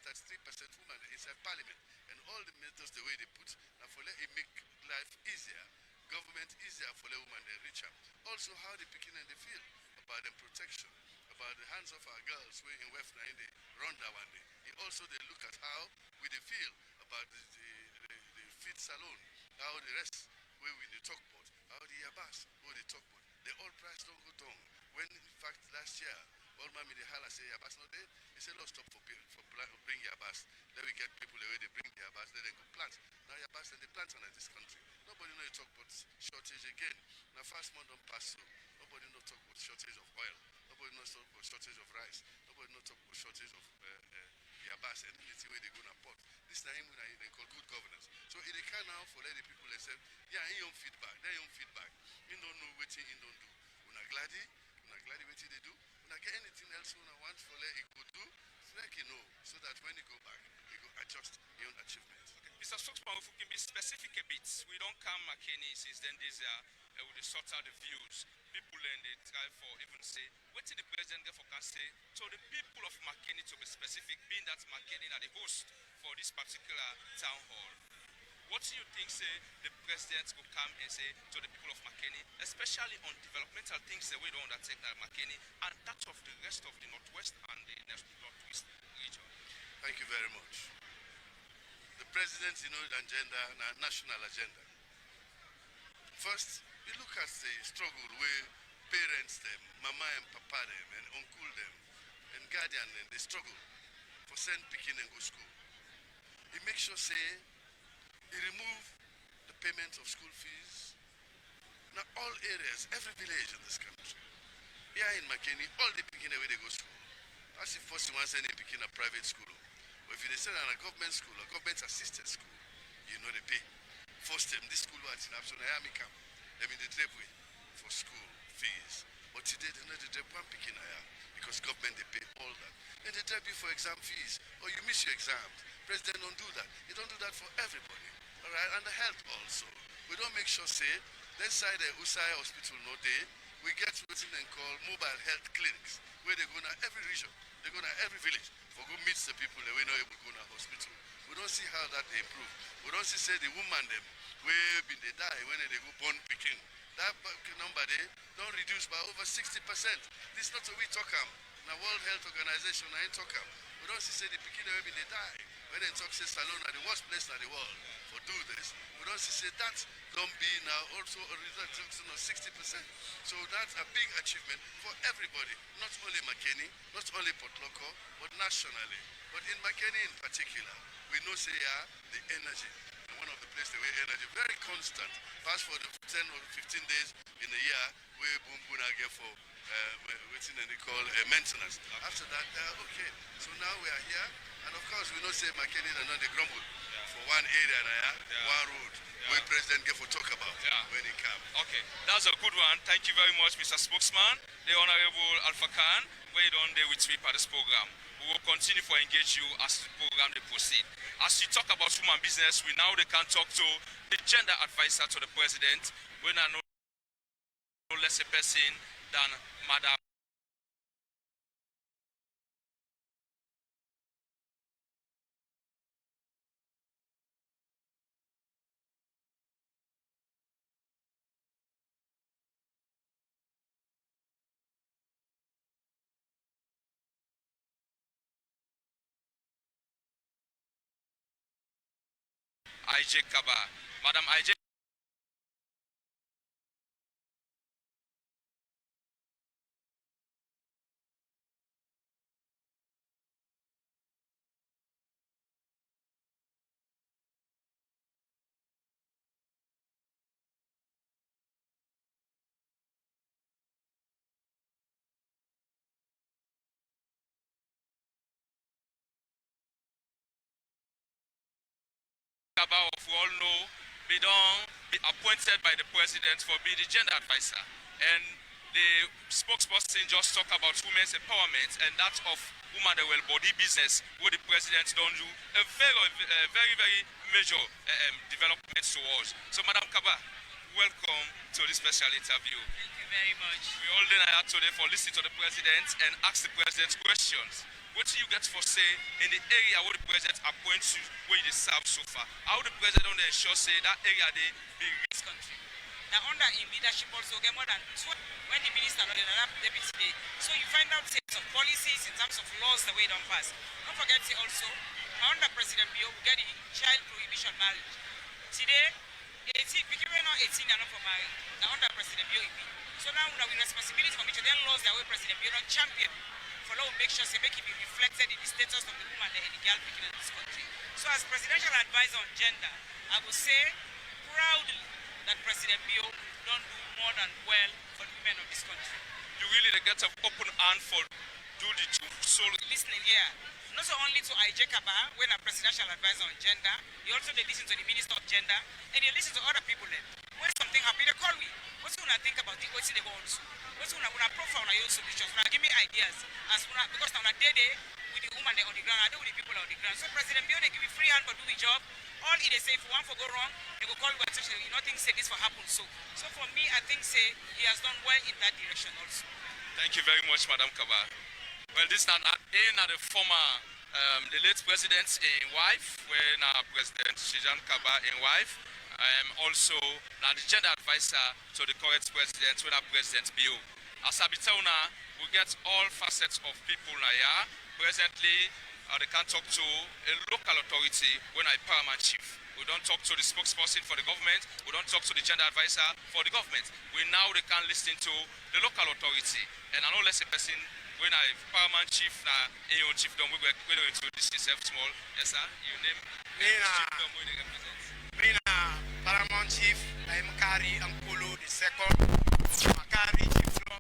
33% women inside parliament. And all the methods the way they put, now for let it make life easier, government easier for the women they reach out. Also how they picking and they feel about the protection, about the hands of our girls way in West Nine they run that one day. Also they look at how we they feel about the feed salon, how the rest where we they talk about, how the yabas, where they talk about. The oil price don't go down. When in fact last year, all mommy the hala say yabas not there, they say let's stop for bring yabas. Then we get people away, they bring the yabas, then they go plant. Now yabas and they plant on this country. Nobody know you talk about shortage again. Now fast month don't pass through. Nobody know talk about shortage of oil. Nobody knows talk about shortage of rice. Nobody know talk about shortage of yabas and anything where they go to port. This is they call good governance. So it can now for let the people they say, yeah, in your feedback, they own feedback. You don't know what you don't do. Una glad what they do. Una get anything else una want for let it go do, like you know, so that when you go back, you go adjust your own achievements. Okay. Mr. Spokesman, if we can be specific a bit, we don't come Makeni since then this year we sort out the views. People and they try for even say, what did the president get for can say to the people of Makeni to be specific, being that Makeni are the host for this particular town hall. What do you think, say, the president will come and say to the people of Makeni, especially on developmental things that we don't undertake at Makeni and that of the rest of the Northwest and the Northwest region? Thank you very much. The president, the agenda, national agenda. First, we look at the struggle where parents them, mama and papa them, and uncle them, and guardian them, they struggle for send Pekin and go school. It makes sure, say, he remove the payment of school fees. Now all areas, every village in this country. Here in Makeni, all the Pekin away they go school. As if first you want to send a Pekin a private school. But if you send a government school, a government assisted school, they pay. First time this school was in Absolute Miami camp. They mean the drip way for school fees. But today they know the drip one Pekin because government they pay all that. And they drop you for exam fees. Or you miss your exams. President don't do that. He don't do that for everybody. Alright, and the health also. We don't make sure say, let's say the Usai hospital no day, we get what they call mobile health clinics, where they go to every region, they go to every village, for go meet the people that we not able to go to hospital. We don't see how that they improve. We don't see say the woman them, where they die when they go born picking. That number they don't reduce by over 60%. This is not what we talk about. Now World Health Organization, I ain't talk about. We don't see say the picking when they die. When they talk say Salone are the worst place in the world for do this. We don't see say that don't be now also a reduction of 60%. So that's a big achievement for everybody, not only Makeni, not only Port Loko, but nationally. But in Makeni in particular, we know say the energy. One of the places where energy very constant. Pass for the 10 or 15 days in a year, where boom boom I get for waiting and they call maintenance. After that, okay. So now we are here, and of course we know say Makeni and not the grumble for one area, one road. Where President get for talk about when he come. Okay, that's a good one. Thank you very much, Mr. Spokesman, the Honorable Alpha Khan, where you don't there with me for this program. We will continue to engage you as the program they proceed. As you talk about human business, we now they can talk to the gender advisor to the president. We are no less a person than Madam IJ Kaba. Madam IJ Kaba, of all know, they don't be appointed by the president for being the gender advisor. And the spokesperson just talk about women's empowerment and that of women that will body business, where the president don't do a very major development towards. So, Madam Kaba, welcome to this special interview. Thank you very much. We all then are today for listening to the president and ask the president questions. what do you get for say in the area where the president appoints you, where you serve so far? How the president don't ensure say that area they this country. Now under in leadership also get more than 20 when the minister or the deputy day. So you find out say some policies in terms of laws the way it don't pass. Don't forget say also under President Bio we get the child prohibition marriage. Today 18 because we're not 18 and not for marriage. Now under President Bio so now we responsibility for me to then laws that way President Bio don't champion for law make sure say make it be reflected in the status of the woman and the girl picking in this country. So as presidential advisor on gender, I would say proudly that President Bio don't do more than well for the women of this country. You really get an open hand for do the two. So listening here, not so only to IJ Kaba, when a presidential advisor on gender, you also they listen to the minister of gender, and you listen to other people then. When something happen, they call me. What's when I think about it? What's they go on to? What's when I profile on your solutions? Now give me ideas. As when because now day with the woman they on the ground, I do with the people on the ground. So President Bio they give me free hand for do the job. All he they say if one for go wrong, they go call you and say nothing say this for happen. So for me I think say he has done well in that direction also. Thank you very much, Madam Kaba. Well, this is the former the late president's wife, when President Shijan Kaba in wife. Also now the gender advisor to the current president, when President Bio. As Abitauna, we get all facets of people now here. Presently, they can talk to a local authority when I paramount chief. We don't talk to the spokesperson for the government. We don't talk to the gender advisor for the government. They can listen to the local authority. And I know less a person when I paramount chief now, your chief dom we going to this yourself small. Yes sir. Your name? Chief dom we represent. Mina paramount chief I'm Makeni Ankolo the second Makeni chief dom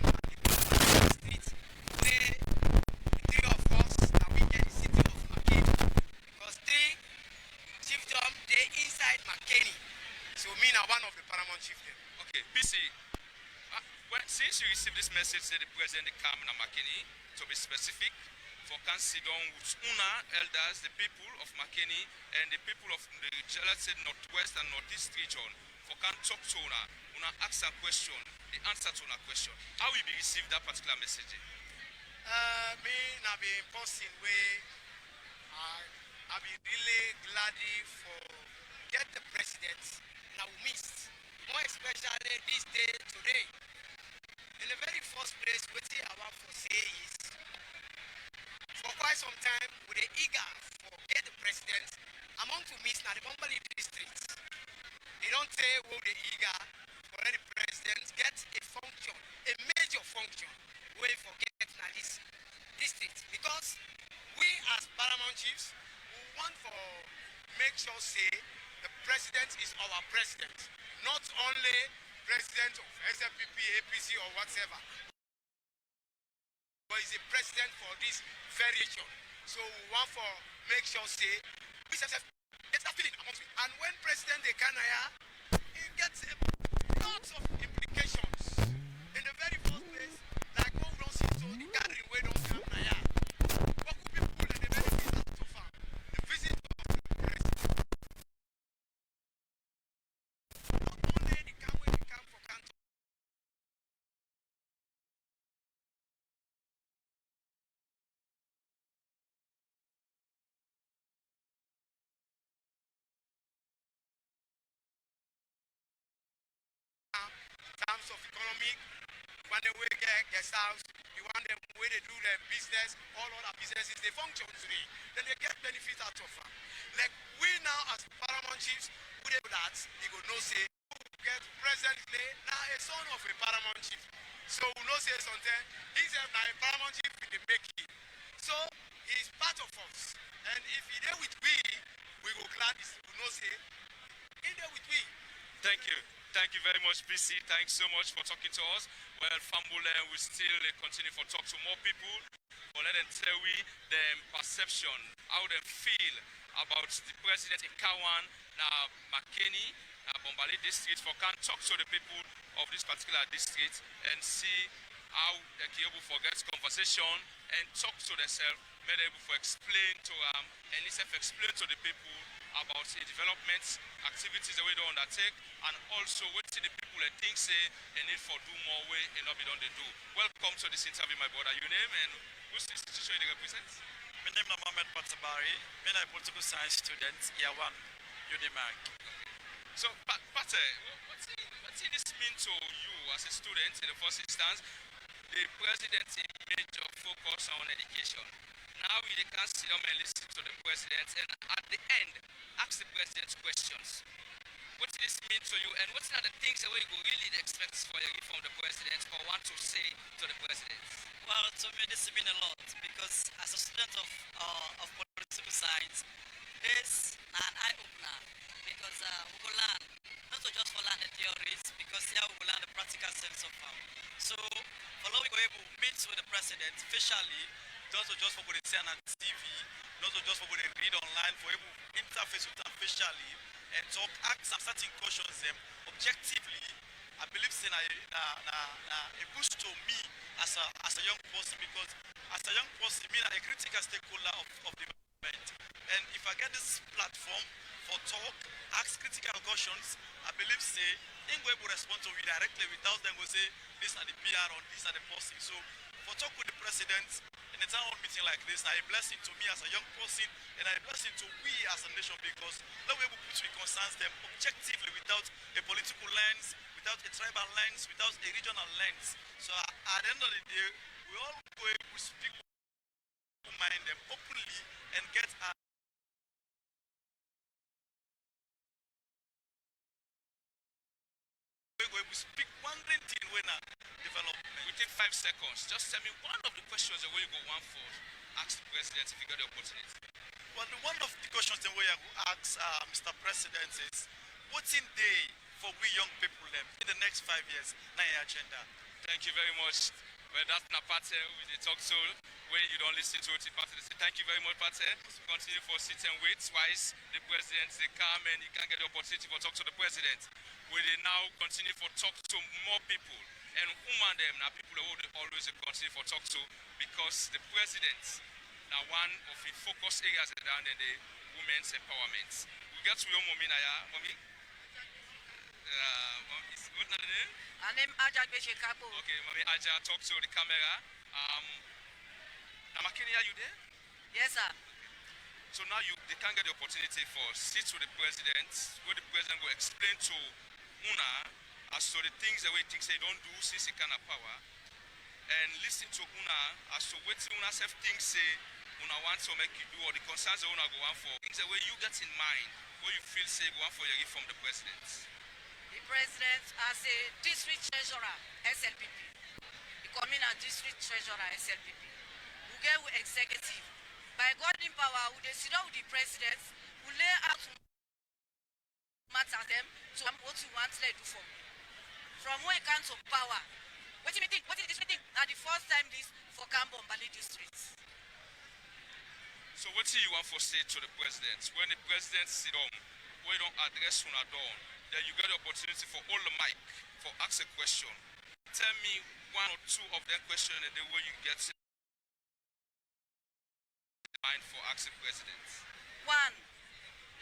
street. Today three of us now we get the city of Makeni because three chief dom they inside Makeni. So me now one of the paramount chief there. Okay, PC. Since you received this message, say the president come na Makeni, to be specific, for can sit down with Una elders, the people of Makeni, and the people of the let's say northwest and northeast region, for can talk to Una ask a question, the answer to Una question. How will you receive that particular message? Me now be posting way. I be really glad for get the president now missed. More especially this day today. In the very first place, what I want to say is, for quite some time, we were eager for get the president among to miss now the Bombali districts. They don't say we the eager for let the president get a function, a major function, we forget now this district. Because we as paramount chiefs, we want for make sure say the president is our president, not only president of SFPP, APC or whatever, but is a president for this very region. So we want for make sure say we get that feeling amongst me. And when president they can it gets lots of implications. In the very first place, like what we don't see so the gathering we don't come here. But people in the very visit to farm, the visit of the president. Not only the come when they come for Canton. In terms of economic, when they will get guest house, you want them where they do their business, all other businesses, they function today, then they get benefits out of it. Like we now as paramount chiefs, we do that, you go no say, get presently now a son of a paramount chief. So we know say something, he's now a paramount chief in the making. So he's part of us. And if he there with we go glad we know say, he there with we. Thank you. Thank you very much, BC. Thanks so much for talking to us. Well, Fambule will still continue to talk to more people, but let them tell we their perception, how they feel about the president in Kawan, now Makeni, Bombali district, for can talk to the people of this particular district and see how they can able to get conversation and talk to themselves, may they able to explain to them and explain to the people about the development activities that we don't undertake, and also what the people that think say they need for do more way and not be done they do. Welcome to this interview, my brother. Your name and which institution you represent? My name is Mohamed Patabari. I'm a political science student, year one, UNIMAG. So, Pate, what's this mean to you as a student in the first instance? The president's major focus on education. Now we can sit down and listen to the president and at the end ask the president questions. What does this mean to you and what are the things that we really expect for you from the president or want to say to the president? Well, to me, this has been a lot because as a student of political science, it's an eye opener because we will learn, not to just for learn the theories, because here we will learn the practical sense of them. So, for we were able to meet with the president officially, not to just for what they say on TV, not to just for what they read online, for able to interface with them officially and talk, ask some certain questions them objectively. I believe it's a boost to me as a young person because as a young person, me a critical stakeholder of the government. And if I get this platform for talk, ask critical questions, I believe say they will able to respond to me directly without them go say this are the PR or this are the posting. So for talk with the president in a town hall meeting like this, a blessing to me as a young person and a blessing to we as a nation because that way we put we concerns them objectively without a political lens, without a tribal lens, without a regional lens. So at the end of the day, we all go able to speak mind them openly and get we speak one great thing when development. Within 5 seconds, just tell me one of the questions that you go one for. Ask the president if you get the opportunity. Well, one of the questions that we have asked Mr. President is, what's in day for we young people in the next 5 years? Na agenda. Thank you very much. Well, that's Napate with the talk show where you don't listen to it. Thank you very much, Pate. Continue for sit and wait. Twice the president they come and you can get the opportunity for talk to the president. We will now continue for talk to more people and woman them now people who will always continue for talk to because the president now one of the focus areas around the women's empowerment. We get to your mommy now, mommy. What is the name? My name is Aja Beshekabo. Okay, mommy Aja, talk to the camera. Makeni, are you there? Yes, sir. So now they can get the opportunity for sit with the president, where the president will explain to Una as to the things that we think they don't do since he can have power, and listen to Una as to what Una self thinks say Una wants to make you do or the concerns that Una go on for, things that way you get in mind, what you feel say go on for your from the president. The president as a district treasurer, SLPP. Becoming a district treasurer, SLPP. We get executive. By God in power, we sit down with the president, we lay out matter them to what you want to do for me. From when it comes to power, what do you think? What is this meeting? Now the first time this for Kambombali district. So what do you want for say to the president? When the president sit down, we don't address Una down, then you get the opportunity for all the mic for ask a question. Tell me one or two of them questions and the way you get mind for asking president. One,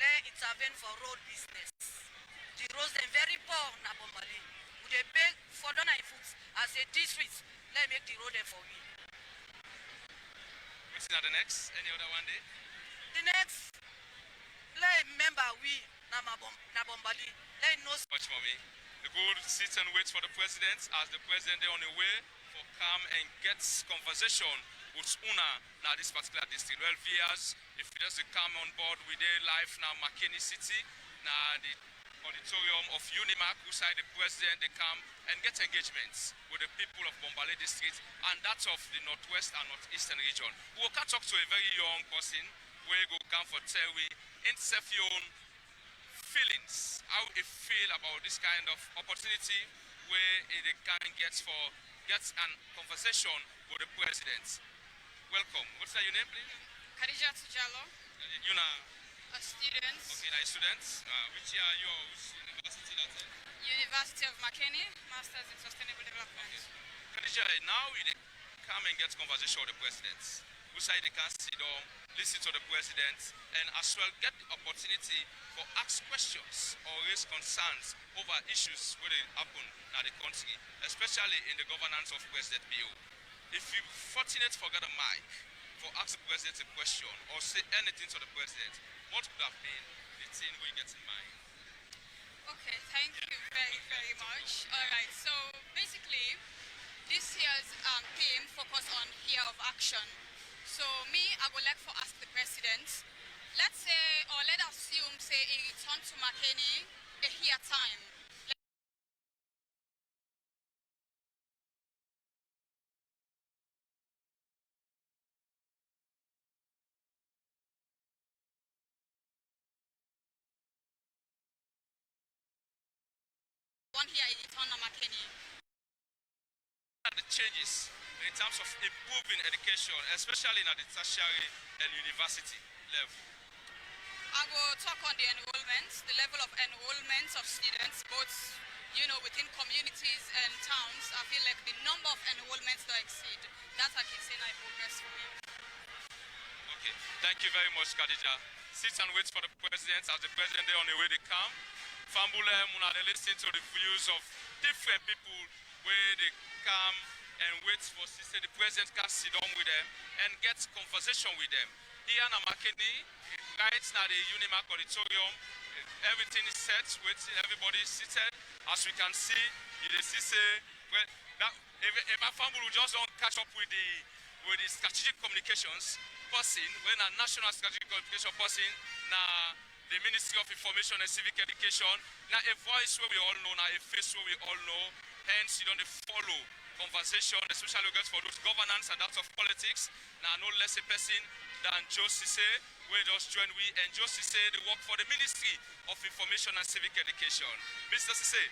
let intervene for road business. The roads are very poor na Bombali. We dey beg for donor foot as a district. Let make the road there for we. What's that the next? Any other one day? The next, let remember we na Bombali. Let know. Watch mommy. The good sit and wait for the president as the president is on the way for come and get conversation with Una now this particular district. Well, viewers, if you just come on board with their live now Makeni City, now the auditorium of Unimac, who side the president, they come and get engagements with the people of Bombale district and that of the northwest and northeastern region. We will talk to a very young person where go come for tell we in your own feelings, how it feel about this kind of opportunity where they can get an conversation with the president. Welcome. What's your name, please? Khadija Tujalo, You're a student, okay, now students. Which year are you? Which university that in? University of Makeni, Masters in Sustainable Development. Khadija, now they come and get conversation with the president. Who side they can sit down, listen to the president, and as well get the opportunity for ask questions or raise concerns over issues where they happen in the country, especially in the governance of President Bio. If you fortunate forget a mic, for ask the president a question or say anything to the president, what would have been the thing we get in mind? Okay, thank you very, very much. All right, so basically, this year's theme focus on year of action. So me, I would like to ask the president, let's say, or let us assume, say, a return to Makeni a year time. One year, a return to Makeni. The changes in terms of improving education, especially at the tertiary and university level. I will talk on the enrollment, the level of enrollment of students, both within communities and towns. I feel like the number of enrollments don't exceed. That's I can say I progress for me. Okay, thank you very much, Khadija. Sit and wait for the president as the president there on the way they come. Fambule Muna, they listen to the views of different people where they come and wait for sister. The president can sit down with them and get conversation with them. Here in Makeni, right now the Unimark auditorium, everything is set, waiting, everybody is seated. As we can see, it is well, that if a family will just don't catch up with the strategic communications person, when a national strategic communication person, now the Ministry of Information and Civic Education, now a voice where we all know, now a face where we all know, hence you don't follow conversation, especially for those governance and that of politics. Now no less a person than Joe Sise, where just join we, and Joe Sise, they work for the Ministry of Information and Civic Education. Mr. Sise,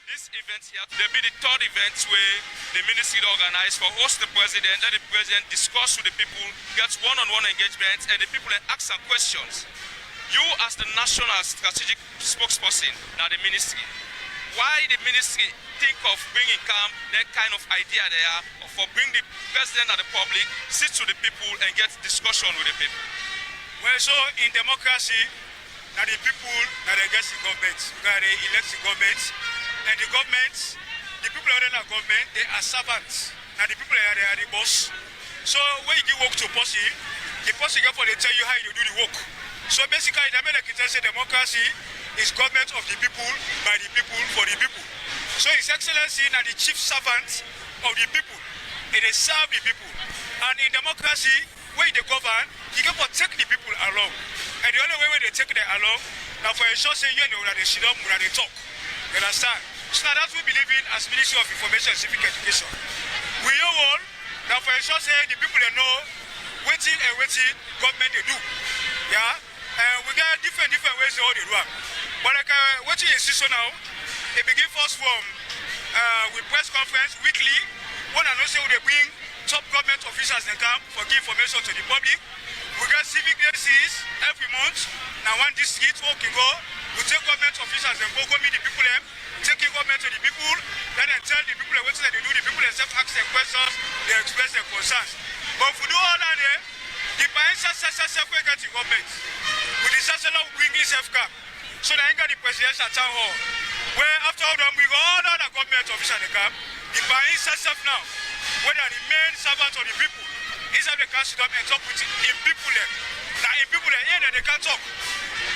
this event here, will be the third event where the ministry organized for us, the president, let the president discuss with the people, get one-on-one engagement, and the people ask some questions. You as the national strategic spokesperson, now the ministry, why the ministry think of bringing calm, that kind of idea there, or for bring the president and the public, sit to the people and get discussion with the people? Well, so in democracy, now the people, now they get the government, because they elect the government, and the government, the people are in the government, they are servants. Now the people are the boss. So when you give work to a person, the person get for they tell you how you do the work. So basically, the American say democracy is government of the people, by the people, for the people. So His Excellency now the chief servant of the people, and they serve the people. And in democracy, when they govern, you can take the people along. And the only way they take them along, now for a short say, you know, that they sit up, that they talk. You understand? So now that's what we believe in as Ministry of Information and Civic Education. We all, now for a short say, the people they know, waiting and waiting, government they do. Yeah? And we got different ways how they do it. But like what you insist on now, they begin first from with press conference weekly. One and also they bring top government officials in camp for give information to the public. We got civic days every month. Now one district who can go, we take government officials and go meet the people them, taking government to the people, then they tell the people what they do, the people themselves ask their questions, they express their concerns. But if we do all that there, the parents will get the government. With the chancellor bring himself cap. So they got the presidential town hall. Where after all that we got all the government officials in the camp, the parents self now, whether the main servant of the people, inside the council and talk with in people there. Now in people there, yeah, they can't talk.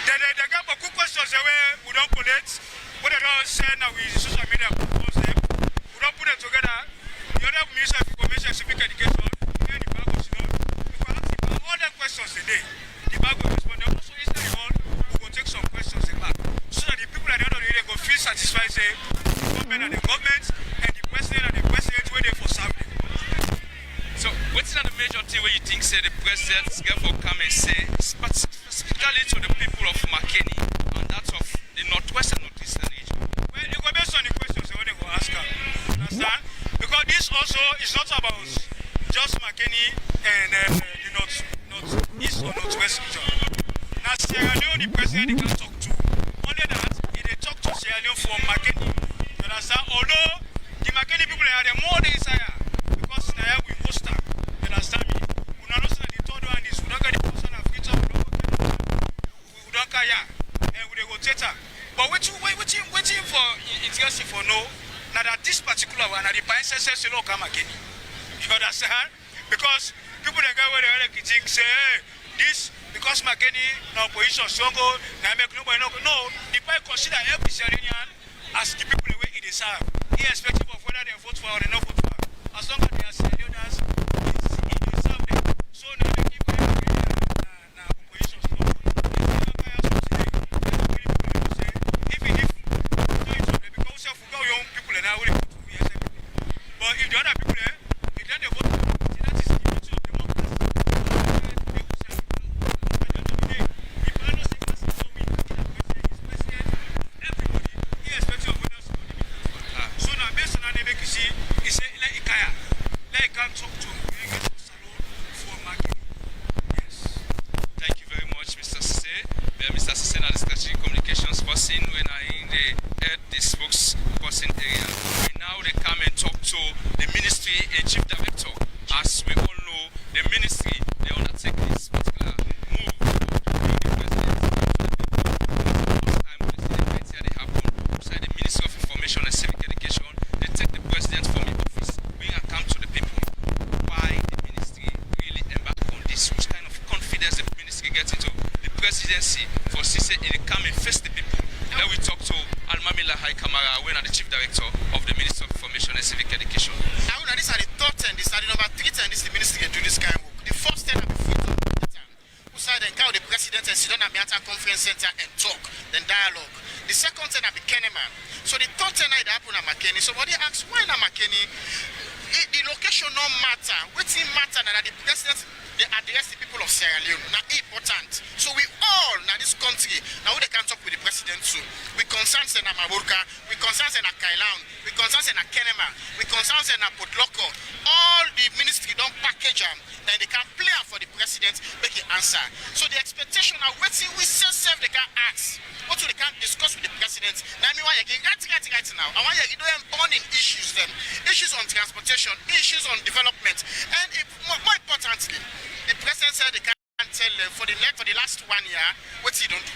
They got a good questions where we don't collect. What they don't say now with social media propose them. We don't put them together. The other Minister of Information and Civic Education, and the bag of all the questions today, the bag will respond. Also, inside the hall, we will take some questions back. So that the people at the end of the day go feel satisfied, say, the government and the government, and the president where they for serving. So, what's the major thing where you think, say, the president therefore come and say, specifically to the people of Makeni, and that of the northwest and northeastern region? Well, it will based on the questions they want to ask her. Understand? Because this also is not about just Makeni and the northeast or northwest region. Now, Sierra Leone, the president they can talk to. Only that, they talk to Sierra Leone from Makeni. You understand? Although the Makeni people are the more desire, because now we host them. You understand me? We don't know the third one is we don't get the person of future, we don't care, and we go theta. But waiting for interesting for no. Now that this particular one, the parents say look Makeni. You understand? Because People that go where they critique say, hey, this because Makeni now opposition strong, now make nobody know. No, the party consider every Sierra as the people the way it is served, irrespective of whether they vote for or they not vote for. As long as they are Sierra Leoneans, it is served them. So now they keep now opposition strong. Even if because of young people and now we vote for yes, but if the other people there, if they vote, that is the beauty of democracy. So now based on that, you see, it's like Ikaya, like come talk to for Makeni. Yes. Thank you very much, Mr. Sise. Mr. Sise is the strategic communications person when I in the head the spokesperson area. We now they come and talk to the ministry and chief director. As we all know, the ministry they undertake this particular move to bring the president last time when they happen inside the Ministry of Information and Civic Education. They take the president from the office, bring and come to the people. Why the ministry really embark on this? Which kind of confidence the ministry gets into the presidency for Sise in coming face the people? Then we talk to Almamila Hai Kamara, when are the chief director of the Ministry of Information and Civic Education. Now, these are the third time, this are the number 3 time this the ministry can do this kind of work. The first time before the time, who said then the president and sit down at the conference center and talk, then dialogue. The second time at Makeni. So the third time it happened at Makeni. Somebody asks, why not Makeni? The location no matter. What it matter that the president they address the people of Sierra Leone. Now important. So we all now this country now they can talk with the president too. We concern Sena Maburka, we concern Sena Kailan, we concern Sena Kenema, we concern Sena Potloko. All the ministry don't package them and they can play for the president make an answer. So the expectation now waiting we self they can ask. What they can discuss with the president. Now me why you right now. I want you to do on in issues then. Issues on transportation, issues on development, and more importantly, the president said they can't tell them for the last 1 year what he don't do.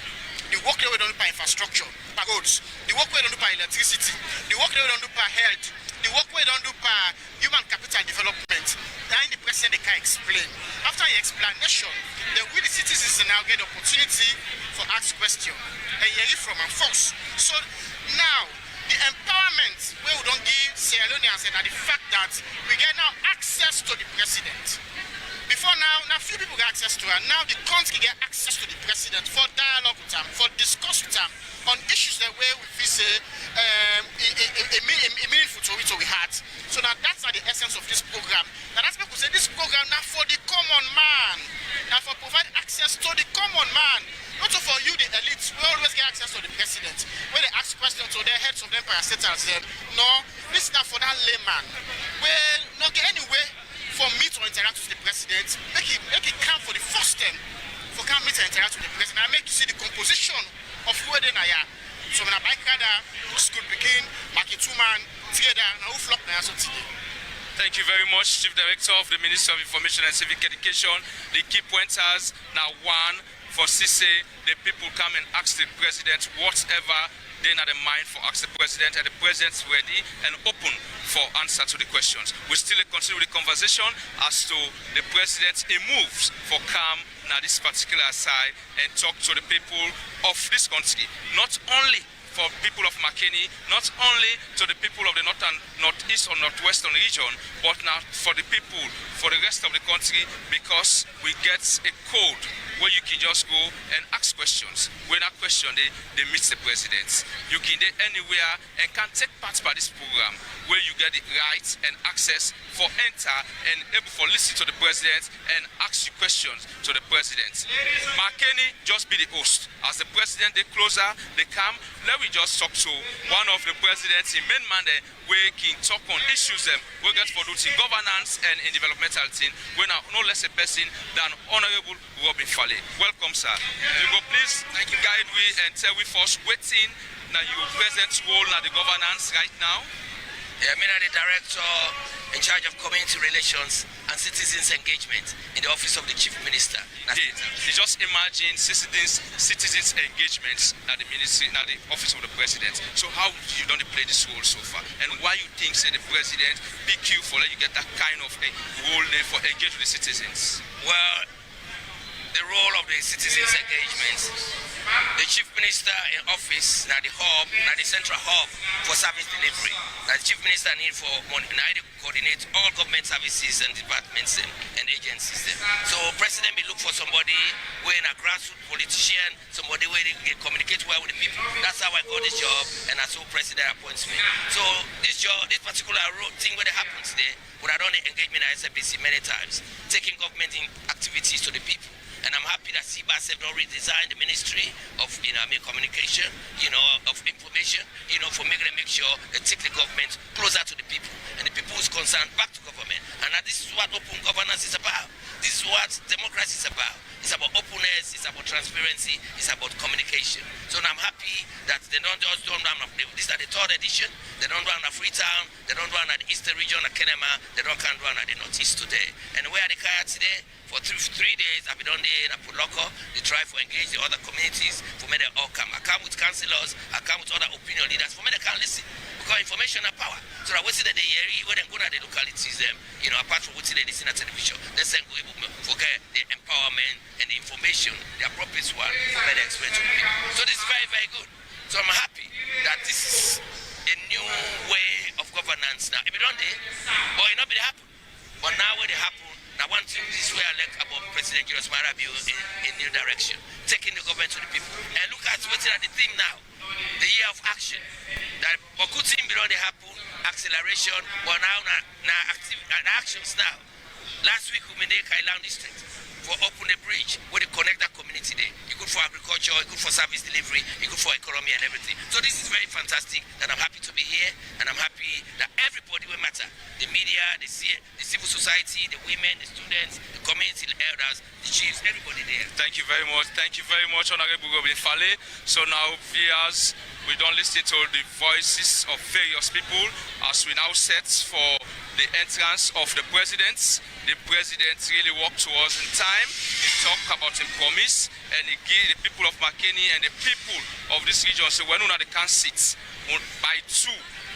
The work they don't do by infrastructure, by roads, the work they don't do by electricity, the work they don't do by health, the work they don't do by human capital development. Then the president they can explain. After the explanation, then we the citizens now get the opportunity for ask question and hear it from and force. So now the empowerment where we don't give Sierra Leoneans and the fact that we get now access to the president. Before now few people get access to her. Now the country get access to the president for dialogue with him, for discuss with him on issues that where we feel say a meaningful to it we had. So now that's the essence of this program. Now that's people say this program now for the common man, now for provide access to the common man. Not for you, the elites, we always get access to the president. When they ask questions to their heads of them parastatals, no, this is not for that layman. Well, not get anyway for me to interact with the president, make it count for the first time for come meet and interact with the president. I make you see the composition of who they are. So when I bike rather, school begin, market 2 man, together, now who flock now so today. Thank you very much, Chief Director of the Ministry of Information and Civic Education. The key pointers now one. For Sise, the people come and ask the president whatever they are the mind for ask the president, and the president's ready and open for answer to the questions. We still continue the conversation as to the president moves for come now this particular side and talk to the people of this country, not only for people of Makeni, not only to the people of the northeast or northwestern region, but now for the people, for the rest of the country, because we get a code where you can just go and ask questions. When that question, they meet the president. You can go anywhere and can take part by this program where you get the rights and access for enter and able for listen to the president and ask you questions to the president. Makeni just be the host. As the president, they closer, they come, let me just talk to one of the presidents in main man there where can talk on issues them we get for doing governance and in developmental thing when no less a person than Honorable Robin Fale. Welcome, sir. You go please guide we and tell we first waiting now you present role now the governance right now. Yeah, I mean the director in charge of community relations and citizens engagement in the office of the chief minister. You just imagine citizens engagement at the ministry, at the office of the president. So how you don't play this role so far, and why you think say the president pick you for let you get that kind of a role there for engage with the citizens? Well, the role of the citizens engagement, the chief minister in office, now the hub, now the central hub for service delivery. Now the chief minister need for money, now to coordinate all government services and departments and agencies. So president will look for somebody who is a grassroots politician, somebody where they communicate well with the people. That's how I got this job, and that's how president appoints me. So this job, this particular thing where it happens there, when I done the engagement at SFBC many times, taking government activities to the people. And I'm happy that CBAS have already designed the Ministry of Communication, of information, for make sure they take the government closer to the people and the people who's concerned back to government. And this is what open governance is about. This is what democracy is about. It's about openness, it's about transparency, it's about communication. So I'm happy that they don't just do this is the third edition. They don't run at Freetown, they don't run at the Eastern region of Kenema, they don't can run at the Northeast today. And where are the Kaya today? For 3 days, I've been on there in Apoloko. They try to engage the other communities for me they all come. I come with councillors, I come with other opinion leaders for me they can listen. Because information and power. So that we see that they hear when they go to the localities, apart from what they listen at television, they say forget the empowerment and the information, the appropriate one for me to explain to the people. So this is very, very good. So I'm happy that this is a new way of governance now. If it don't there, but it not be happen. But now when it happen, now one thing this way I like about President Julius Marabiu in new direction, taking the government to the people. And look at what's at the theme now, the year of action. That but good thing beyond the happen, acceleration, but now actions now. Last week we made Kailan district for open the bridge where they connect that community there. It good for agriculture, it good for service delivery, it good for economy and everything. So this is very fantastic and I'm happy to be here and I'm happy that everybody will matter. The media, the civil society, the women, the students, the community, the elders, the chiefs, everybody there. Thank you very much. Thank you very much, Honorable Gobin Fale. So now, viewers, we don't listen to the voices of various people as we now set for the entrance of the president. The president really walked to us in time. He talked about his promise and he gave the people of Makeni and the people of this region. So when they can sit by 2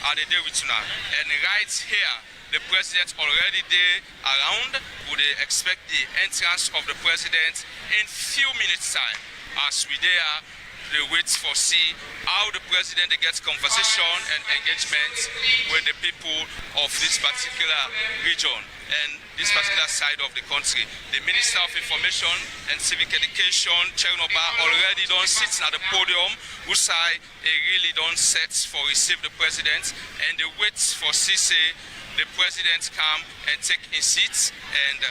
are they there with you now. And right here, the president already there around. Would they expect the entrance of the president in few minutes time as we there. They wait for see how the president gets conversation and engagement with the people of this particular region and this particular side of the country. The Minister of Information and Civic Education, Chernoba, already don't sit at the podium. Usai, they really don't set for receive the president and they wait for see the president come and take his seat and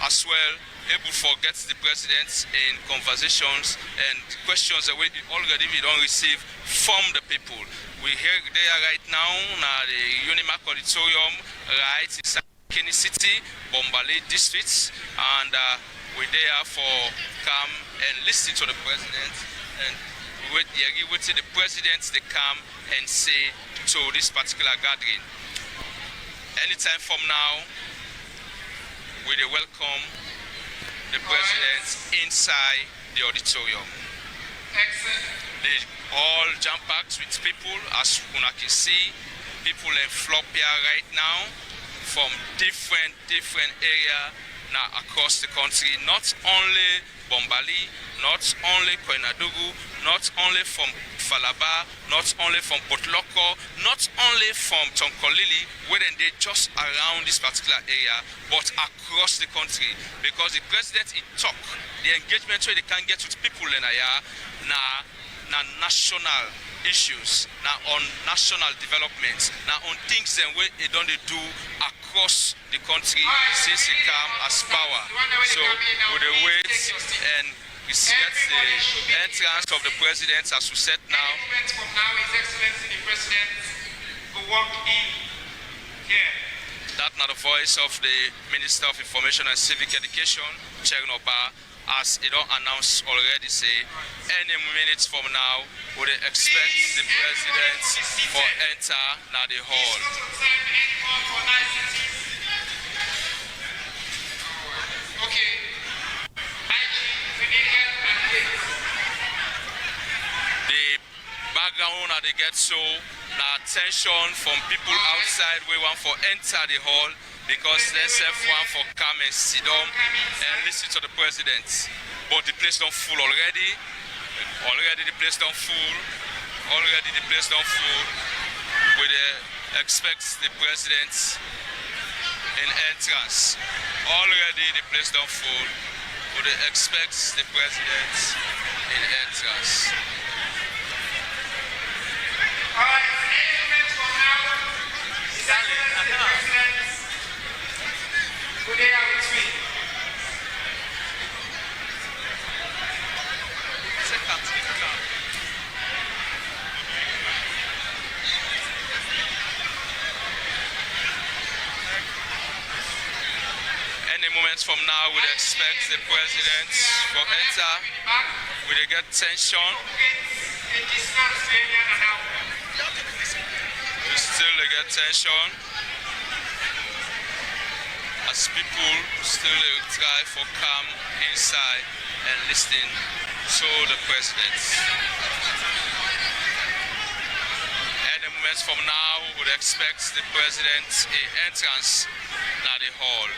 as well able to get the president in conversations and questions that we already don't receive from the people. We here there right now at the Unimark Auditorium, right in Makeni City, Bombali districts, and we're there for come and listen to the president and wait till the president they come and say to this particular gathering. Anytime from now, we welcome the president inside the auditorium. They all jam-packed with people, as you can see. People in flop here right now from different areas now across the country. Not only Bombali, not only Koinadugu, not only from Falaba, not only from Potloko, not only from Tonkolili, where they just around this particular area, but across the country. Because the president in talk, the engagement where they can get with people in area, na national issues, now on national development, now on things that we don't do across the country since he come as power. So with the wait and we see that the entrance of the president, as we said now. From now, His Excellency the President will walk in here. That's not the voice of the Minister of Information and Civic Education, Chernoba, as it don't announce already say any minutes from now would expect the president for enter now the hall. call for niceties. Okay. IG, we need help and aid. The background that they get so the attention from people outside we want for enter the hall because there's one for come and sit down and listen to the president. But the place don't full already. Already the place don't full. Already the place don't full. We expect the president in entrance. Already the place don't full. We expect the president in entrance. All right, 8 minutes from now, His Excellency the President will be here with me. Any moments from now, we'd expect the president to enter. We get tension. A distance area and now. We still get tension. As people still try for calm inside and listen to the president. Any moments from now, we would expect the president in entrance at the hall.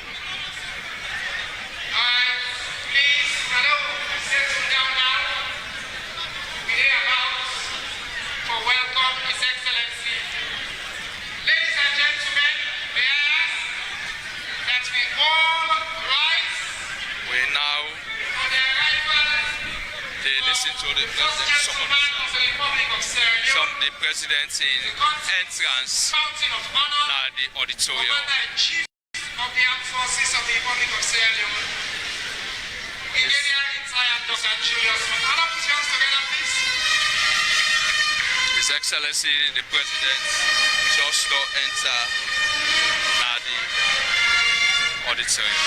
Please, hello, settle down now. We are about to welcome His Excellency. Ladies and gentlemen, may I ask that we all rise We now for the arrival they listen to the of the president. gentleman of the Republic of Sierra Some Leone, the president in entrance Fountain of Honor, at the auditorium. Commander-in-Chief of the Armed Forces of the Republic of Sierra Leone, Brigadier Retired Dr. Julius. Hello, put your hands together, please. His Excellency the President just don't enter at the auditorium.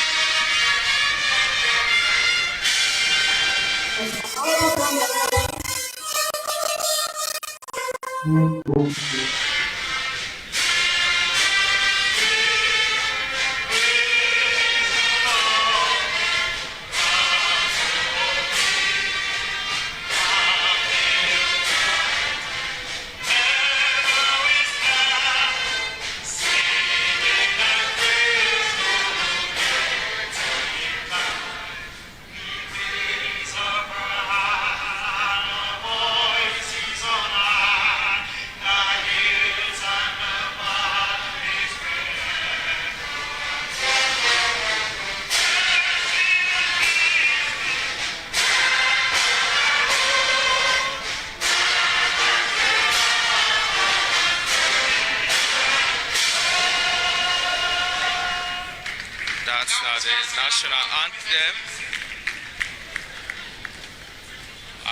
That's the national anthem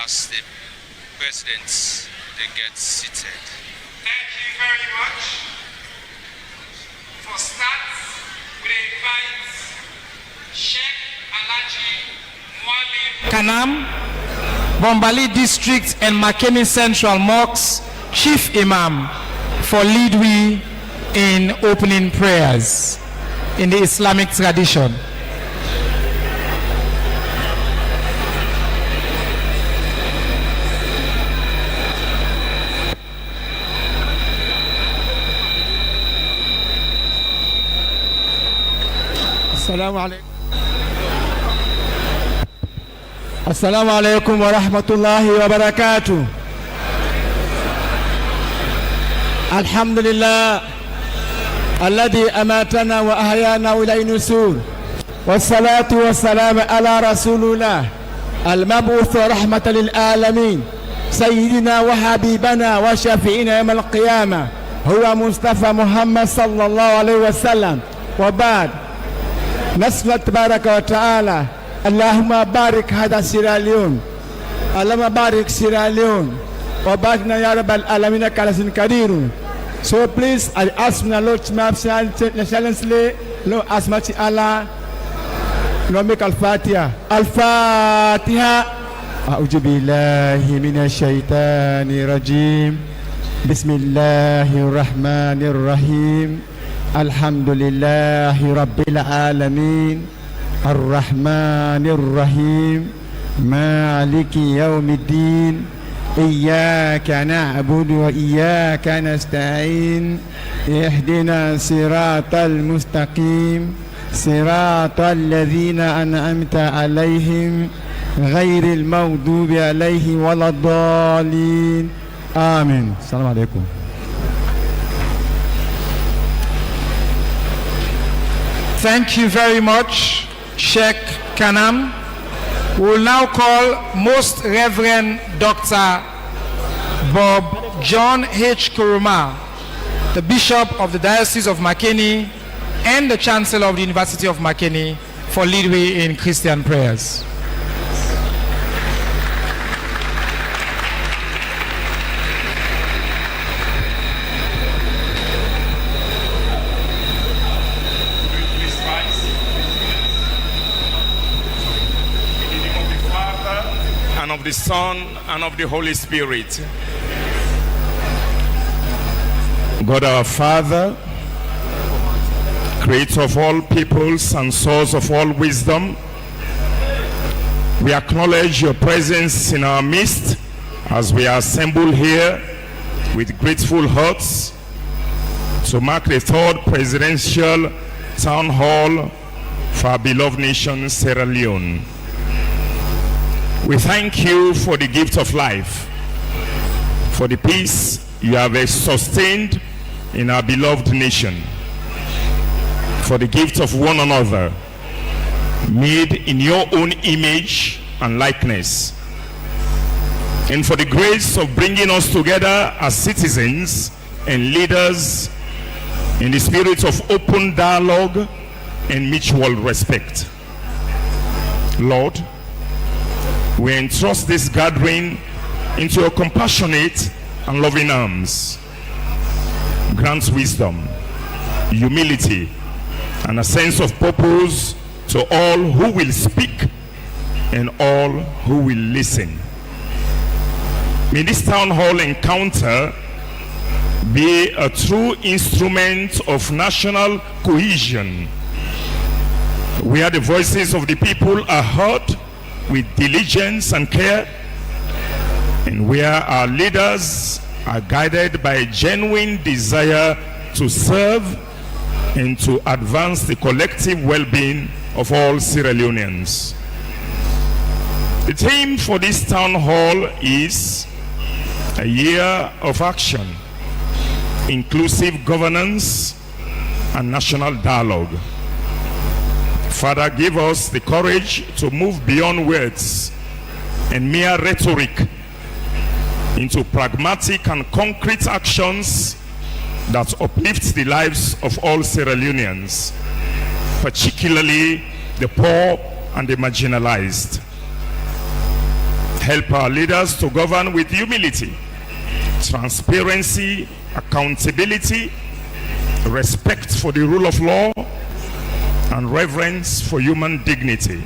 as the presidents they get seated. Thank you very much. For start, we invite Sheikh Alhaji Mualim Kanam, Bombali District and Makeni Central Mosque Chief Imam for lead we in opening prayers in the Islamic tradition. Assalamu alaikum wa rahmatullahi wa barakatuh. Alhamdulillah alladhi amatana wa ahyana wa ilayhi nusur. Wassalatu wassalamu ala rasulillah al-mab'uth rahmatan lil alamin sayyidina wa habibana wa shafi'ina yawm al-qiyamah huwa Mustafa Muhammad sallallahu alayhi wa sallam. Wa ba'd. نسأل تبارك وتعالى اللهم بارك هذا سيراليون، اللهم بارك سيراليون وباركنا يا رب العالمين كالسن كريم. So please, I ask my Lord silently, Lord ask my Allah, Lord make Al-Fatiha. Al-Fatiha. أعوذ بالله من الشيطان الرجيم. بسم الله الرحمن الرحيم. الحمد لله رب العالمين الرحمن الرحيم مالك يوم الدين إياك نعبد وإياك نستعين اهدنا صراط المستقيم صراط الذين أنعمت عليهم غير المغضوب عليهم ولا الضالين آمين. السلام عليكم. Thank you very much, Sheikh Kanam. We will now call Most Reverend Dr. Bob John H. Kuruma, the Bishop of the Diocese of Makeni and the Chancellor of the University of Makeni, for leadway in Christian prayers. And of the Son and of the Holy Spirit. God our Father, creator of all peoples and source of all wisdom, we acknowledge your presence in our midst as we are assembled here with grateful hearts to mark the third presidential town hall for our beloved nation, Sierra Leone. We thank you for the gift of life, for the peace you have sustained in our beloved nation, for the gift of one another, made in your own image and likeness, and for the grace of bringing us together as citizens and leaders in the spirit of open dialogue and mutual respect. Lord, we entrust this gathering into your compassionate and loving arms. Grant wisdom, humility, and a sense of purpose to all who will speak and all who will listen. May this town hall encounter be a true instrument of national cohesion, where the voices of the people are heard with diligence and care, and where our leaders are guided by a genuine desire to serve and to advance the collective well-being of all Sierra Leoneans. The theme for this town hall is a year of action, inclusive governance, and national dialogue. Father, give us the courage to move beyond words and mere rhetoric into pragmatic and concrete actions that uplift the lives of all Sierra Leoneans, particularly the poor and the marginalized. Help our leaders to govern with humility, transparency, accountability, respect for the rule of law, and reverence for human dignity,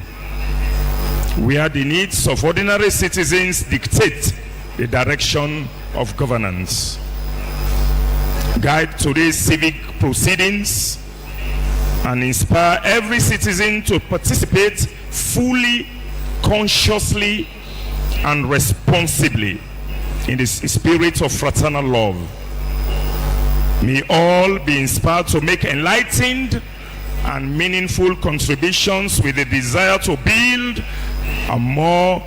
where the needs of ordinary citizens dictate the direction of governance. Guide today's civic proceedings and inspire every citizen to participate fully, consciously, and responsibly in the spirit of fraternal love. May all be inspired to make enlightened and meaningful contributions with a desire to build a more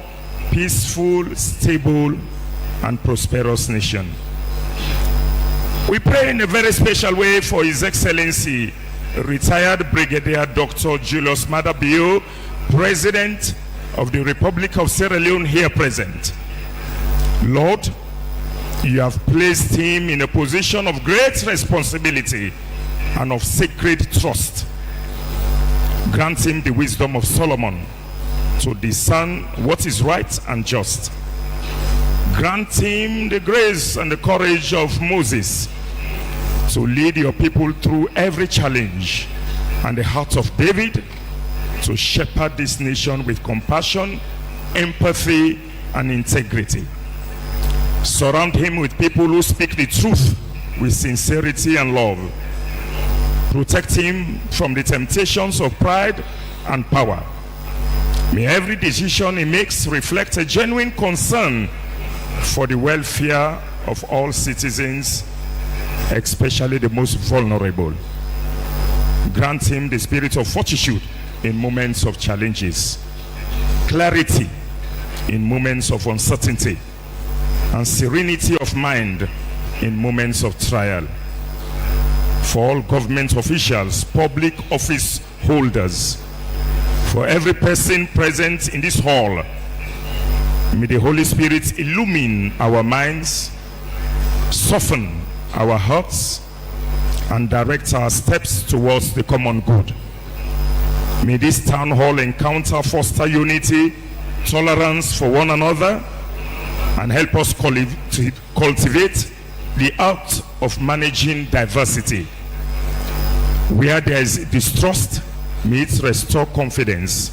peaceful, stable, and prosperous nation. We pray in a very special way for His Excellency, retired Brigadier Dr. Julius Maada Bio, President of the Republic of Sierra Leone, here present. Lord, you have placed him in a position of great responsibility and of sacred trust. Grant him the wisdom of Solomon to discern what is right and just. Grant him the grace and the courage of Moses to lead your people through every challenge, and the heart of David to shepherd this nation with compassion, empathy, and integrity. Surround him with people who speak the truth with sincerity and love. protect him from the temptations of pride and power. May every decision he makes reflect a genuine concern for the welfare of all citizens, especially the most vulnerable. Grant him the spirit of fortitude in moments of challenges, clarity in moments of uncertainty, and serenity of mind in moments of trial. For all government officials, public office holders, for every person present in this hall, may the Holy Spirit illumine our minds, soften our hearts, and direct our steps towards the common good. May this town hall encounter foster unity, tolerance for one another, and help us cultivate the art of managing diversity. Where there is distrust, may it restore confidence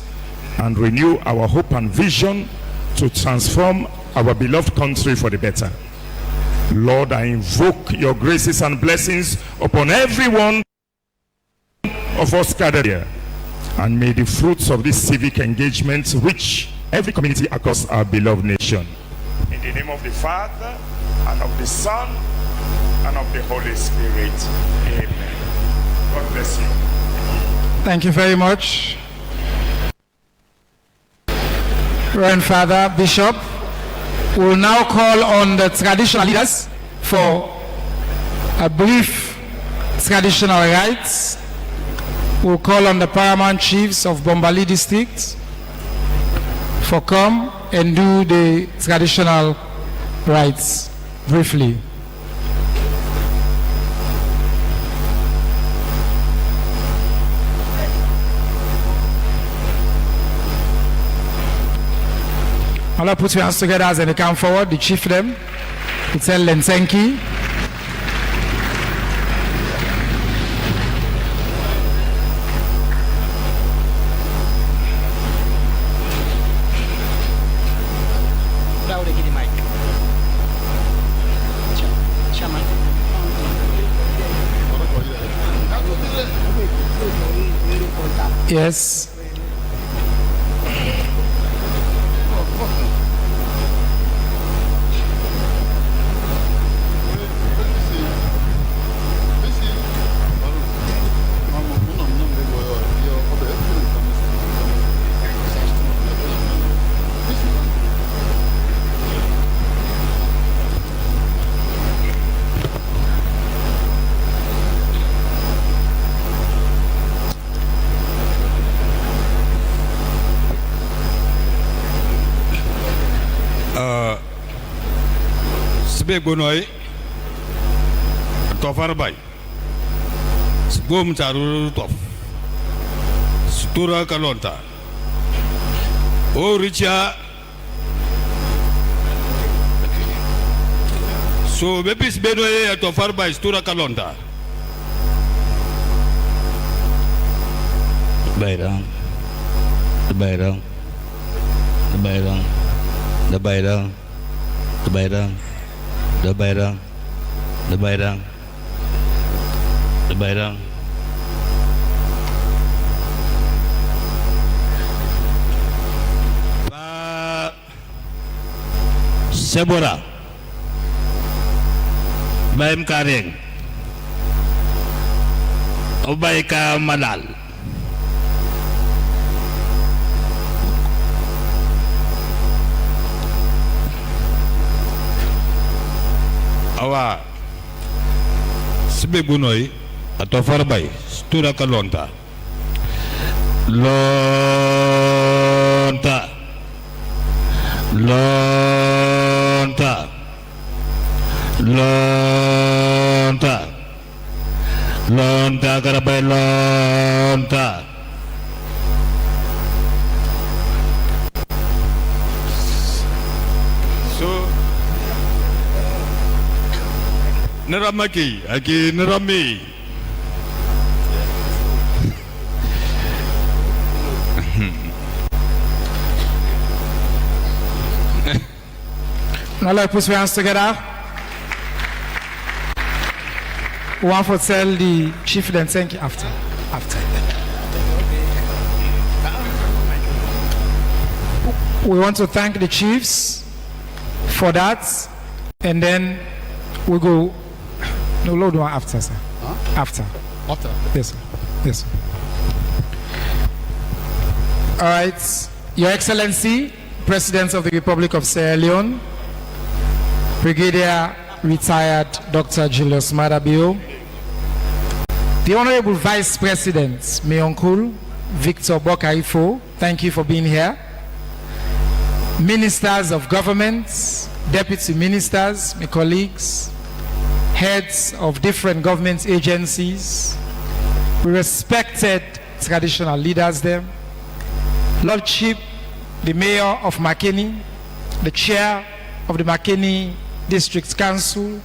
and renew our hope and vision to transform our beloved country for the better. Lord, I invoke your graces and blessings upon every one of us gathered here, and may the fruits of this civic engagement reach every community across our beloved nation. In the name of the Father, and of the Son, and of the Holy Spirit. Amen. God bless you. Thank you very much. Reverend Father, Bishop, we will now call on the traditional leaders for a brief traditional rites. We will call on the paramount chiefs of Bombali district for come and do the traditional rites briefly. Allah put your hands together as they come forward, the chiefdom, to tell them thank you. Yes. Sbe gonoy tofar bay sbom taru tof stura kalonta o richa so bebis benoy tofar bay stura kalonta bayrang bayrang bayrang bayrang bayrang the bayrang, the bayrang, the bayrang. Sebora, Baim Karing, Obaika Malal. Awa sebe gunoi atau farbai stura kalonta lonta lonta lonta lonta karabai lonta Neramaki, aki nerami. Now let's put your hands together. we want to tell the chief then thank you after. We want to thank the chiefs for that, and then we go. No, Lord, one after, sir. Huh? After. After. Yes, sir. Yes, sir. All right, Your Excellency, President of the Republic of Sierra Leone, Brigadier Retired Dr. Julius Madabio, the Honorable Vice President, my uncle, Victor Bokarifo, thank you for being here. Ministers of government, deputy ministers, my colleagues, heads of different government agencies, respected traditional leaders there, Lordship, the Mayor of Makeni, the Chair of the Makeni District Council,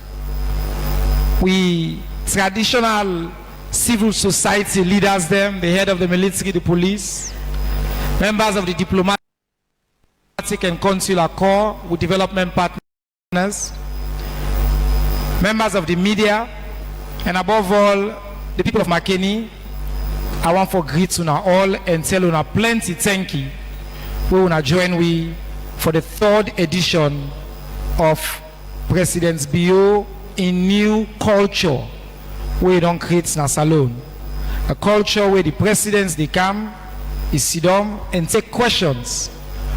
we traditional civil society leaders them, the head of the military, the police, members of the diplomatic and consular corps with development partners, members of the media, and above all, the people of Makeni. I want to greet you all and tell you plenty thank you. We will join we for the 3rd edition of President's Bio in new culture. We don't create na salon. A culture where the presidents they come, is sit down and take questions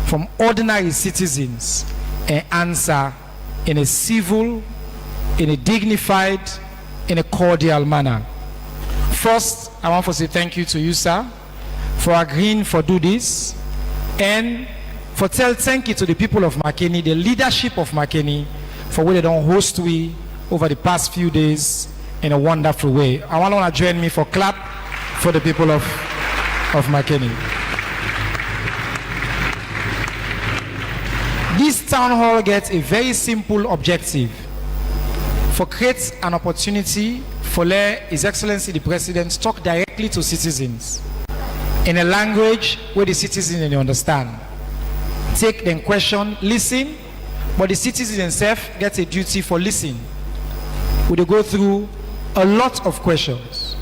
from ordinary citizens and answer in a civil, in a dignified, in a cordial manner. First, I want to say thank you to you, sir, for agreeing for do this, and for tell thank you to the people of Makeni, the leadership of Makeni, for what they don't host we over the past few days in a wonderful way. I want to join me for clap for the people of Makeni. This town hall gets a very simple objective: for create an opportunity for His Excellency the President talk directly to citizens in a language where the citizens understand. Take them question, listen, but the citizens themselves get a duty for listening. We go through a lot of questions.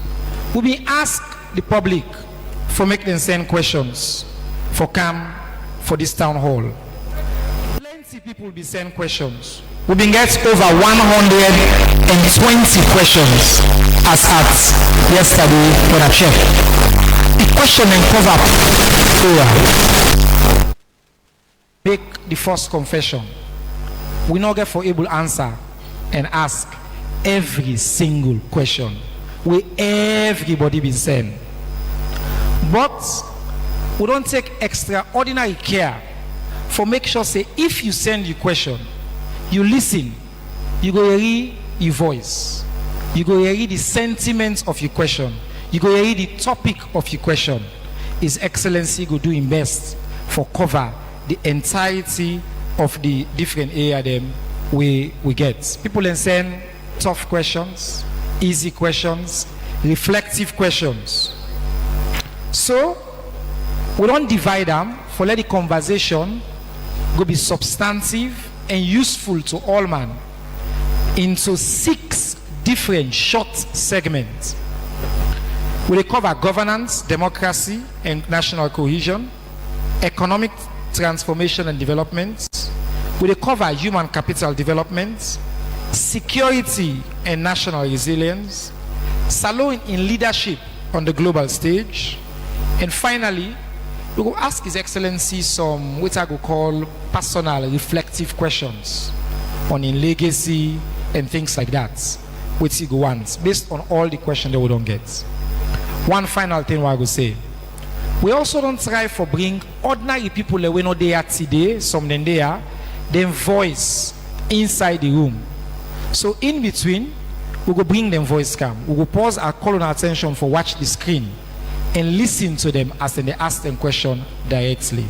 We be ask the public for make them send questions for come for this town hall. Plenty people be send questions. We've been get over 120 questions as at yesterday when I checked. The question and cover make the first confession. We not get for able answer and ask every single question where everybody been sent. But we don't take extraordinary care for make sure say if you send your question, you listen, you go read your voice, you go read the sentiments of your question, you go read the topic of your question. His Excellency go do his best for cover the entirety of the different area them we get. People then send tough questions, easy questions, reflective questions. So we don't divide them for let the conversation go be substantive and useful to all man into 6 different short segments. We cover governance, democracy and national cohesion, economic transformation and development. We cover human capital development, security and national resilience, salon in leadership on the global stage, and finally we will ask His Excellency some what I go call personal reflective questions on in legacy and things like that, which he go wants based on all the questions that we don't get. One final thing what I go say, we also don't try for bring ordinary people that we know they are today, some then they are, them voice inside the room. So in between, we go bring them voice cam. We will pause our call on attention for watch the screen and listen to them as they ask them question directly.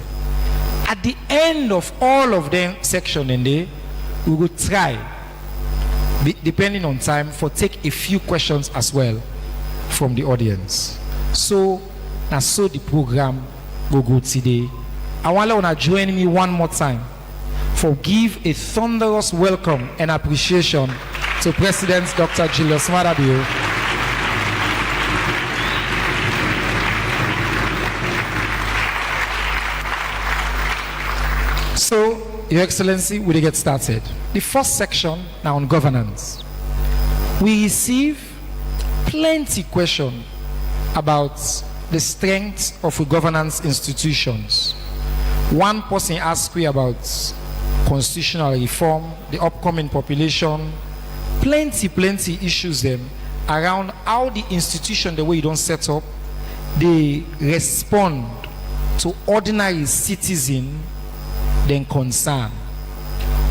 At the end of all of them section in there, we will try, depending on time, for take a few questions as well from the audience. So that's so the program will go today. I want to join me one more time for give a thunderous welcome and appreciation to President Dr. Julius Maada Bio. So, Your Excellency, we get started. The first section now on governance. We receive plenty questions about the strength of the governance institutions. One person asked me about constitutional reform, the upcoming population, plenty issues them around how the institution, the way you don't set up, they respond to ordinary citizen then concern.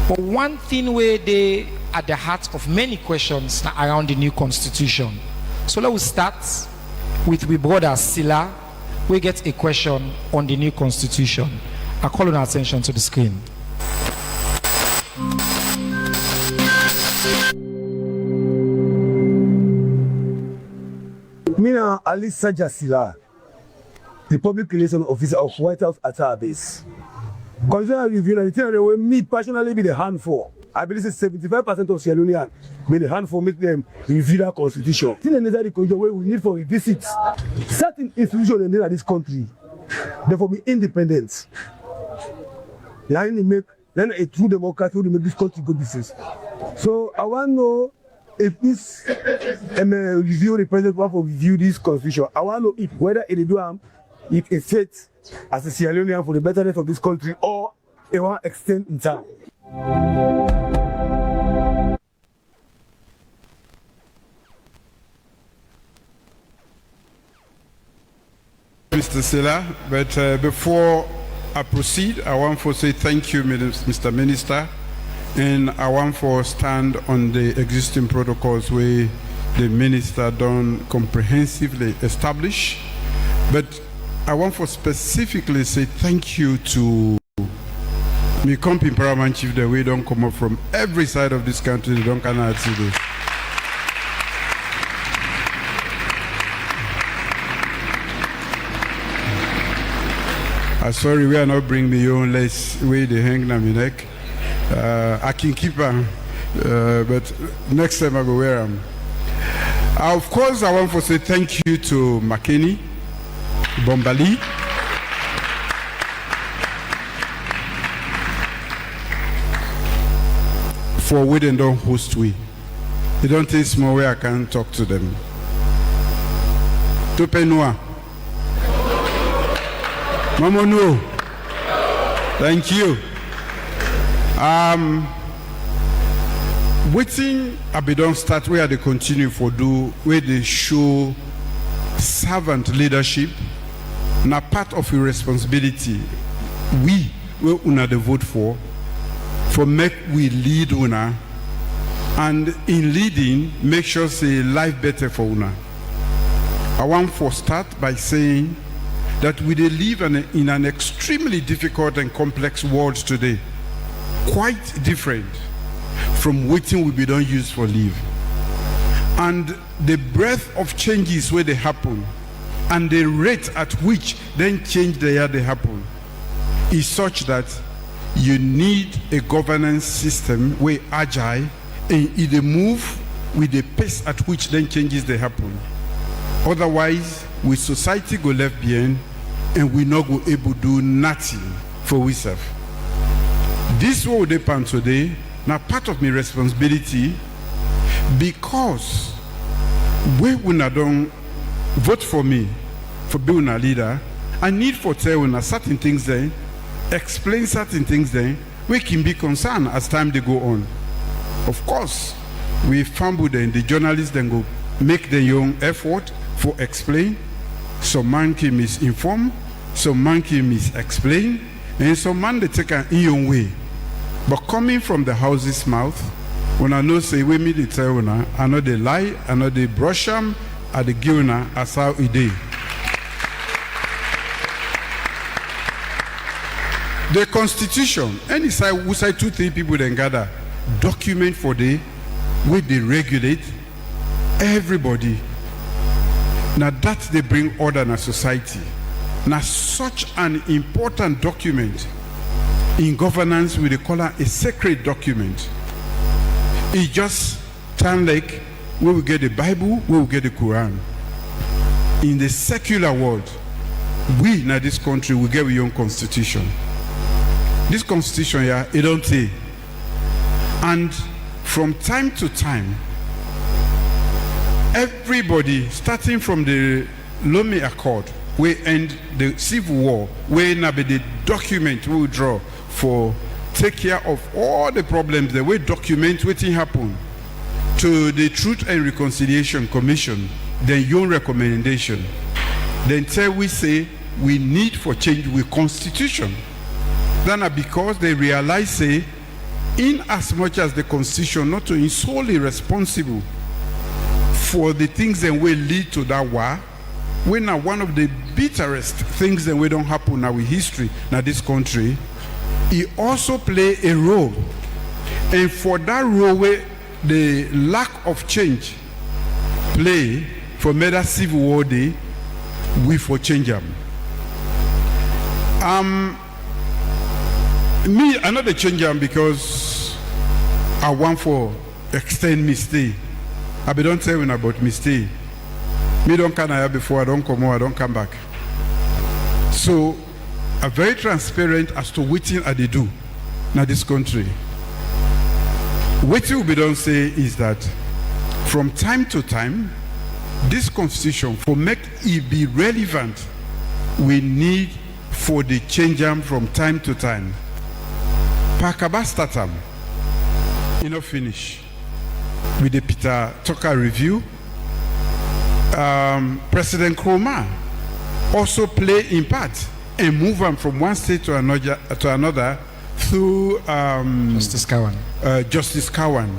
But one thing where they at the heart of many questions around the new constitution. So let's start with my brother Sila. We get a question on the new constitution. I call on attention to the screen. Mina Ali Saja Sila, the public relations officer of White House Attire Base. Concerning review, and the thing that we me personally be the handful. I believe 75% of Sierra Leoneans be the handful make them review that constitution. Still necessary condition where we need for a visit. Certain institutions in this country, therefore be independent. They are make then a true democracy will make this country go business. So I want to know if this review the president want to review this constitution. I want to know if whether it do if it fits as a Sierra Leonean for the betterment of this country or it will extend in time. Mr. Sila, but before I proceed, I want to say thank you, Mr. Minister, and I want to stand on the existing protocols where the minister done comprehensively establish, but I want to specifically say thank you to my company paramount chief that we don't come up from every side of this country, they don't cannot see this. I'm sorry, we are not bringing me on less way they hang na my neck. I can keep them, but next time I go wear them. Of course, I want to say thank you to Makeni, Bombali, for we don't host we. They don't take small way I can talk to them. Topenua. Mama no. Thank you. Waiting I be don't start where they continue for do where they show servant leadership. Now part of your responsibility we una the vote for make we lead una and in leading make sure say life better for una. I want to start by saying that we live in an extremely difficult and complex world today, quite different from waiting we be don't use for live. And the breadth of changes where they happen and the rate at which then change they happen is such that you need a governance system where agile and either move with the pace at which then changes they happen. Otherwise, with society go left behind and we not go able to do nothing for we serve. This will depend today. Now part of my responsibility because we will not don't vote for me for being a leader. I need for tell una certain things then, explain certain things then, we can be concerned as time they go on. Of course, we fumble then the journalists then go make their own effort for explain. Some man can misinform, some man can misexplain, and some man they take an own way. But coming from the house's mouth, when I know say we meet the tell una, I know they lie, I know they brush them, I the give una as how it is. The Constitution, any side, we say 2-3 people then gather, document for the way they regulate everybody. Now that they bring order in a society. Now such an important document in governance, we call it a sacred document. It just Sultan Lake, where we get the Bible, where we get the Quran. In the secular world, we in this country, we get our own constitution. This constitution here, it don't say. And from time to time, everybody, starting from the Lomé Accord, we end the Civil War, we now be the document we will draw for take care of all the problems, the way document what happen to the Truth and Reconciliation Commission, then your recommendation. Then tell we say we need for change with constitution. Then because they realize say, in as much as the constitution not to is solely responsible for the things that will lead to that war, we now one of the bitterest things that we don't happen now in history now this country, it also play a role. And for that role where the lack of change play for murder civil war day, we for change them. Me, I not change them because I want for extend me stay. I be don't tell you about me stay. Me don't come here before I don't come or I don't come back. So I'm very transparent as to what I they do in this country. What you be don't say is that from time to time, this constitution for make it be relevant, we need for the change them from time to time. Pakaba statam, you know, finish with the Peter Tucker review. President Nkrumah also play in part and move them from one state to another through Justice Kawan. Justice Kawan.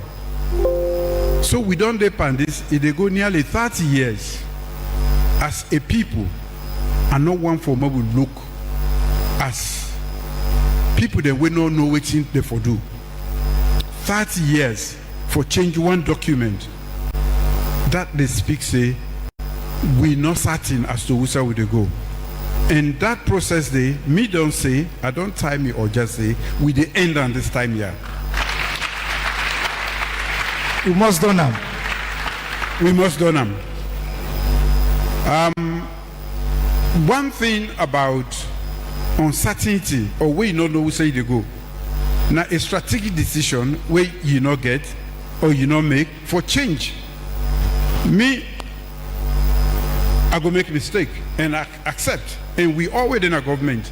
So we don't depend this. They go nearly 30 years as a people, and no one for me will look as people that we don't know what they for do. 30 years for change one document that they speak say we not certain as to which way they go. And that process they me don't say, I don't time me or just say we the end on this time here. We must do them. We must do them. One thing about uncertainty or where you don't know which way they go. Now a strategic decision where you not get or you not make for change. Me, I go make mistake and I accept. And we always in a government.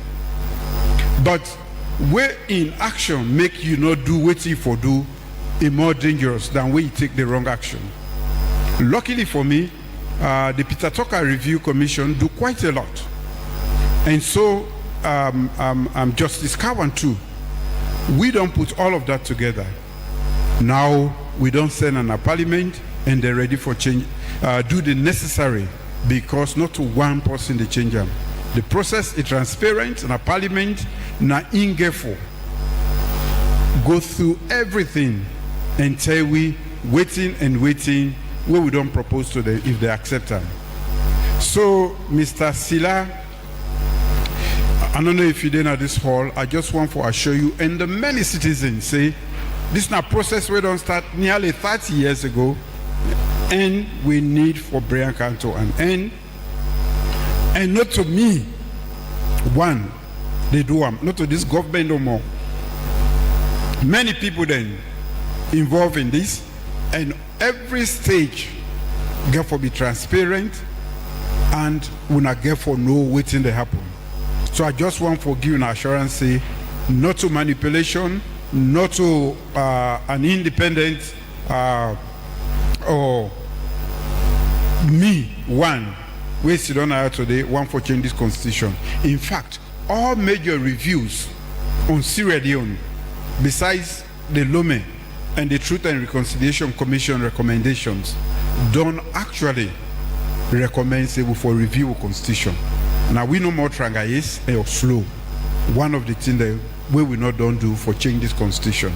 But where in action make you not do what you for do is more dangerous than where you take the wrong action. Luckily for me, the Peter Tucker Review Commission do quite a lot. And so Justice Kawan too. We don't put all of that together. Now we don't send in a parliament and they're ready for change. Do the necessary because not to one person they change them. The process is transparent and a parliament na ingeful. Go through everything until we waiting and waiting where we don't propose to them if they accept them. So Mr. Sila, I don't know if you did at this hall, I just want to assure you and the many citizens say this is a process we don't start nearly 30 years ago and we need for Brian Kanto an end. And not to me, one, they do not to this government no more. Many people then involved in this, and every stage get for be transparent, and we not get for know what's in the happen. So I just want to give an assurance, say, not to manipulation, not to an independent or me one. We sit on here today, one for change this constitution. In fact, all major reviews on Sierra Leone, besides the Lomé and the Truth and Reconciliation Commission recommendations, don't actually recommend say for review of constitution. Now we know more trangayes or slow. One of the things that we will not don't do for change this constitution.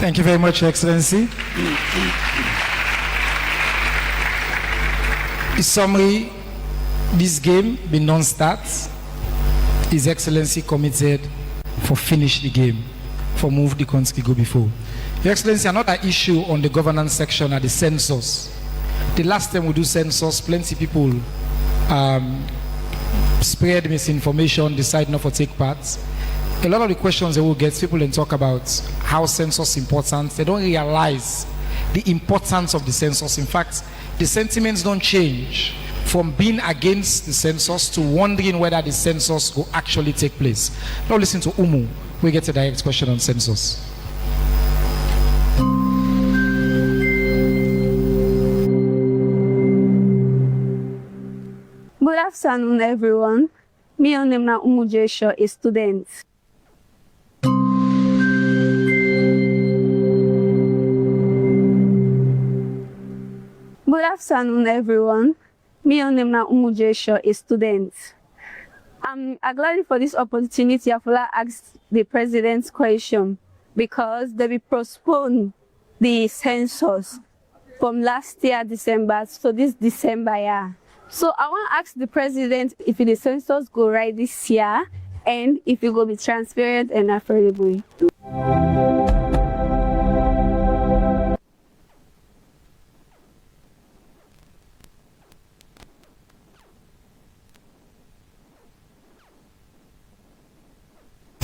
Thank you very much, Your Excellency. In summary, this game been non-start. His Excellency committed for finish the game, for move the country go before. Your Excellency, another issue on the governance section are the census. The last time we do census, plenty people spread misinformation, decide not to take part. A lot of the questions they will get, people then talk about how census is important. They don't realize the importance of the census. In fact, the sentiments don't change from being against the census to wondering whether the census will actually take place. Now listen to Umu. We get a direct question on census. Good afternoon, everyone. Me and name na Umu Jesho, a student. Good afternoon, everyone. Me and name na Umu Jesho, a student. I'm glad for this opportunity. I've asked the president's question because they will postpone the census from last year December to this December year. So I want to ask the president if the census go right this year and if it will be transparent and affordable.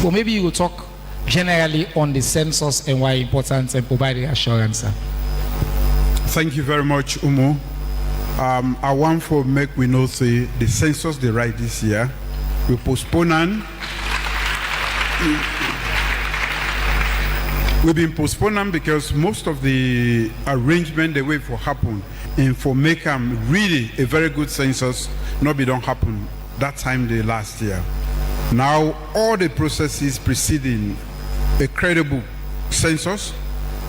Well, maybe you will talk generally on the census and why it's important and provide the assurance. Thank you very much, Umu. I want for make we know say the census they right this year. We postpone and we've been postponing because most of the arrangement the way for happen and for make them really a very good census not be don't happen that time the last year. Now all the processes preceding a credible census,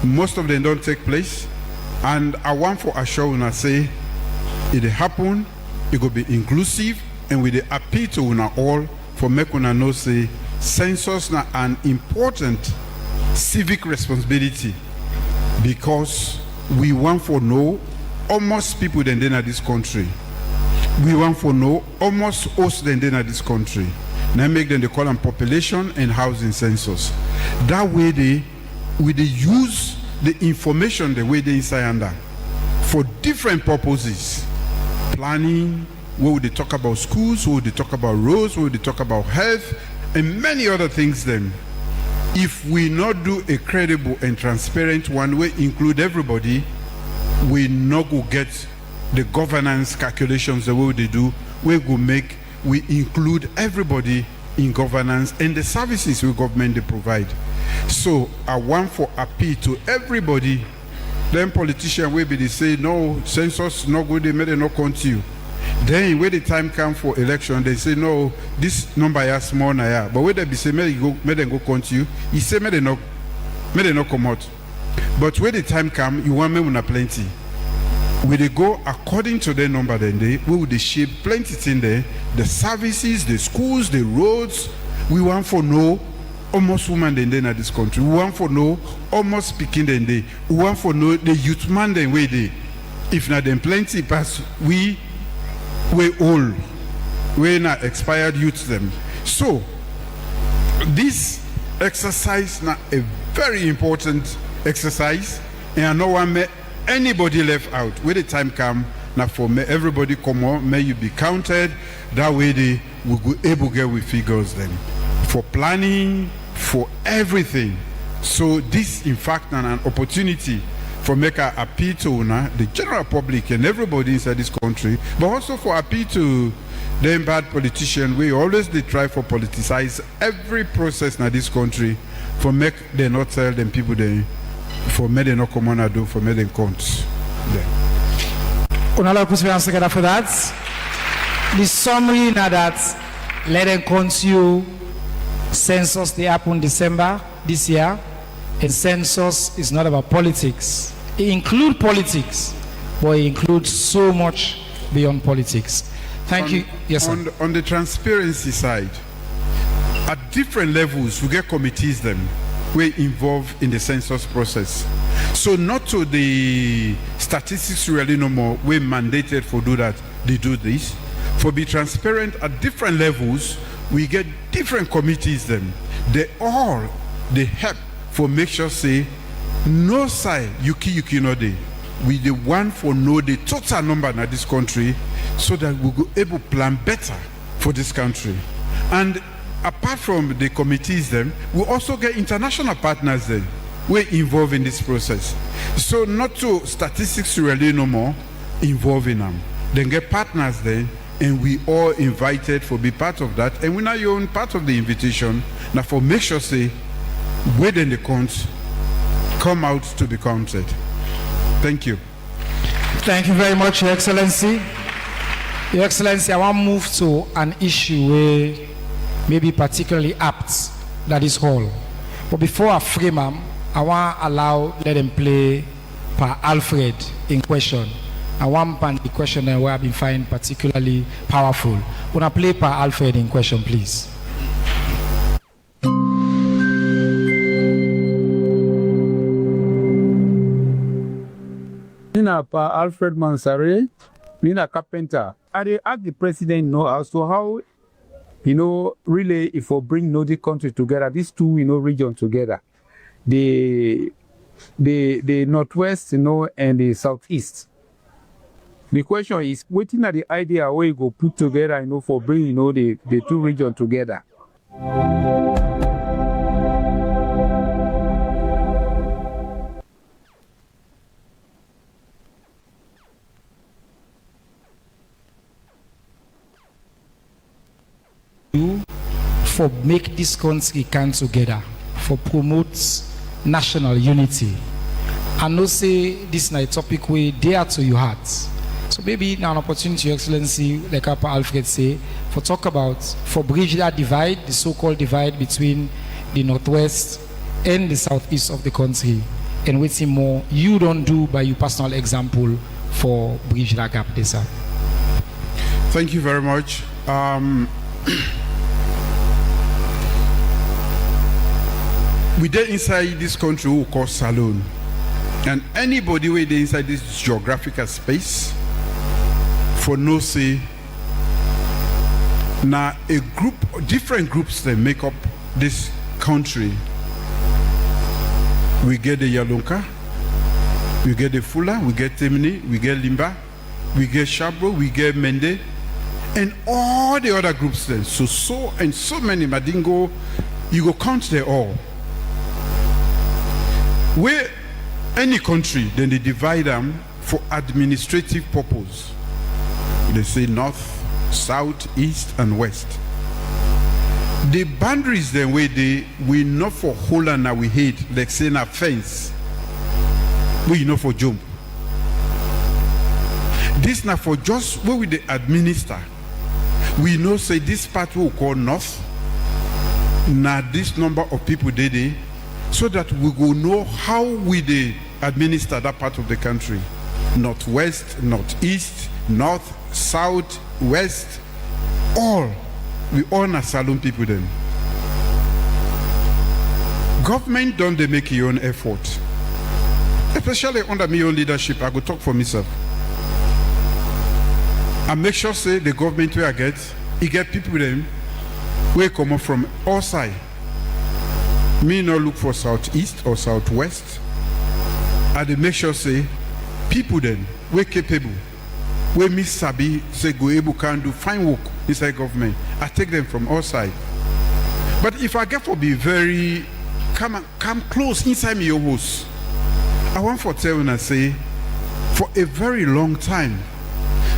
most of them don't take place. And I want for assure una say it happen, it will be inclusive, and we appeal to una all for make una know say census na an important civic responsibility because we want for know almost people than in this country. We want for know almost us than in this country. Now make them they call them population and housing census. That way they use the information the way they inside under for different purposes. Planning, where would they talk about schools, where would they talk about roads, where would they talk about health, and many other things then. If we not do a credible and transparent one, we include everybody, we not go get the governance calculations the way they do, we include everybody in governance and the services we government they provide. So I want for appeal to everybody. Then politicians will be they say no census no good, they made it not continue. Then when the time come for election, they say no, this number is small now. But when they be say made them go continue, he say made them not come out. But when the time come, you want me una plenty. When they go according to their number, then we will shape plenty thing there. The services, the schools, the roads. We want for know almost women than in this country. We want for know almost speaking than they. We want for know the youth man than way they. If not then plenty pass we all. We not expired youth them. So this exercise now a very important exercise, and no one may anybody left out. When the time come now for may everybody come on, may you be counted. That way they will be able to get with figures then for planning, for everything. So this in fact an opportunity for make a appeal to the general public and everybody inside this country, but also for appeal to them bad politicians. We always they try for politicize every process in this country for make they not tell them people they for me they not come on do for me they count. Honorable President Secretary for that. The summary now that let them continue census they happen December this year, and census is not about politics. It includes politics, but it includes so much beyond politics. Thank you. Yes, sir. On the transparency side, at different levels, we get committees them we involved in the census process. So not to the statistics really no more, we mandated for do that, they do this. For be transparent at different levels, we get different committees them. They help for make sure say No say yuki no day. We the one for know the total number in this country so that we go able to plan better for this country. And apart from the committees then, we also get international partners then we're involved in this process. So not to statistics really no more involved in them. Then get partners then, and we all invited for be part of that. And we now your own part of the invitation. Now for make sure say within the counts come out to be counted. Thank you. Thank you very much, Your Excellency. Your Excellency, I want to move to an issue where maybe particularly apt, that is all. But before I frame them, I want to let them play Per Alfred in question. I want the question where I've been finding particularly powerful. When I play Per Alfred in question, please. Nina Per Alfred Mansare, Nina Carpenter. I ask the president as to how, really if we bring Nordic countries together, these two, regions together, the northwest, and the southeast. The question is, waiting at the idea where you go put together, for bringing, the two regions together. For make this country come together, for promote national unity. I know say this is a topic where dear to your heart. So maybe now an opportunity, Your Excellency, like Per Alfred say, for talk about, for bridge that divide, the so-called divide between the northwest and the southeast of the country, and waiting more you don't do by your personal example for bridge that gap this up. Thank you very much. We dey inside this country who call Salone, and anybody who dey inside this geographical space for no say now a group, different groups that make up this country. We get the Yalonka, we get the Fula, we get Temini, we get Limba, we get Shabro, we get Mende, and all the other groups then. So many Madingo, you go count them all. Where any country, then they divide them for administrative purpose. They say north, south, east, and west. The boundaries then where we know for Holland now we hate, like saying a fence. We know for jump. This now for just where we they administer. We know say this part we call north. Now this number of people they so that we will know how we they administer that part of the country. Northwest, northeast, north, south, west, all. We all are Salone people then. Government don't they make your own effort. Especially under my own leadership, I go talk for myself. I make sure say the government where I get people then where come up from all sides. Me not look for southeast or southwest. I dey make sure say people then we capable, we Miss Sabi say go able can do fine work inside government. I take them from all sides. But if I get for be very come close inside me your house, I want for tell and say for a very long time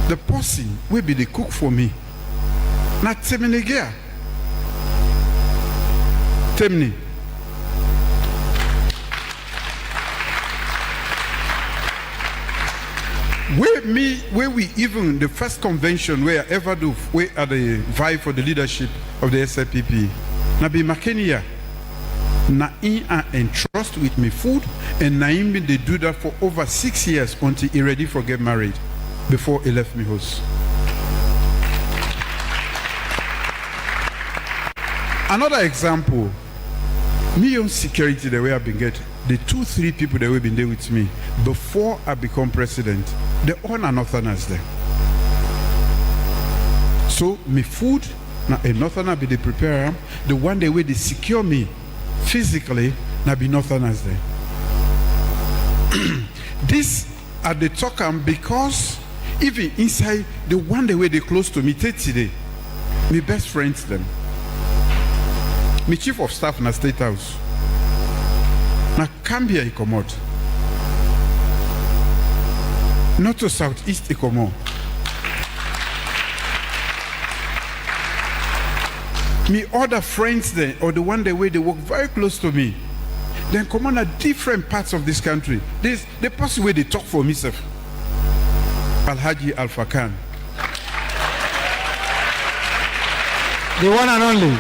the person will be the cook for me. Not Temini Gea. Temini. Where we even the first convention where I ever do where are the vie for the leadership of the SLPP. Na be Makeni na in and entrust with me food, and Naim they do that for over 6 years until he ready for get married before he left me house. Another example, me own security the way I've been getting. The 2-3 people that have been there with me before I become president, they all are northerners there. So me food, now a northerner be the preparer. The one day where they secure me physically, now be northerners there. This at the talk because even inside the one the way they close to me today, my best friends them. My chief of staff na State House. Na Cambia he come out. Not to Southeast he come out. Me other friends there, or the one the way they work very close to me, then come on at different parts of this country. This the person where they talk for myself. Alhaji Alpha Khan. The one and only.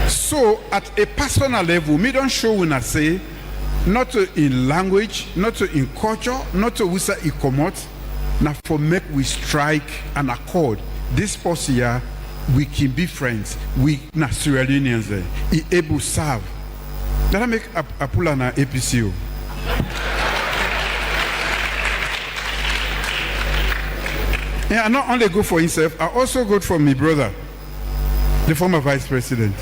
So at a personal level, me don't show when I say, not in language, not in culture, not to wisa ikomot. Now for make we strike an accord. This person here, we can be friends. We na Sierra Leoneans there. He able to serve. That I make a pull on a APCO. Yeah, I not only go for himself, I also go for my brother, the former vice president.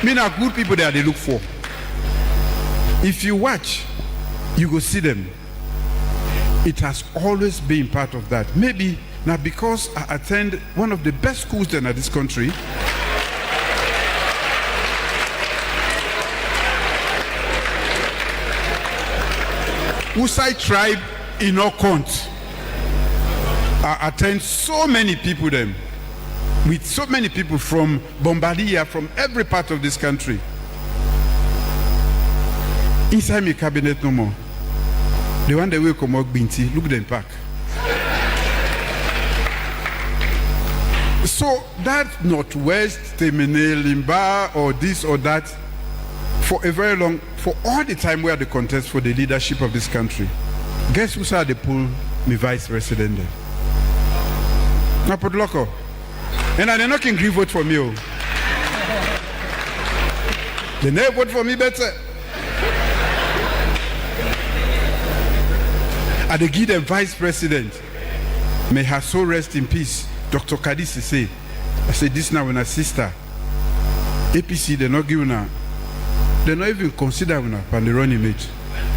Me na good people that they look for. If you watch, you go see them. It has always been part of that. Maybe now because I attend one of the best schools in this country. Usai tribe in Okont. I attend so many people them. With so many people from Bombardier, from every part of this country. Inside my cabinet no more. The one that will come out Binti, look them back. So that Northwest, Temene, Limba, or this or that, for a very long, for all the time we had the contest for the leadership of this country, guess who saw the pool, my vice president there? Now put loco. And they're not going to vote for me. They never vote for me better. I they give them vice president. May her soul rest in peace. Dr. Kadisi say, I say this now when a sister. APC, they're not giving her. They're not even considering her on the running mate.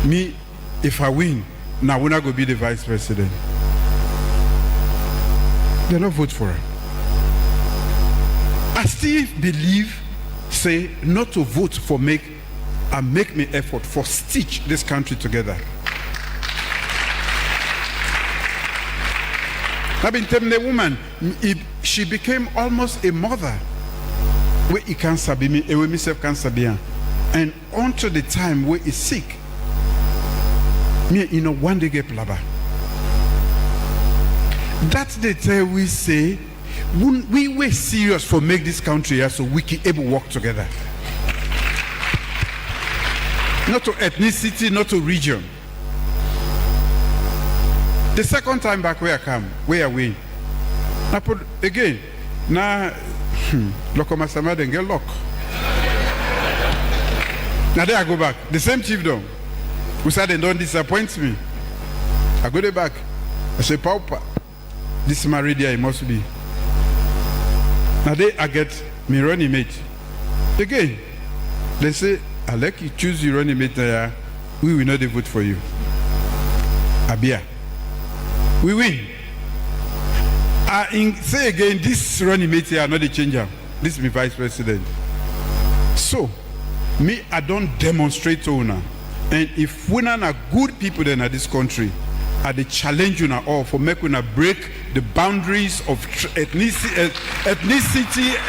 Me, if I win, now we're not going to be the vice president. They don't vote for her. I still believe, say, not to vote for make me effort for stitch this country together. I've been telling the woman, she became almost a mother. Where he can't sabi me, where myself can't sabi her. And until the time where he's sick, me, one day get plaba. That's the time we say, we were serious for make this country here so we can able work together. Not to ethnicity, not to region. The second time back where I come, where I win. Now put again. Now Lokoma Sama then get lock. Now there I go back. The same chief though. Who said they don't disappoint me. I go there back. I say, Paupa, this is my radio, it must be. Now they I get me running mate. Again, they say, I like you choose your running mate there. We will not vote for you. Abia. We win. I say again, this running mate here, not the changer. This is my vice president. So, me, I don't demonstrate to una. And if we are good people then in this country, I they challenge you all for making a break the boundaries of ethnicity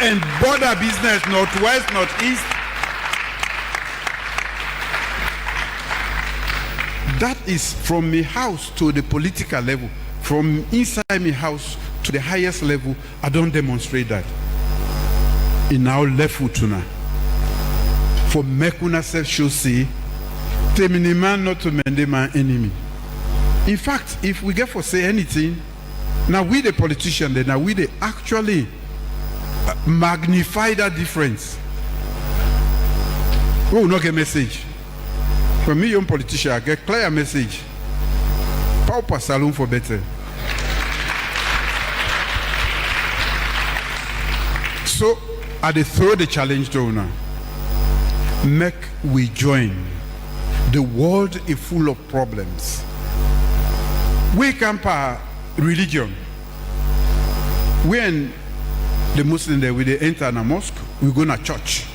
and border business, northwest, northeast. That is from my house to the political level. From inside my house to the highest level, I don't demonstrate that. In our left foot now. For making ourselves show say, temini man not to mend my enemy. In fact, if we get for say anything, now we the politician, then now we they actually magnify that difference. We will not get message. For me, young politician, I get clear message. Paupa saloon for better. So I dey throw the challenge to una. Make we join. The world is full of problems. We camp our religion. When the Muslim there, we they enter a mosque, we go to church.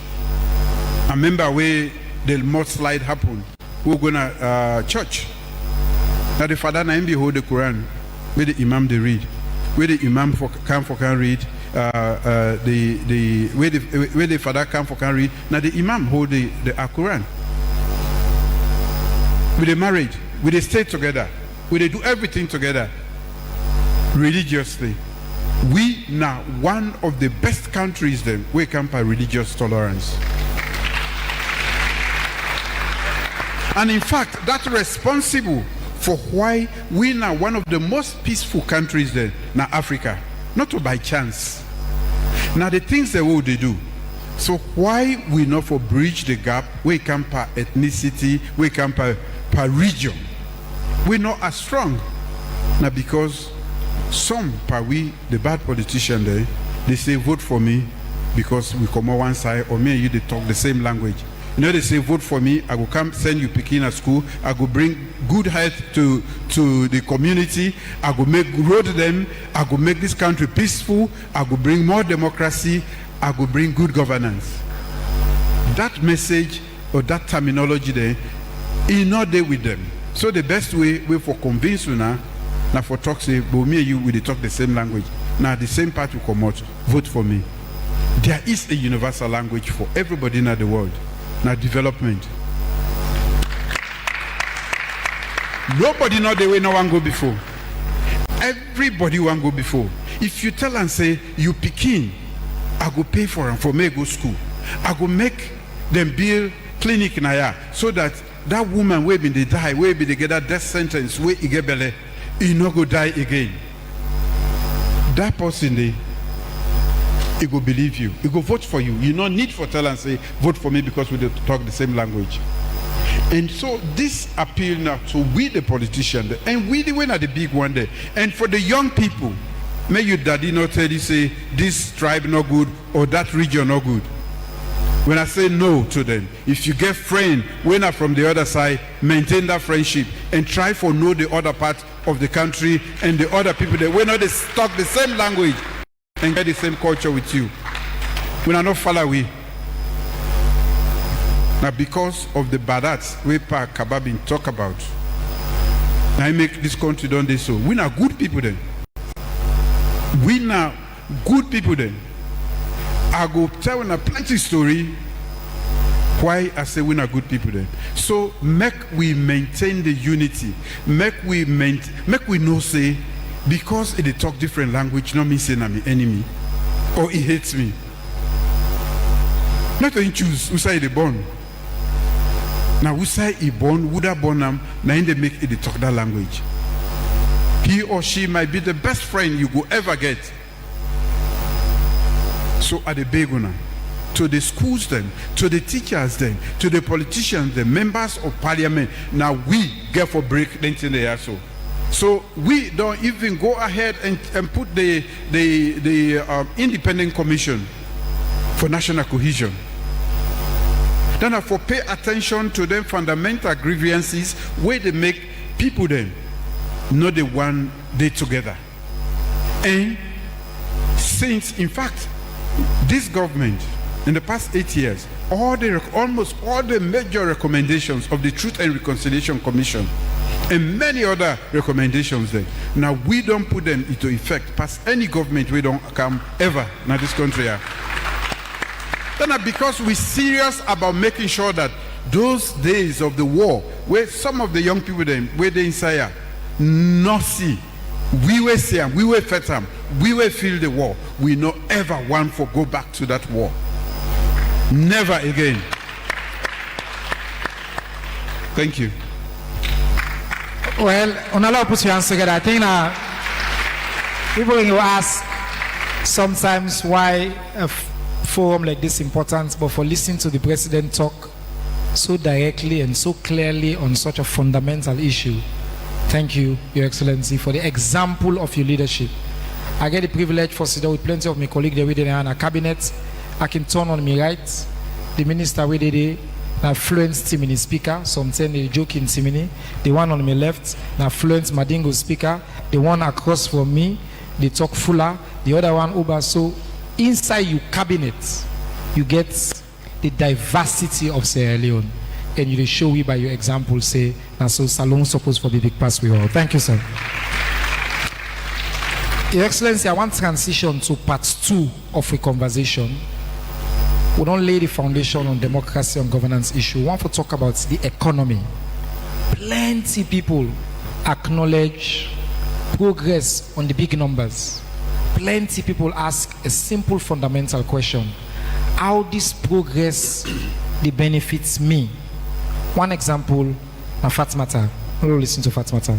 I remember where the mudslide happened, we go to church. Now the father na hold the Quran, where the Imam they read, where the Imam can read, where the father can read. Now the Imam hold the Quran. We they married, we they stay together, we they do everything together religiously. We now one of the best countries then we camp by religious tolerance. And in fact, that's responsible for why we now one of the most peaceful countries there now Africa. Not by chance. Now the things that what they do. So why we not for bridge the gap, we camp by ethnicity, we camp by region. We're not as strong. Now because some we the bad politician there, they say vote for me because we come on one side, or me and you they talk the same language. You know, they say vote for me, I will come send you Peking at school, I will bring good health to the community, I will make road them, I will make this country peaceful, I will bring more democracy, I will bring good governance. That message or that terminology there is not there with them. So the best way for convince you now for talk say, but me and you we talk the same language. Now the same part will come out, vote for me. There is a universal language for everybody in the world. Now development. Nobody know the way no one go before. Everybody want go before. If you tell and say you Peking, I go pay for them for me go school. I go make them build clinic in Aya so that that woman will be they die, will be they get that death sentence, where he get belly. He not go die again. That person there, he go believe you. He go vote for you. You no need for tell and say vote for me because we talk the same language. And so this appeal now to we the politician and we the one are the big one there. And for the young people, may your daddy not tell you say this tribe not good or that region not good. When I say no to them, if you get friend when are from the other side, maintain that friendship and try for know the other part of the country and the other people that when they talk the same language and get the same culture with you. We are not far away. Now because of the badats we Park Kababin talk about, now I make this country done this so. We are good people then. We are good people then. I go tell a plenty story why I say we are good people then. So make we maintain the unity. Make we know say because they talk different language, not me saying I'm an enemy or he hates me. Not to choose who say they born. Now who say he born, would have born them, now they make it they talk that language. He or she might be the best friend you could ever get. So at the Beguna, to the schools then, to the teachers then, to the politicians, the members of parliament, now we get for break in the year so. So we don't even go ahead and put the independent commission for national cohesion. Then I for pay attention to them fundamental grievances where they make people then not the one day together. And since in fact this government in the past 8 years, almost all the major recommendations of the Truth and Reconciliation Commission and many other recommendations there. Now we don't put them into effect past any government we don't come ever in this country. Then because we're serious about making sure that those days of the war where some of the young people then where they inside not see, we will see them, we will fight them, we will feel the war. We not ever want to go back to that war. Never again. Thank you. Well, on a lot of put your hands together. I think people will ask sometimes why a forum like this is important, but for listening to the president talk so directly and so clearly on such a fundamental issue, thank you, Your Excellency, for the example of your leadership. I get the privilege for sitting with plenty of my colleagues there within our cabinet. I can turn on me right. The minister with the now fluent Timini speaker, sometimes they joke in Timini. The one on my left, now fluent Madingo speaker. The one across from me, they talk fuller. The other one Uber. So inside your cabinet, you get the diversity of Sierra Leone. And you show we by your example, say, now so Salon supposed for the big pass we all. Thank you, sir. Your Excellency, I want to transition to part 2 of a conversation. We don't lay the foundation on democracy and governance issue. We want to talk about the economy. Plenty people acknowledge progress on the big numbers. Plenty people ask a simple fundamental question. How this progress the benefits me? One example, Fatmata. We'll listen to Fatmata.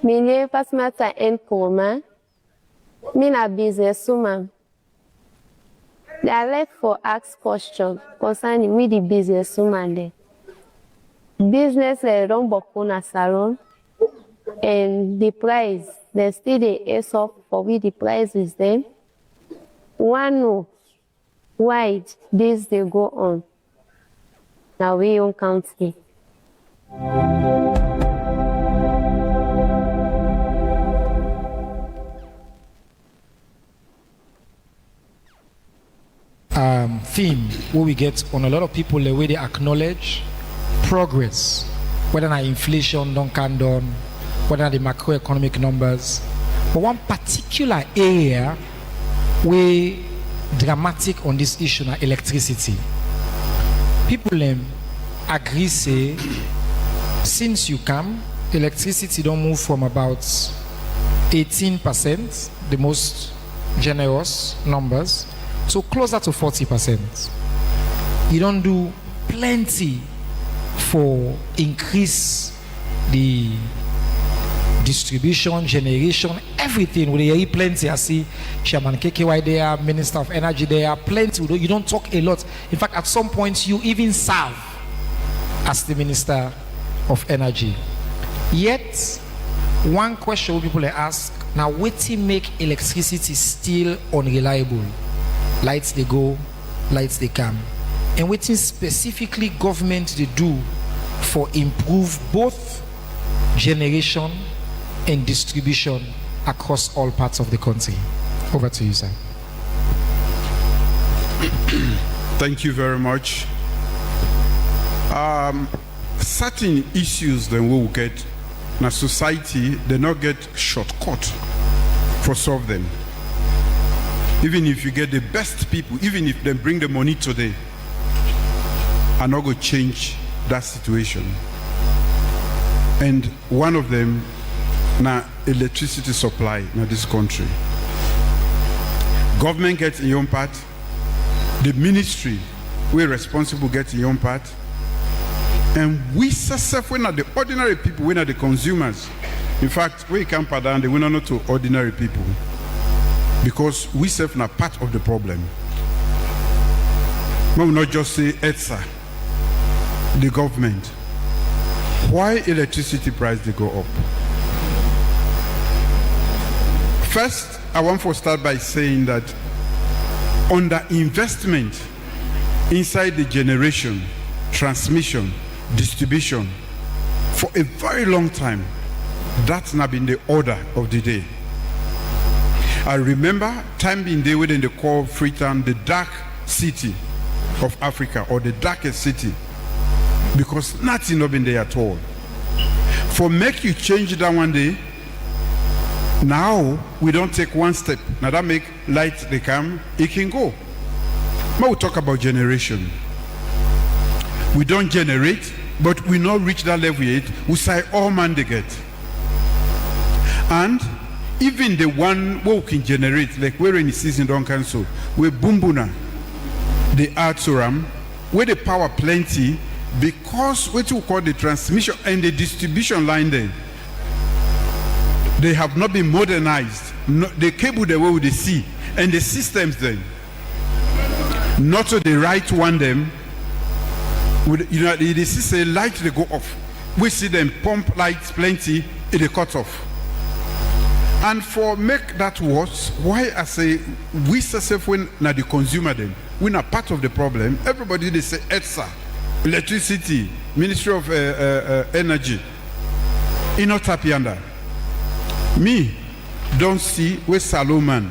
My name is Fatmata Nkoma. I'm a businesswoman. I like for ask question concerning me the businesswoman. Business run Bokuna salon and the price they still they ace up for we the price is them. One know why this they go on. Now we don't count it. Theme where we get on a lot of people the way they acknowledge progress, whether not inflation don't come down, whether the macroeconomic numbers, but one particular area where dramatic on this issue na electricity. People agree say since you come, electricity don't move from about 18%, the most generous numbers, so closer to 40%. You don't do plenty for increase the distribution, generation, everything. We hear plenty. I see Chairman KKY there, Minister of Energy there, plenty. You don't talk a lot. In fact, at some point, you even serve as the Minister of Energy. Yet, one question people ask, now what make electricity still unreliable? Lights they go, lights they come. And what specifically government they do for improve both generation and distribution across all parts of the country. Over to you, sir. Thank you very much. Certain issues then we will get in a society, they not get shortcut for solve them. Even if you get the best people, even if they bring the money today, are not going to change that situation. And one of them, now electricity supply in this country. Government gets in your part, the ministry, we're responsible get in your part, and we self, we're not the ordinary people, we're not the consumers. In fact, we can't pardon, we're not to ordinary people. Because we self are part of the problem. We will not just say ETSA, the government. Why electricity price they go up? First, I want to start by saying that under investment inside the generation, transmission, distribution, for a very long time, that's not been the order of the day. I remember time being there within the call Freetown, the dark city of Africa, or the darkest city, because nothing not been there at all. For make you change that one day, now we don't take one step. Now that make light they come, it can go. Now we talk about generation. We don't generate, but we not reach that level yet. We say all man they get. And even the one who can generate, like where in the season don't cancel, where Bumbuna, the Arturam, where the power plenty, because what you call the transmission and the distribution line there, they have not been modernized. No, the cable the way with the sea and the systems then, not to the right one them, You know, they see light they go off. We see them pump lights plenty, it cut off. And for make that worse, why I say we say when na the consumer then we not part of the problem. Everybody they say ETSA, electricity, Ministry of Energy. In not happy under. Me don't see where Salomon.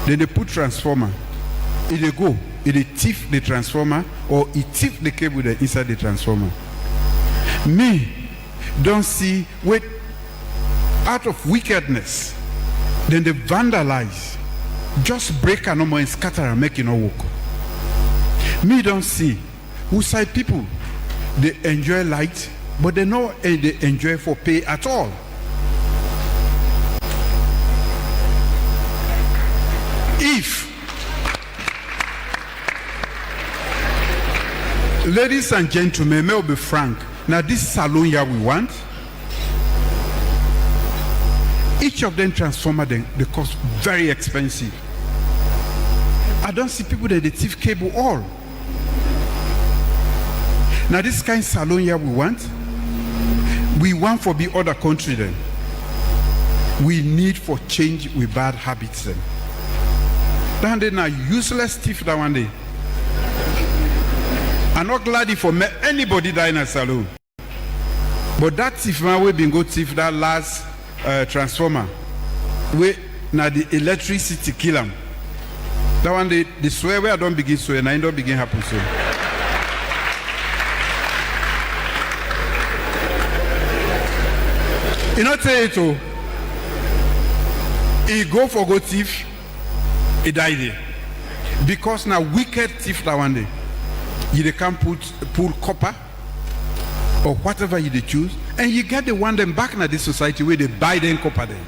Then they put transformer. It they go. It they thief the transformer or it thief the cable that inside the transformer. Me don't see where out of wickedness, then they vandalize, just break a number and scatter and make it not work. Me don't see who side people they enjoy light, but they know they enjoy for pay at all. If ladies and gentlemen, may I be frank, now this salon here we want. Each of them transformer they cost very expensive. I don't see people that they thief cable all. Now this kind of salon here we want for the other country then. We need for change with bad habits then. Then they now useless thief that one day. I'm not glad for anybody die in a salon. But that thief man we been go thief that last transformer we now the electricity kill them. That one they swear where I don't begin so and I don't begin happen so. You know say it all. He go for go thief, he die there. Because now wicked thief that one day. You can pull copper or whatever you choose, and you get the one them back in this society where they buy them copper then.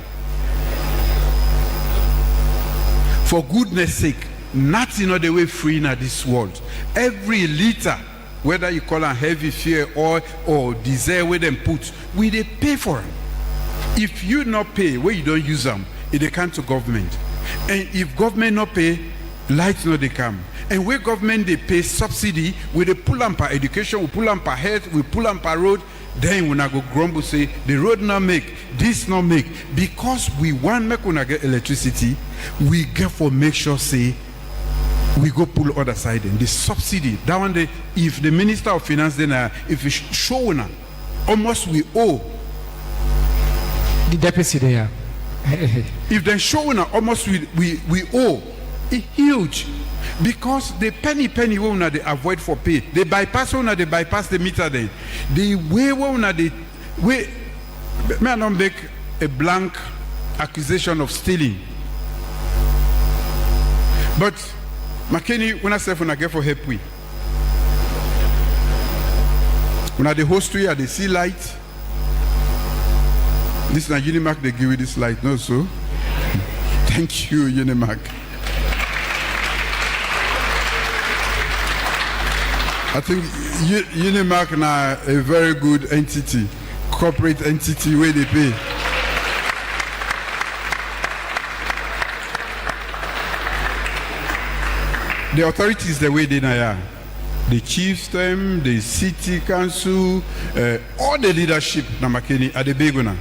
For goodness sake, nothing of the way free in this world. Every liter, whether you call it heavy fuel oil or diesel where them put, we they pay for them. If you not pay where you don't use them, it can't to government. And if government not pay, lights not they come. And where government they pay subsidy, where they pull on per education, we pull on per health, we pull on per road, then when I go grumble say the road not make, this not make. Because we want make when I get electricity, we get for make sure say we go pull other side and the subsidy. That one day, if the Minister of Finance then if it's showing almost we owe the deficit there. If they're showing almost we owe it's huge. Because the penny when they avoid for pay, they bypass when they bypass the meter then. The way when they way may I not make a blank accusation of stealing. But Makeni, when I say when I get for help we when I the host we they see light. This is Unimark, they give you this light, no so. Thank you, Unimark. I think Unimark now a very good entity, corporate entity where they pay. The authorities the way they are, the chiefs them, the city council, all the leadership na Makeni are the big one.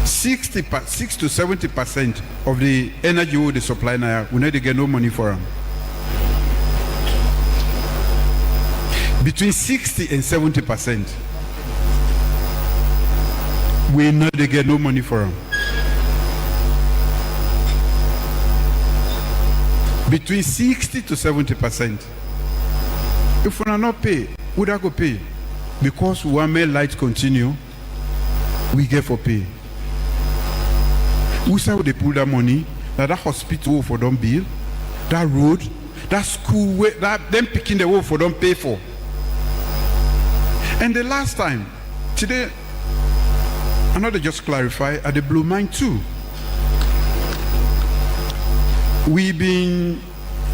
6 to 70% of the energy we they supply now, we need to get no money for them. Between 60 and 70%, we know they get no money for them. Between 60 to 70%. If we are not pay, we don't go pay. Because we want make light continue, we get for pay. We say they pull that money, that hospital for them bill, that road, that school, that them picking the work for them pay for. And the last time, today, another just clarify at the Blue Mine too. We been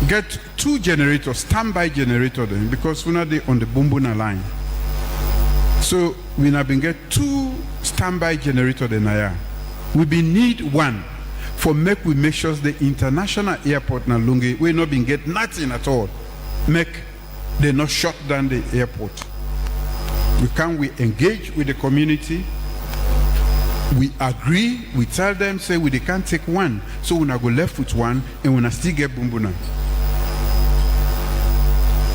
get 2 generators, standby generator then, because we're not on the Bumbuna line. So we have been get 2 standby generator then. We been need 1 for make sure the international airport na Lungi we not been get nothing at all. Make they not shut down the airport. We engage with the community. We agree, we tell them, say they can't take one. So we go left with one and we still get Bumbuna.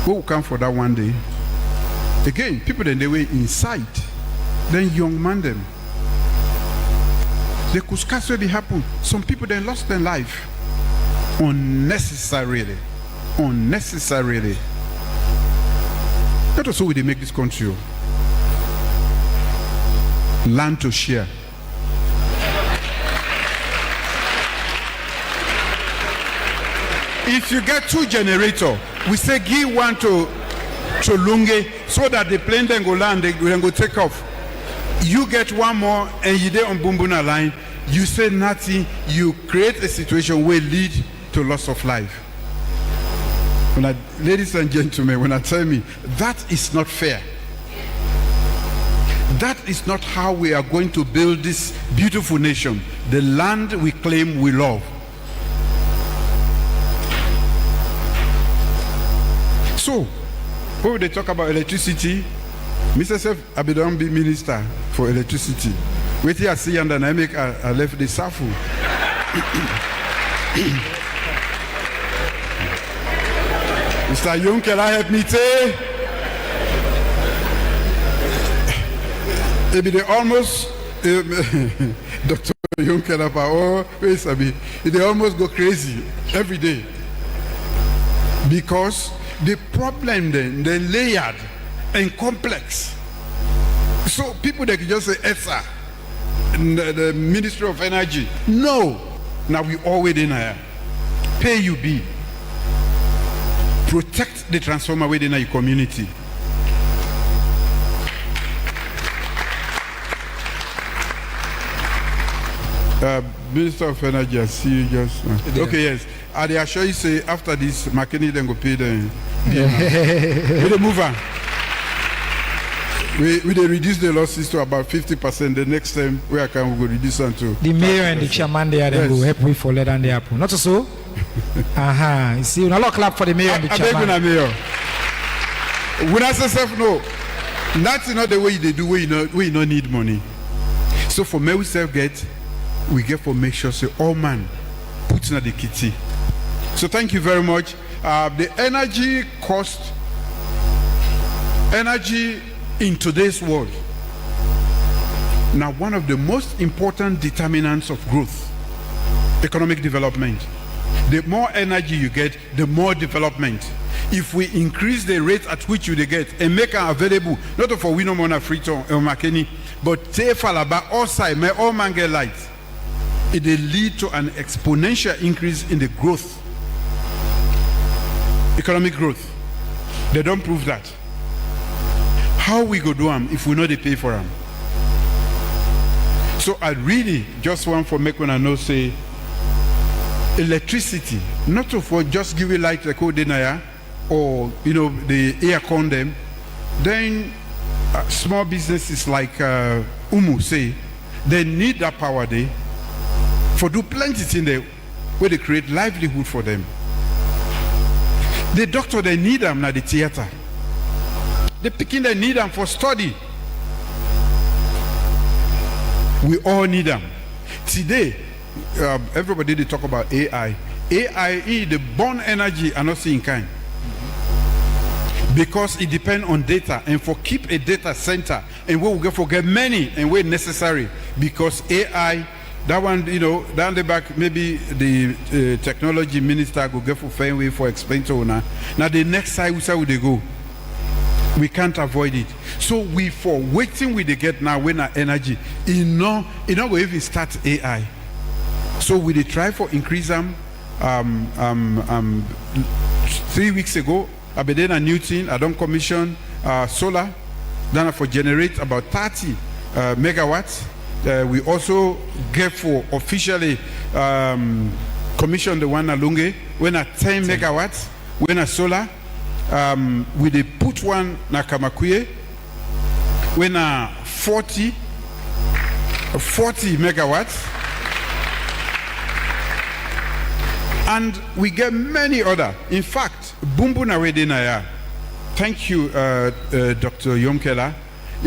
We will come for that one day. Again, people then they were inside. Then young man them. They could scarcely happen. Some people then lost their life. Unnecessarily. Unnecessarily. That is how they make this country. Land to share. If you get 2 generators, we say give one to Lunge so that the plane then go land, they then go take off. You get one more and you there on Bumbuna line, you say nothing, you create a situation where lead to loss of life. Ladies and gentlemen, when I tell me that is not fair, that is not how we are going to build this beautiful nation, the land we claim we love. So, when they talk about electricity, Mr. Sef Abidon be minister for electricity. Wait here, I see, and then I left the Safu. Mr. Young, can I help me say? Maybe they almost, Dr. Young, they almost go crazy every day. Because the problem then, they're layered and complex. So people that can just say, ESA, the Ministry of Energy. No. Now we always in here. Pay you be. Protect the transformer within your community. Minister of Energy, I see you just. Okay, yes. I assure you, say after this, Makeni then go pay the. We the move on. We reduce the losses to about 50%. The next time we can go reduce them to. The mayor and the chairman there then will help we for let and the apple. Not so. You see, we not clap for the mayor and the chairman. I beg you, mayor. When I say self no, that's not the way they do. We not need money. So for me, we self get. We get for make sure say all man puts in the kitty. So thank you very much. The energy cost, energy in today's world, now one of the most important determinants of growth, economic development. The more energy you get, the more development. If we increase the rate at which you get and make it available, not for we no more free to Makeni, but take about all side, may all man get light. It will lead to an exponential increase in the growth, economic growth. They don't prove that. How we go do them if we know they pay for them? So I really just want for make when I know say electricity, not for just give you light like Odinaya or the air con them. Then small businesses like Umu say they need that power day. For do plenty in there where they create livelihood for them. The doctor they need them now the theater. The picking they need them for study. We all need them. Today, everybody they talk about AI. AI is the born energy and not seeing kind. Because it depends on data, and for keep a data center and we will get forget many and where necessary, because AI. That one, down the back, maybe the technology minister will get for fair way for explain to now. Now the next side, where they go? We can't avoid it. So we for waiting with the get now when our energy, it not go even start AI. So we try for increase them. 3 weeks ago, I began a new thing. I don't commission solar. Then for generate about 30 megawatts. We also get for officially commission the one at Lunge when at 10 megawatts, when at solar, we they put one na Kamakuye, when at 40 megawatts, and we get many other. In fact, Bumbu na Wedinaya, thank you, Dr. Yomkela.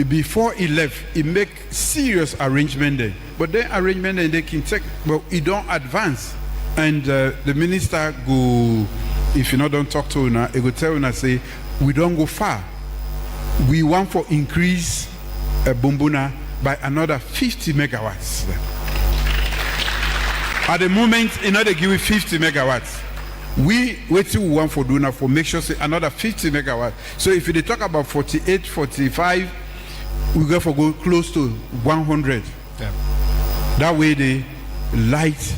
Before he left, he make serious arrangement there. But then arrangement and they can take, but he don't advance. And the minister go, if you don't talk to Una, he go tell Una, say, we don't go far. We want for increase Bumbuna by another 50 megawatts. At the moment, in order to give you 50 megawatts, we want for doing for make sure say another 50 megawatts. So if they talk about 48, 45, we go for go close to 100. Yeah. That way they light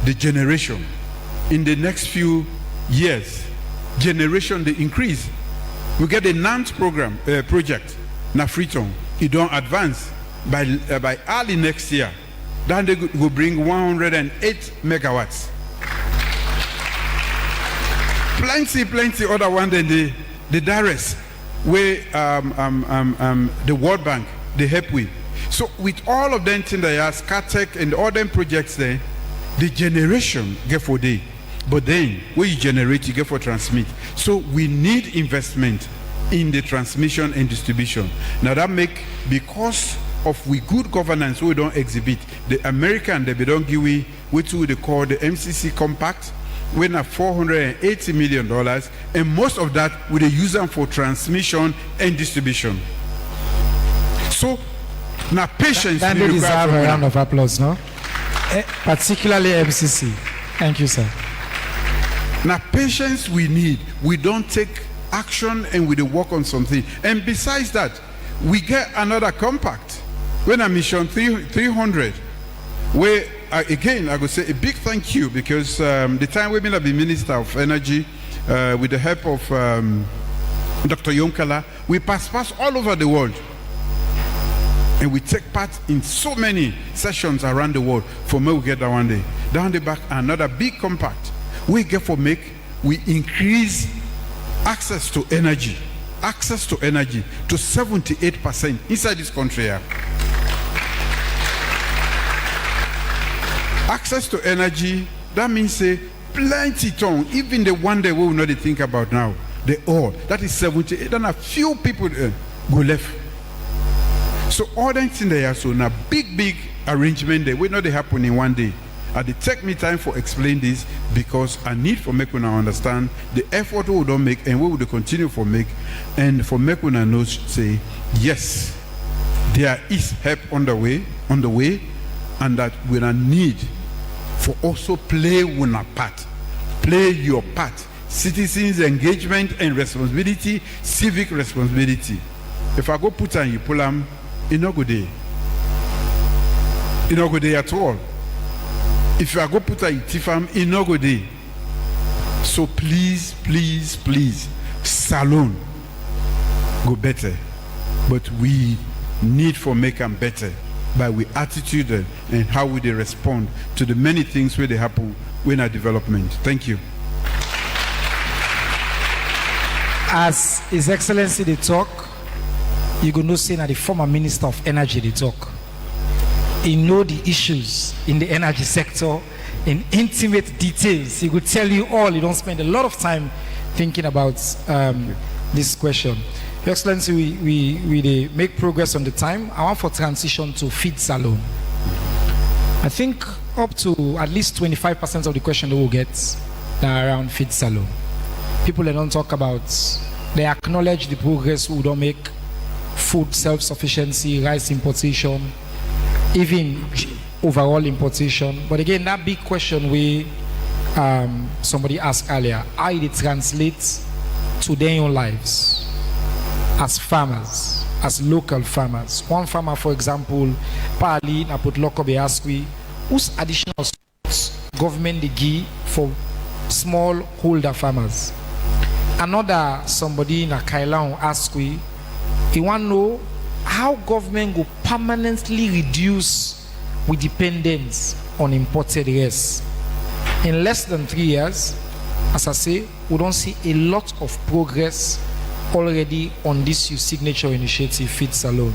the generation. In the next few years, generation they increase. We get a NANT program project, na Freetown. It don't advance by early next year. Then they will bring 108 megawatts. Plenty other one than the DARES, where the World Bank they help with. So with all of them things they ask, CATEC and all them projects there, the generation get for day. But then when you generate, you get for transmit. So we need investment in the transmission and distribution. Now that make, because of we good governance we don't exhibit, the American they don't give we what they call the MCC Compact, we have $480 million, and most of that we use them for transmission and distribution. So now patience. That they deserve a round of applause, no? Particularly MCC. Thank you, sir. Now patience we need. We don't take action and we work on something. And besides that, we get another compact. When I mission 300, where again I would say a big thank you, because the time we've been the Minister of Energy with the help of Dr. Yomkela, we pass all over the world. And we take part in so many sessions around the world for me we get that one day. Down the back, another big compact. We get for we increase access to energy to 78% inside this country here. Access to energy, that means say plenty ton, even the one day we will not think about now, the all, that is 78, and a few people go left. So all that thing there, so now big arrangement there, we know they happen in one day. And it take me time for explain this, because I need for make una understand the effort we don't make and we will continue for make, and for make una know say yes, there is help on the way, and that we need for also play una part, play your part, citizens engagement and responsibility, civic responsibility. If I go put on you pull them, it no go there. It no go there at all. If I go put a Tifam, it no go there. So please, salon go better. But we need for make them better by we attitude and how we they respond to the many things where they happen in our development. Thank you. As His Excellency they talk, you go no say that the former Minister of Energy they talk. He know the issues in the energy sector in intimate details. He could tell you all. He don't spend a lot of time thinking about this question. Your Excellency, we make progress on the time. I want for transition to feed salon. I think up to at least 25% of the question that we'll get are around feed salon. People that don't talk about, they acknowledge the progress we don't make, food self-sufficiency, rice importation, even overall importation. But again, that big question we somebody asked earlier, how it translates to their own lives as farmers, as local farmers. One farmer, for example, Pali, Naput Lokobe ask we, whose additional support government they give for small holder farmers? Another somebody in a Kailan ask we, he want to know how government will permanently reduce with dependence on imported rice. In less than 3 years, as I say, we don't see a lot of progress already on this signature initiative, Feed Salon.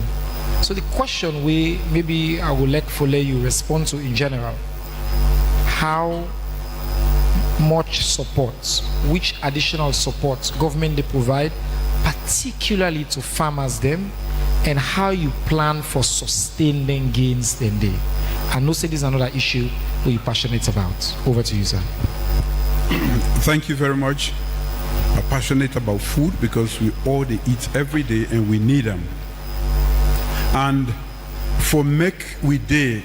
So the question we maybe I would like for you respond to in general, how much support, which additional support government they provide particularly to farmers them, and how you plan for sustaining gains then day. I know say this is another issue that you're passionate about. Over to you, sir. Thank you very much. I'm passionate about food because we all they eat every day and we need them. And for make we day,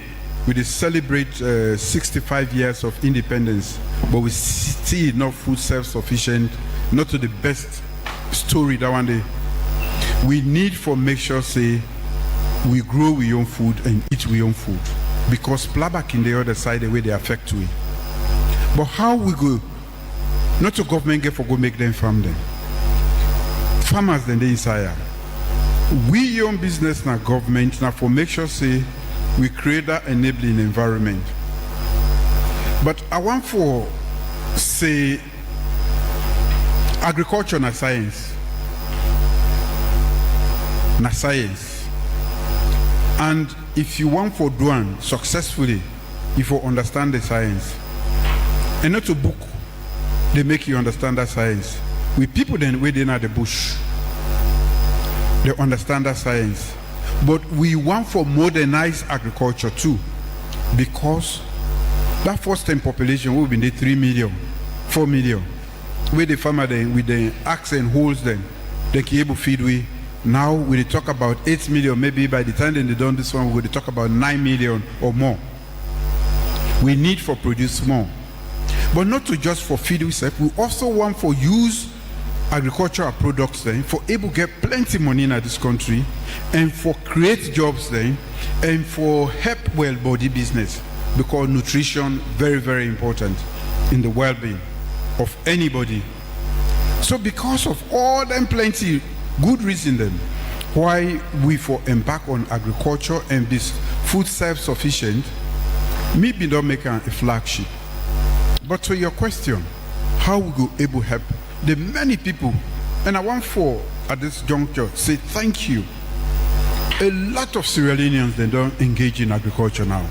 we celebrate 65 years of independence, but we still not food self-sufficient, not to the best story that one day. We need for make sure say we grow we own food and eat we own food, because plabak in the other side the way they affect we. But how we go? Not to government get for go make them farm them. Farmers then they inside. We own business now government now for make sure say we create that enabling environment. But I want for say agriculture na science. Na science. And if you want for do one successfully, if you understand the science, and not to book, they make you understand that science. With people then waiting at the bush, they understand that science. But we want for modernized agriculture too, because that first time population will be the 3 million, 4 million. Where the farmer then with the axe and holes then they can able feed we. Now we talk about 8 million, maybe by the time they done this one, we will talk about 9 million or more. We need for produce more. But not to just for feed ourselves, we also want for use agricultural products then for able to get plenty money in this country, and for create jobs then, and for help well body business, because nutrition very, very important in the well-being of anybody. So because of all them plenty good reason then why we for embark on agriculture and this food self-sufficient, maybe don't make a flagship. But to your question, how we go able help the many people, and I want for at this juncture say thank you. A lot of Sierra Leoneans they don't engage in agriculture now.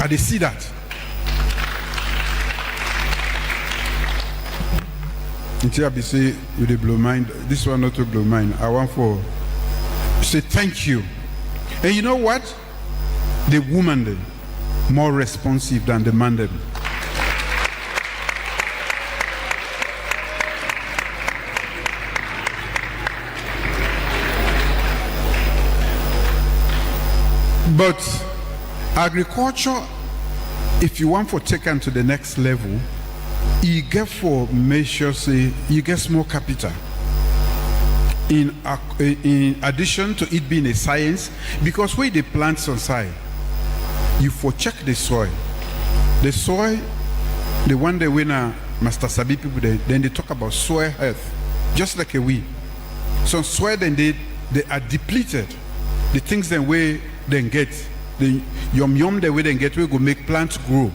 And they see that. Until I be say you they blow mind. This one not to blow mind. I want for say thank you. And you know what? The woman then more responsive than the man then. But agriculture, if you want to take them to the next level, you get for measure say you get more capital. In addition to it being a science, because where they plant on side, you for check the soil. The soil, the one they winner Master Sabi people then they talk about soil health, just like a we. So soil then they are depleted. The things then way then get the yum the way then get we go make plants grow.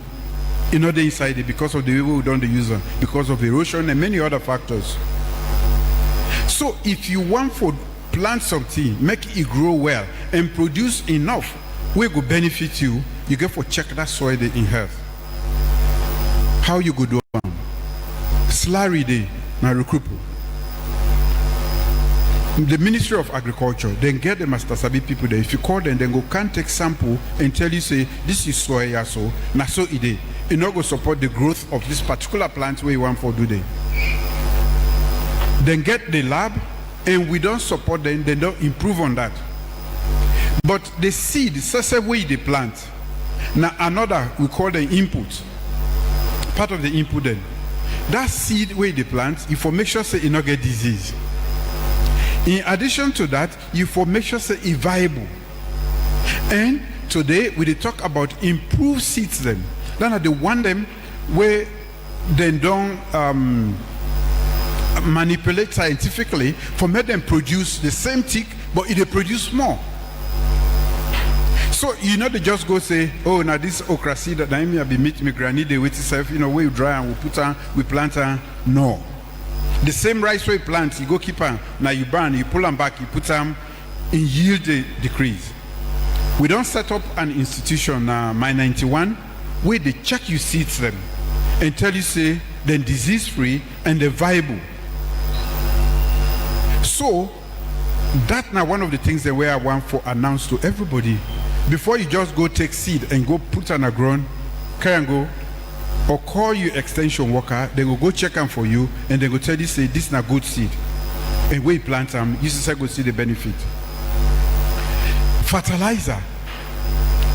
In other inside it because of the way we don't use them, because of erosion and many other factors. So if you want for plant something, make it grow well and produce enough, we go benefit you. You get for check that soil in health. How you go do it? Slurry day now recruit. The Ministry of Agriculture then get the Master Sabi people there. If you call them, then go can take sample and tell you say this is soil yeah, so na so ide. You not go support the growth of this particular plant where you want for do they. Then get the lab and we don't support them, they don't improve on that. But the seed, the way they plant. Now another we call the input. Part of the input then. That seed where they plant, you for make sure say it not get disease. In addition to that, you for make sure say it viable. And today we talk about improved seeds then. Then are the one them where they don't manipulate scientifically for make them produce the same tick, but it produce more. So you know they just go say, oh now this okra seed that I may be meet me granny they wait itself, you know, we dry and we put on, we plant on. No. The same rice we plant, you go keep on, now you burn, you pull them back, you put them in yield decrease. We don't set up an institution my 91 where they check you seeds them and tell you say then disease free and they're viable. So that now one of the things that I want for announce to everybody before you just go take seed and go put on a ground, carry and go, or call your extension worker, they will go check them for you and they will tell you say this is not good seed. And when you plant them, you just go see the benefit. Fertilizer.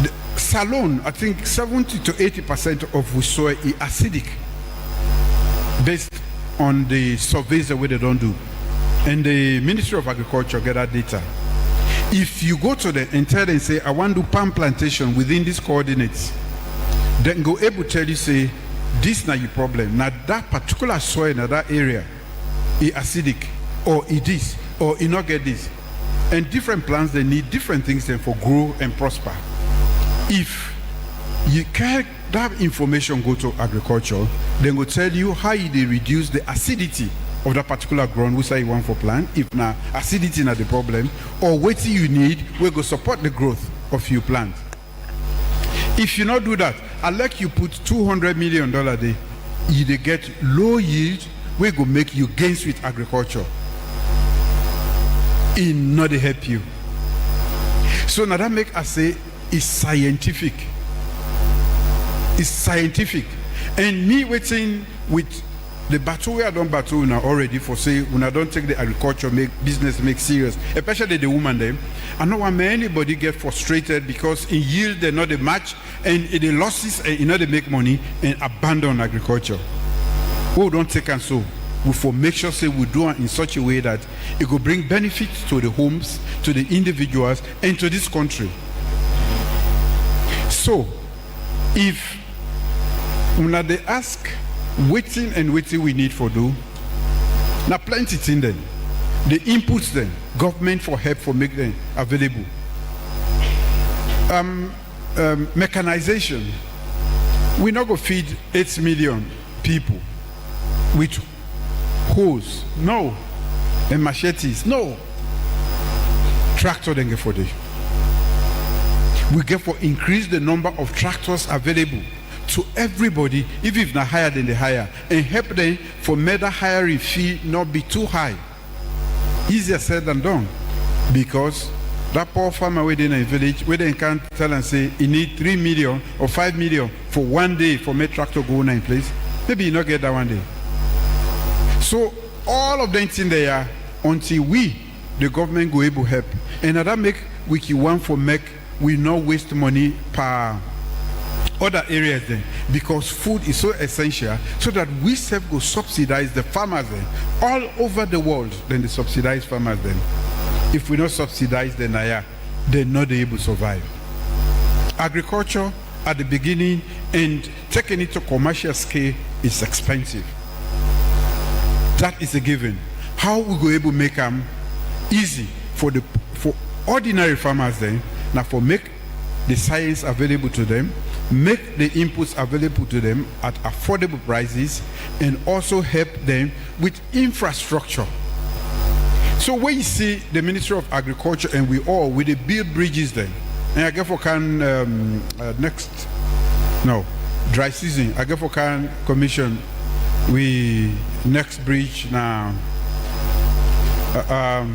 The salon, I think 70 to 80% of the soil is acidic based on the surveys that they don't do. And the Ministry of Agriculture get that data. If you go to the and tell them say, I want to do palm plantation within these coordinates, then go able to tell you say, this is not your problem. Now that particular soil in that area is acidic, or it is, or it not get this. And different plants, they need different things then for grow and prosper. If you can that information go to agriculture, then go tell you how they reduce the acidity of that particular ground which you want for plant. If now acidity not the problem, or what you need, we go support the growth of your plant. If you not do that, unless you put $200 million a day, you get low yield, we go make you gains with agriculture. It not help you. So now that make us say it's scientific. It's scientific. And me waiting with the battle we are done battle now already for say when I don't take the agriculture make business make serious, especially the woman them. I know when anybody get frustrated because in yield they're not a match and in the losses and in order to make money and abandon agriculture. We don't take and so we for make sure say we do it in such a way that it will bring benefits to the homes, to the individuals, and to this country. So if when they ask waiting and waiting we need for do, now plenty thing then. The inputs then, government for help for make them available. Mechanization. We not go feed 8 million people with hoes, no, and machetes, no. Tractor then get for this. We get for increase the number of tractors available to everybody, even if not higher than the higher, and help them for make the hiring fee not be too high. Easier said than done, because that poor farmer within a village where they can't tell and say he need 3 million or 5 million for one day for make tractor go in place, maybe you not get that one day. So all of them things there until we, the government, go able help, and that make we want for make we not waste money per other areas then, because food is so essential, so that we self go subsidize the farmers then all over the world. Then the subsidize farmers then. If we not subsidize them, they're not able to survive. Agriculture at the beginning and taking it to commercial scale is expensive. That is a given. How we go able to make them easy for ordinary farmers then, now for make the science available to them, make the inputs available to them at affordable prices, and also help them with infrastructure. So when you see the Ministry of Agriculture and we build bridges then, and I guess for dry season, I guess for commission we next bridge now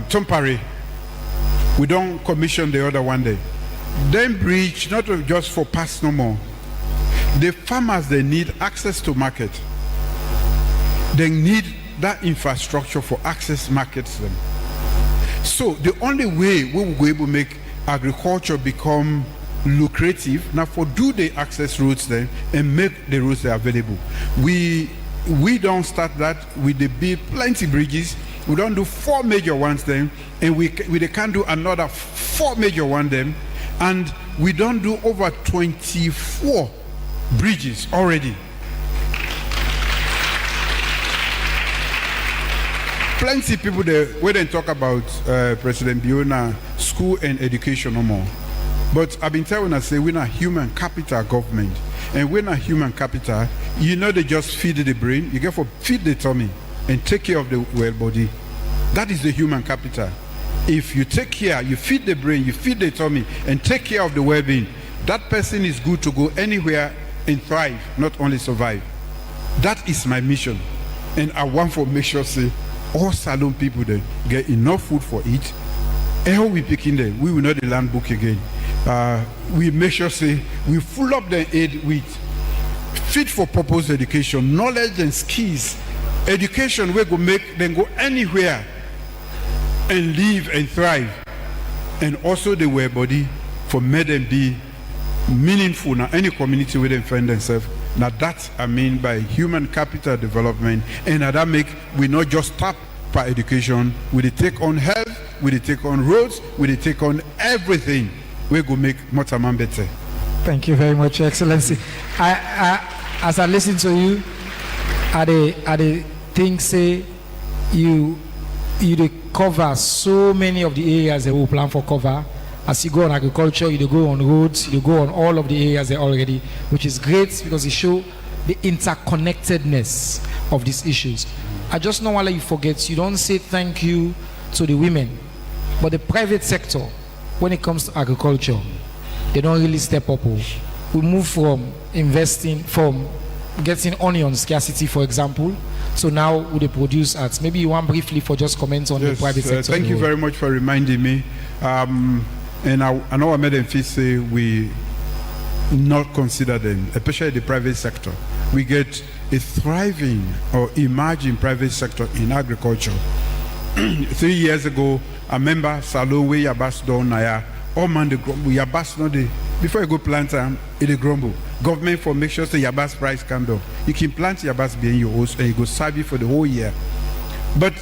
Tumpari. We don't commission the other one day. Then bridge, not just for pass no more. The farmers, they need access to market. They need that infrastructure for access markets them. So the only way we will be able to make agriculture become lucrative, now for do the access routes then and make the routes available. We don't start that with the big plenty bridges. We don't do 4 major ones then, and we can't do another 4 major ones then. And we don't do over 24 bridges already. Plenty people there, when they talk about President Biona, school and education no more. But I've been telling us, say we're not human capital government. And we're not human capital, you know they just feed the brain, you get for feed the tummy and take care of the well body. That is the human capital. If you take care, you feed the brain, you feed the tummy, and take care of the well-being, that person is good to go anywhere and thrive, not only survive. That is my mission. And I want to make sure, say, all Salone people then get enough food for it. And how we picking them, we will not the land book again. We make sure say we full up the aid with fit for purpose education, knowledge and skills. Education we go make them go anywhere and live and thrive. And also the way body for make them be meaningful in any community where they find themselves. Now that I mean by human capital development, and that make we not just tap for education, we take on health, we take on roads, we take on everything. We go make Motaman better. Thank you very much, Your Excellency. As I listen to you, I the think say you cover so many of the areas that we plan for cover. As you go on agriculture, you go on roads, you go on all of the areas there already, which is great because it shows the interconnectedness of these issues. I just don't want to let you forget, you don't say thank you to the women, but the private sector, when it comes to agriculture, they don't really step up. We move from investing, from getting onion scarcity, for example, so now with the produce ads. Maybe you want briefly for just comment on the private sector. Thank you very much for reminding me. And I know I made them feel say we not consider them, especially the private sector. We get a thriving or emerging private sector in agriculture. 3 years ago, I remember Salone where Yabas down Naya, all man the grumble, Yabas no day. Before you go plant it grumble. Government for make sure the Yabas price come down. You can plant Yabas being your host and you go serve you for the whole year. But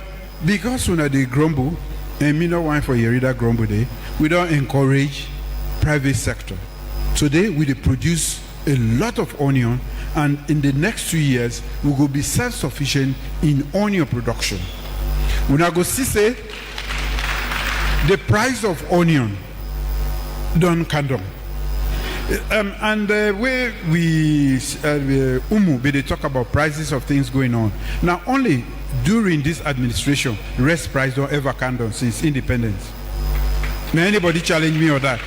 because when they grumble, and me no one for your reader grumble day, we don't encourage private sector. Today we produce a lot of onion, and in the next 2 years we will be self-sufficient in onion production. When I go see say the price of onion don't come down. And where we they talk about prices of things going on. Now only during this administration, rest price don't ever come down since independence. May anybody challenge me on that?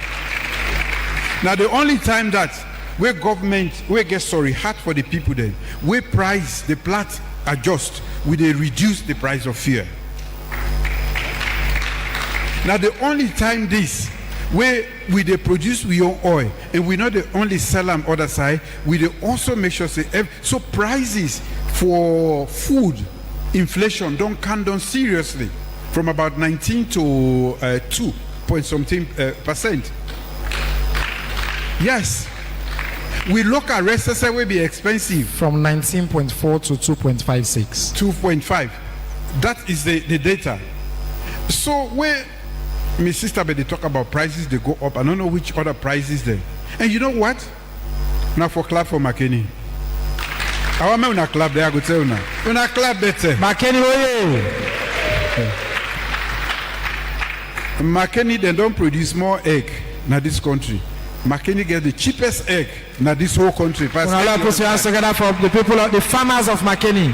Now the only time that where government hard for the people then, where price the plat adjust, we they reduce the price of fear. Now the only time this where we they produce we own oil and we not the only sell them other side, we they also make sure say so prices for food inflation don't come down seriously from about 19 to 2 point something percent. Yes, we look at rest will be expensive from 19.4 to 2.56. 2.5. That is the data. So where my sister, but they talk about prices, they go up. I don't know which other prices there. And you know what? Now for clap for Makeni. I want me to clap there. I go tell you now. When I clap better. Makeni, Makeni, they don't produce more egg in this country. Makeni get the cheapest egg in this whole country. Put your hands together for the people, the farmers of Makeni.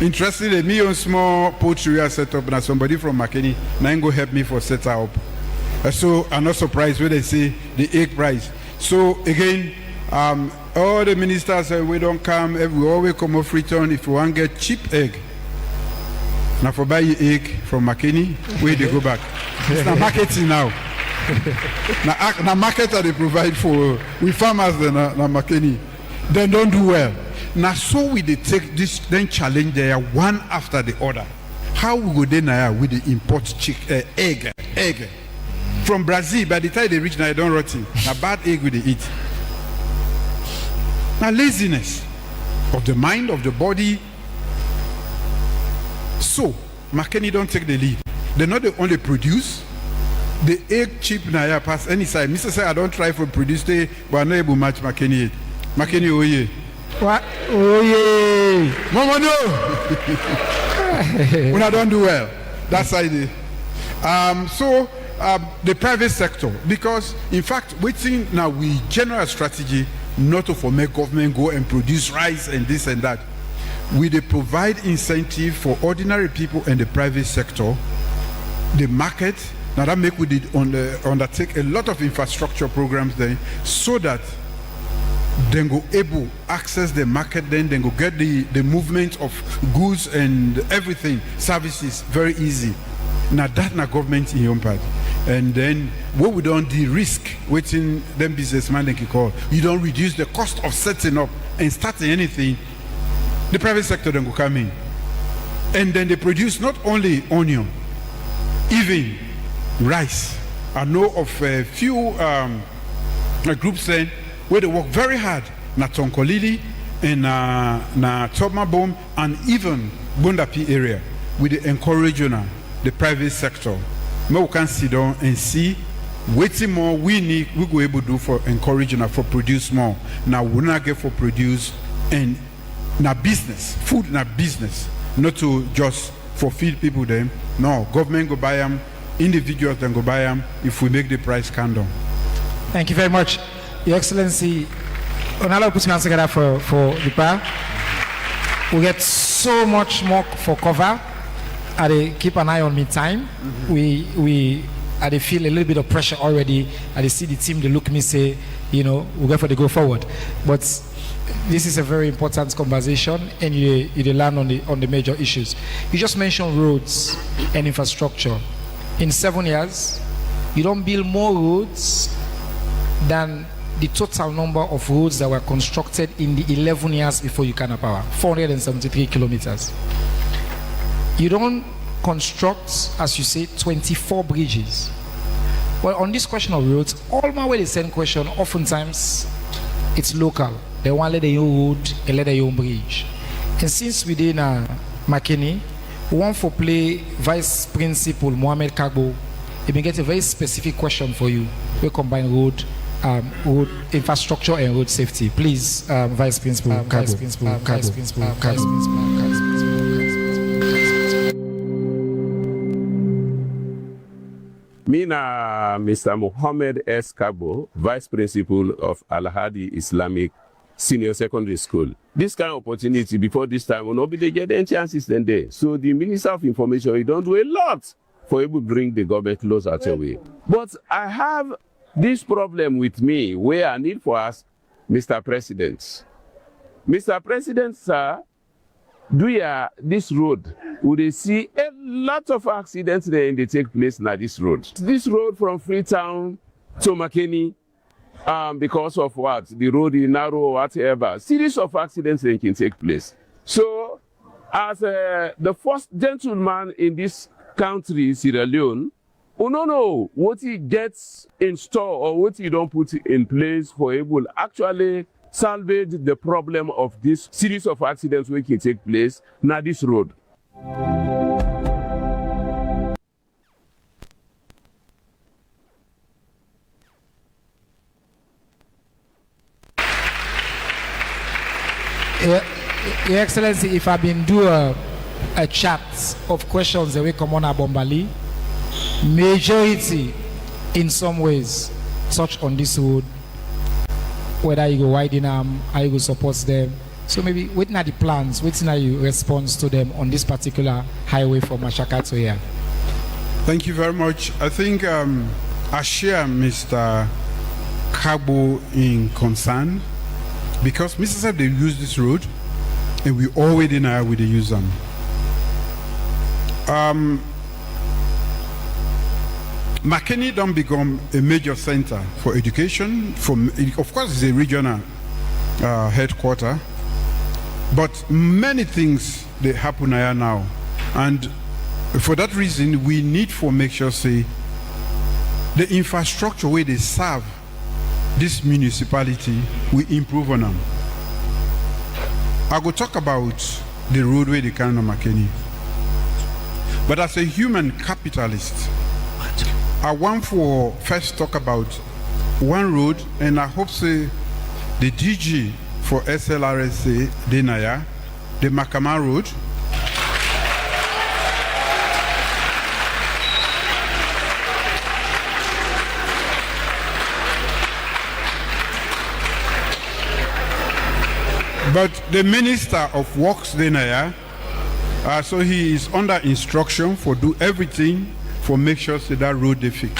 Interestingly, me on small poultry I set up, and somebody from Makeni now go help me for set up. So I'm not surprised when they say the egg price. So again, all the ministers say we don't come, we always come off return if we want to get cheap egg. Now for buy your egg from Makeni, where they go back. It's not marketing now. Now market that they provide for we farmers then Makeni. Then don't do well. Now so we they take this then challenge there one after the other. How we go then with the import egg from Brazil? By the time they reach now, they don't rot it. Now bad egg we they eat. Now laziness of the mind, of the body. So Makeni don't take the lead. They're not the only produce. The egg cheap now pass any side. Mr. say I don't try for produce day, but I'm not able to match Makeni. Makeni oye. What? Oh yeah. Mama no. When I don't do well, that's how it is. So the private sector, because in fact, waiting now we general strategy not to make government go and produce rice and this and that. We they provide incentive for ordinary people and the private sector, the market. Now that make we did undertake a lot of infrastructure programs there, so that then go able access the market, then go get the movement of goods and everything, services, very easy. Now that na government in your part. And then what we don't de-risk waiting them businessman they can call. You don't reduce the cost of setting up and starting anything. The private sector then go come in. And then they produce not only onion, even rice. I know of a few groups then where they work very hard. Na Tonkolili and na Tomabom and even Bundapi area with the encouraging the private sector. We can sit down and see waiting more we go able to do for encouraging for produce more. Now we not get for produce and na business, food na business, not to just for feed people them. No, government go buy them, individuals then go buy them if we make the price come down. Thank you very much, Your Excellency. Onala put hands together for the power. We get so much more for cover. I keep an eye on me time. I feel a little bit of pressure already. I see the team, they look me say, we'll go for the go forward. But this is a very important conversation, and you land on the major issues. You just mentioned roads and infrastructure. In 7 years, you don't build more roads than the total number of roads that were constructed in the 11 years before Ukana Power, 473 kilometers. You don't construct, as you say, 24 bridges. Well, on this question of roads, all my way the same question, oftentimes it's local. They want to let their own road and let their own bridge. And since we did Makeni, we want to play Vice Principal Mohamed Kagbo. He been get a very specific question for you. We combine road infrastructure and road safety. Please, Vice Principal Kagbo. Me na Mr. Mohammed S. Kabo, Vice Principal of Al-Hadi Islamic Senior Secondary School. This kind of opportunity before this time will not be the get any chances then there. So the Minister of Information, he don't do a lot for able to bring the government closer to way. But I have this problem with me where I need for us, Mr. President. Mr. President, sir, this road, would they see a lot of accidents there and they take place now this road. This road from Freetown to Makeni, because of what? The road is narrow or whatever. Series of accidents that can take place. So, as the first gentleman in this country, Sierra Leone, we don't know what he gets in store or what he don't put in place for able actually salvage the problem of this series of accidents which can take place now this road. Your Excellency, if I've been doing a chat of questions that we come on Abombali, majority in some ways touch on this road, whether you go widen them, how you go support them. So maybe waiting at the plans, waiting at your response to them on this particular highway from Mashaka to here. Thank you very much. I think I share Mr. Kabo in concern because Mr. Said they use this road and we already know we use them. Makeni don't become a major center for education. Of course, it's a regional headquarter, but many things they happen here now, and for that reason, we need to make sure say the infrastructure where they serve this municipality, we improve on them. I will talk about the roadway they can on Makeni, but as a human capitalist, I want to first talk about one road, and I hope say the DG for SLRSA, Denaya, the Makama Road. But the Minister of Works, Denaya, so he is under instruction for do everything for make sure that road they fix.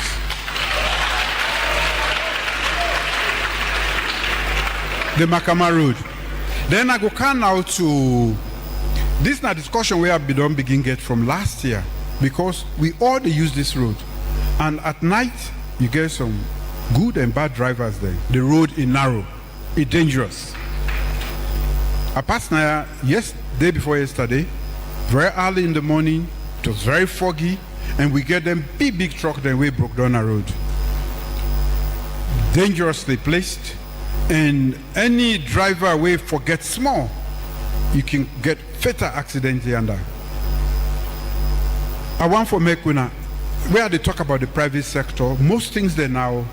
the Makama Road. Then I go come now to this na discussion where we don't begin get from last year, because we all dey use this road, and at night you get some good and bad drivers there. The road is narrow, it's dangerous. I passed now day before yesterday, very early in the morning. It was very foggy, and we get them big truck then we broke down the road. Dangerously placed, and any driver will forget small, you can get fatal accident here and there. I want for Makeni, where they talk about the private sector, most things there now,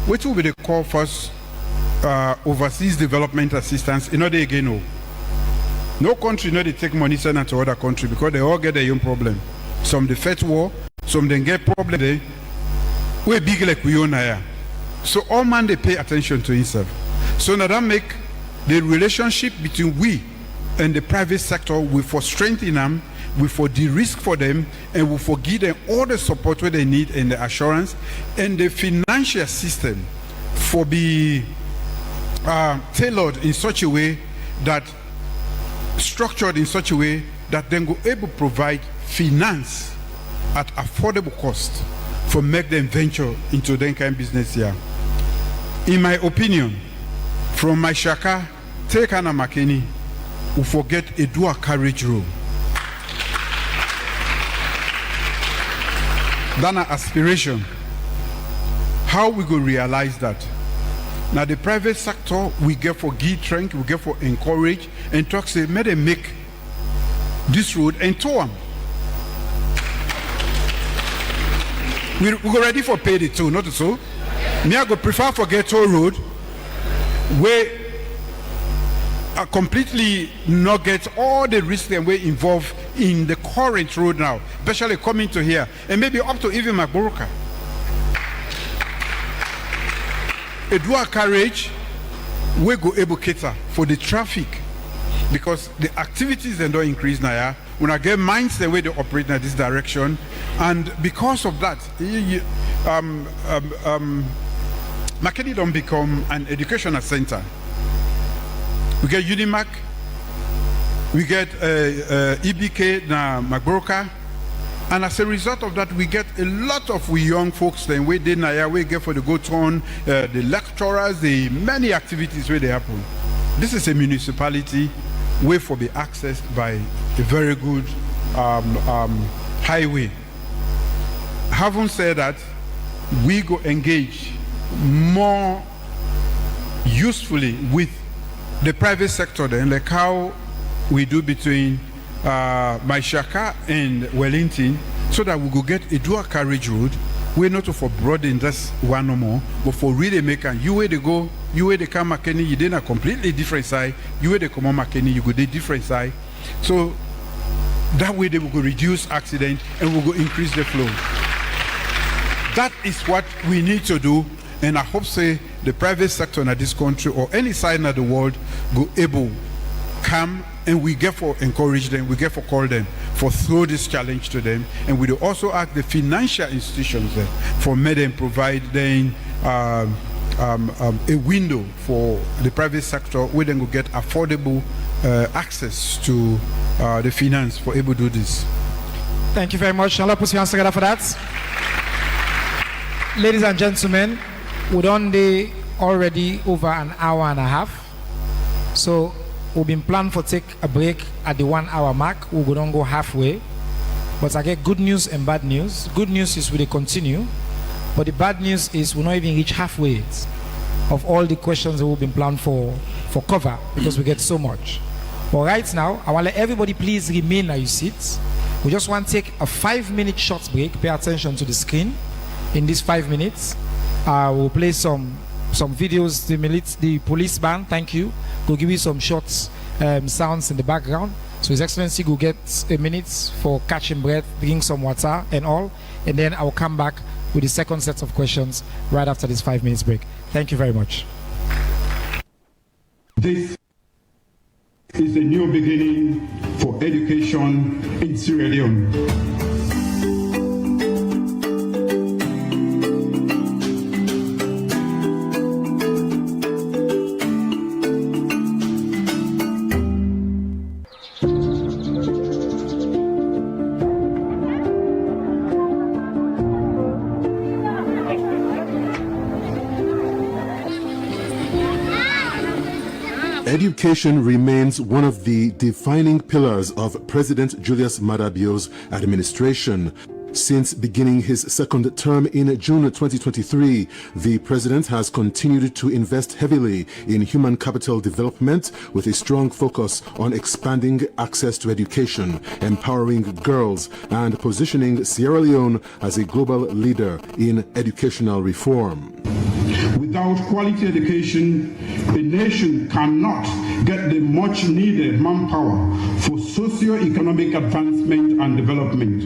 what will be the call first overseas development assistance, you know they again know. No country know they take money send it to other country because they all get their own problem. Some they fight war, some they get problem there. We're big like we own here. So all man they pay attention to himself. So now that make the relationship between we and the private sector, we for strengthen them, we for de-risk for them, and we for give them all the support where they need and the assurance, and the financial system for be tailored in such a way that, structured in such a way that then go able to provide finance at affordable cost for make them venture into that kind of business here. In my opinion, from my shaka, take on a Makeni, we forget a dual carriage road. That's an aspiration. How we go realize that? Now the private sector, we get for give strength, we get for encourage, and talk say, may they make this road and tow them. We go ready for pay the toll, not so. Me I go prefer for get toll road where I completely not get all the risks and way involved in the current road now, especially coming to here, and maybe up to even Magoroka. A dual carriage we go able cater for the traffic, because the activities then don't increase now. When I get minds the way they operate in this direction, and because of that, Makeni don't become an educational center. We get Unimac, we get EBK na Magoroka, and as a result of that, we get a lot of we young folks then we did now we get for the go-turn, the lecturers, the many activities where they happen. This is a municipality where for be accessed by a very good highway. Having said that, we go engage more usefully with the private sector then, like how we do between Maishaka and Wellington, so that we go get a dual carriage road. We're not for broaden just one no more, but for really making you where they go, you where they come Makeni, you did a completely different side. You where they come on Makeni, you go the different side. So that way they will go reduce accident and will go increase the flow. That is what we need to do, and I hope say the private sector in this country or any side of the world go able come, and we get for encourage them, we get for call them, for throw this challenge to them, and we do also ask the financial institutions there for make them provide them a window for the private sector where they go get affordable access to the finance for able to do this. Thank you very much. I'll put your hands together for that. Ladies and gentlemen, we're on the already over an hour and a half. So we've been planned for take a break at the 1 hour mark. We're going to go halfway. But I get good news and bad news. Good news is we continue. But the bad news is we're not even reach halfway of all the questions that we've been planned for cover, because we get so much. But right now, I want to let everybody please remain at your seats. We just want to take a 5-minute short break. Pay attention to the screen. In these 5 minutes, we'll play some videos. The police band, thank you, will give you some short sounds in the background. So His Excellency will get a minute for catching breath, drink some water and all, and then I'll come back with the second set of questions right after this 5 minutes break. Thank you very much. This is a new beginning for education in Sierra Leone. Education remains one of the defining pillars of President Julius Maada Bio's administration. Since beginning his second term in June 2023, the president has continued to invest heavily in human capital development with a strong focus on expanding access to education, empowering girls, and positioning Sierra Leone as a global leader in educational reform. Without quality education, a nation cannot get the much needed manpower for socio-economic advancement and development.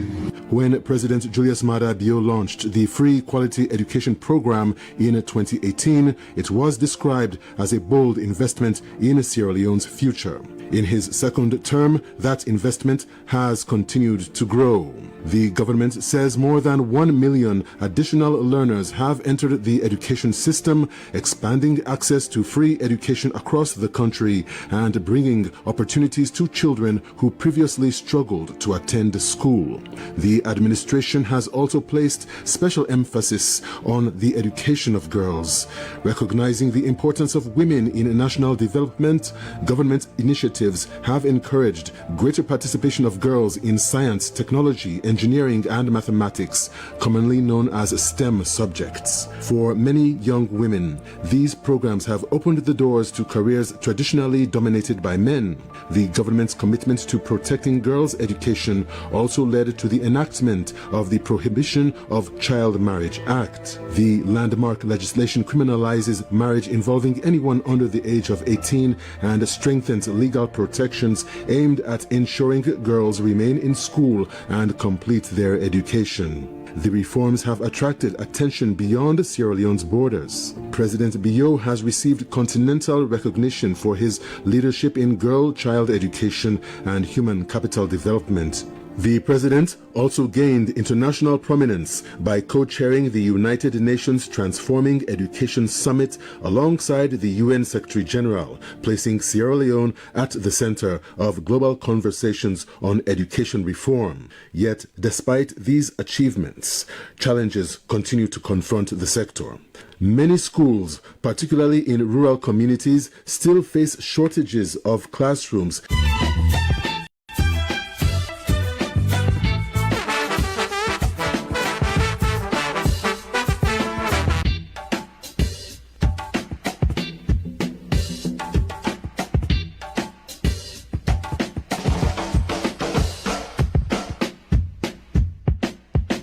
When President Julius Maada Bio launched the Free Quality Education Program in 2018, it was described as a bold investment in Sierra Leone's future. In his second term, that investment has continued to grow. The government says more than 1 million additional learners have entered the education system, expanding access to free education across the country and bringing opportunities to children who previously struggled to attend school. The administration has also placed special emphasis on the education of girls. Recognizing the importance of women in national development, government initiatives have encouraged greater participation of girls in science, technology, engineering, and mathematics, commonly known as STEM subjects. For many young women, these programs have opened the doors to careers traditionally dominated by men. The government's commitment to protecting girls' education also led to the enactment of the Prohibition of Child Marriage Act. The landmark legislation criminalizes marriage involving anyone under the age of 18 and strengthens legal protections aimed at ensuring girls remain in school and complete their education. The reforms have attracted attention beyond Sierra Leone's borders. President Bio has received continental recognition for his leadership in girl-child education and human capital development. The president also gained international prominence by co-chairing the United Nations Transforming Education Summit alongside the UN Secretary General, placing Sierra Leone at the center of global conversations on education reform. Yet, despite these achievements, challenges continue to confront the sector. Many schools, particularly in rural communities, still face shortages of classrooms.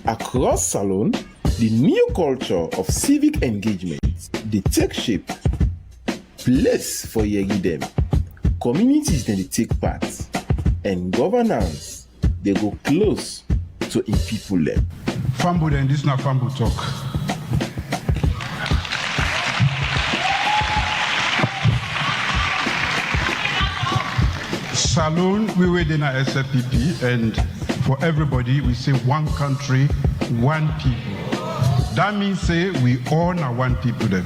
Across Salone, the new culture of civic engagement dey take shape. Place for yegi dem, communities dem dey take part, and governance dey go close to im people dem. Fambo dem, this na Fambo talk. Salone, we were in a SFPP, and for everybody, we say one country, one people. That means say we all are one people then.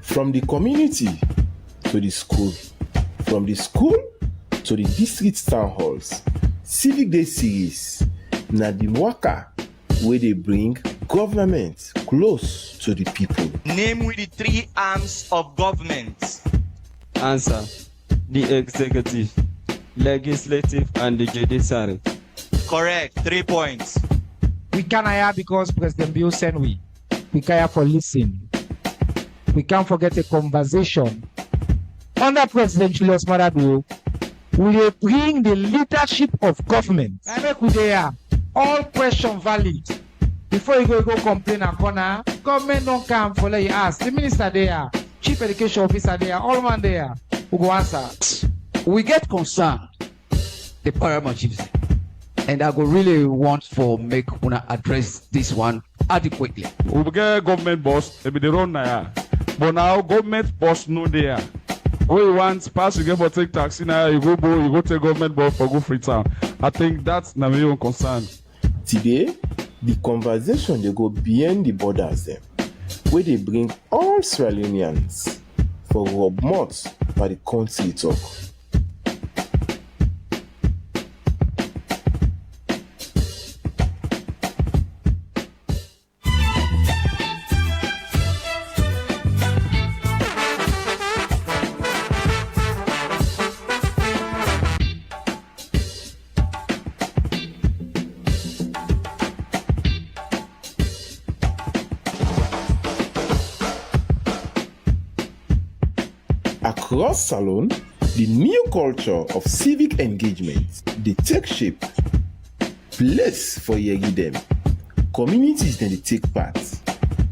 From the community to the school, from the school to the district town halls, Civic Day series na the waka where they bring government close to the people. Name with the three arms of government. Answer: the executive, legislative, and the judiciary. Correct. 3 points. We can hire because President Bio sent we. We can for listen. We can't forget a conversation. Under President Julius Maada Bio, we will bring the leadership of government. I make we there. All question valid. Before you go complain a corner, government don't come for let you ask. The minister there, chief education officer there, all man there, who go answer. We get concerned, the paramount chiefs, and I go really want for make una address this one adequately. We get government boss, they be the run now. But now government boss no there. What you want, pass you get for take taxi now, you go take government boss for go free town. I think that's my main concern. Today, the conversation they go beyond the borders them, where they bring all Sierra Leoneans for rub mouth by the country talk. Across Salone, the new culture of civic engagement, they take shape. Place for Yegidem. Communities then they take part.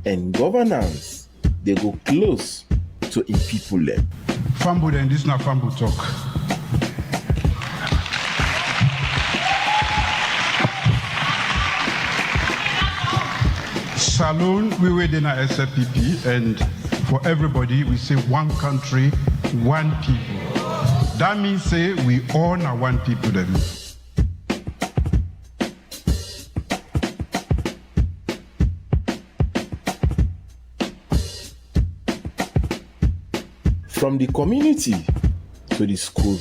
And governance, they go close to in people them. Fambo then this na Fambo talk. Salone, we were in a SFPP, and for everybody, we say one country, one people. That means say we all are one people then. From the community to the school,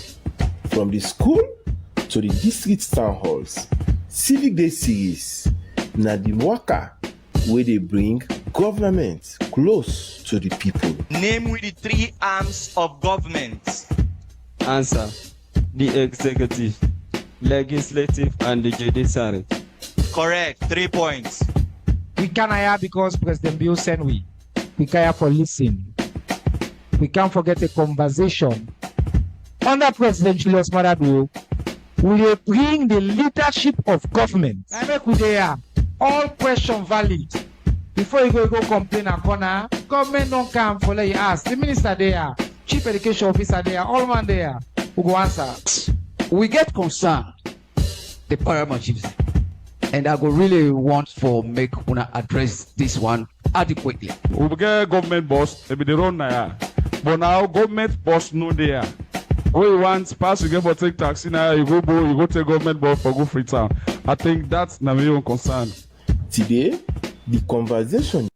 from the school to the district town halls, Civic Day series, na the waka where they bring government close to the people. Name with the three arms of government. Answer. The executive, legislative, and the judiciary. Correct. 3 points. We can hire because President Bill sent we. We can hire for listen. We can't forget a conversation. Under President Julius Madadu, we will bring the leadership of government. I make we there. All question valid. Before you go complain a corner, government don't come for let you ask. The minister there, chief education officer there, all man there, who go answer. We get concerned, the paramount chiefs, and I go really want for make una address this one adequately. We get government boss, maybe they run now. But now government boss no there. When you want pass, you get for take taxi now, you go take government boss for go free town. I think that's my own concern. Today, the conversation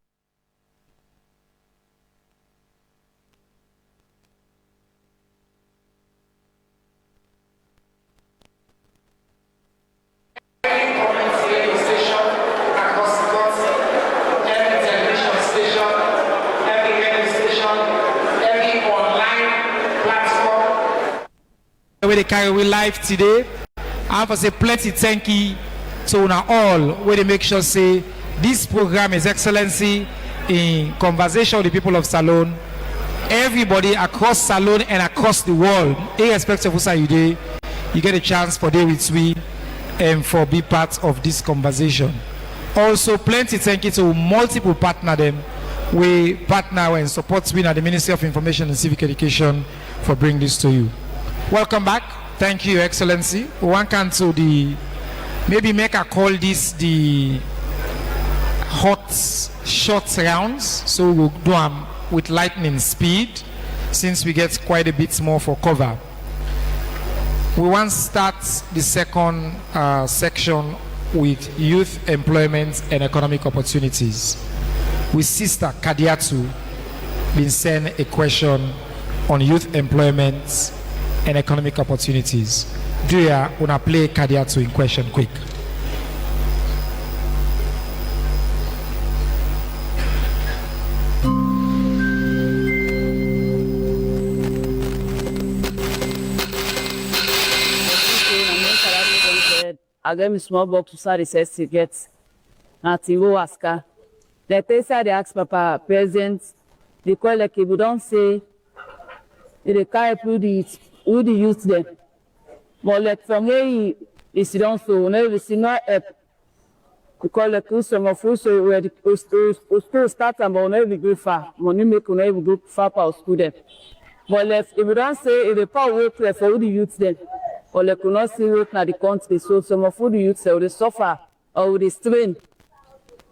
where they carry we live today. I have to say plenty thank you to una all where they make sure say this program is excellency in conversation with the people of Salone. Everybody across Salone and across the world, irrespective of who side you dey, you get a chance for day with we and for be part of this conversation. Also, plenty thank you to multiple partner them. We partner and support we at the Ministry of Information and Civic Education for bringing this to you. Welcome back. Thank you, Your Excellency. One can to the maybe make a call this the hot short rounds, so we'll do them with lightning speed since we get quite a bit more for cover. We want to start the second section with youth employment and economic opportunities. With Sister Kadiatu been sent a question on youth employment and economic opportunities. Do you want to play Kadiatu in question quick? I gave me small box to start the tickets. Nothing will ask her. The person they ask Papa President, they call like if you don't say, they carry who the youth them. But like from here, it's don't so whenever we see no help. We call like some of us where the school start and whenever we go far, money make whenever we go far for our school them. But like if you don't say, if the power work for who the youth them. Or they could not see work in the country, so some of the youth say they suffer or they strain.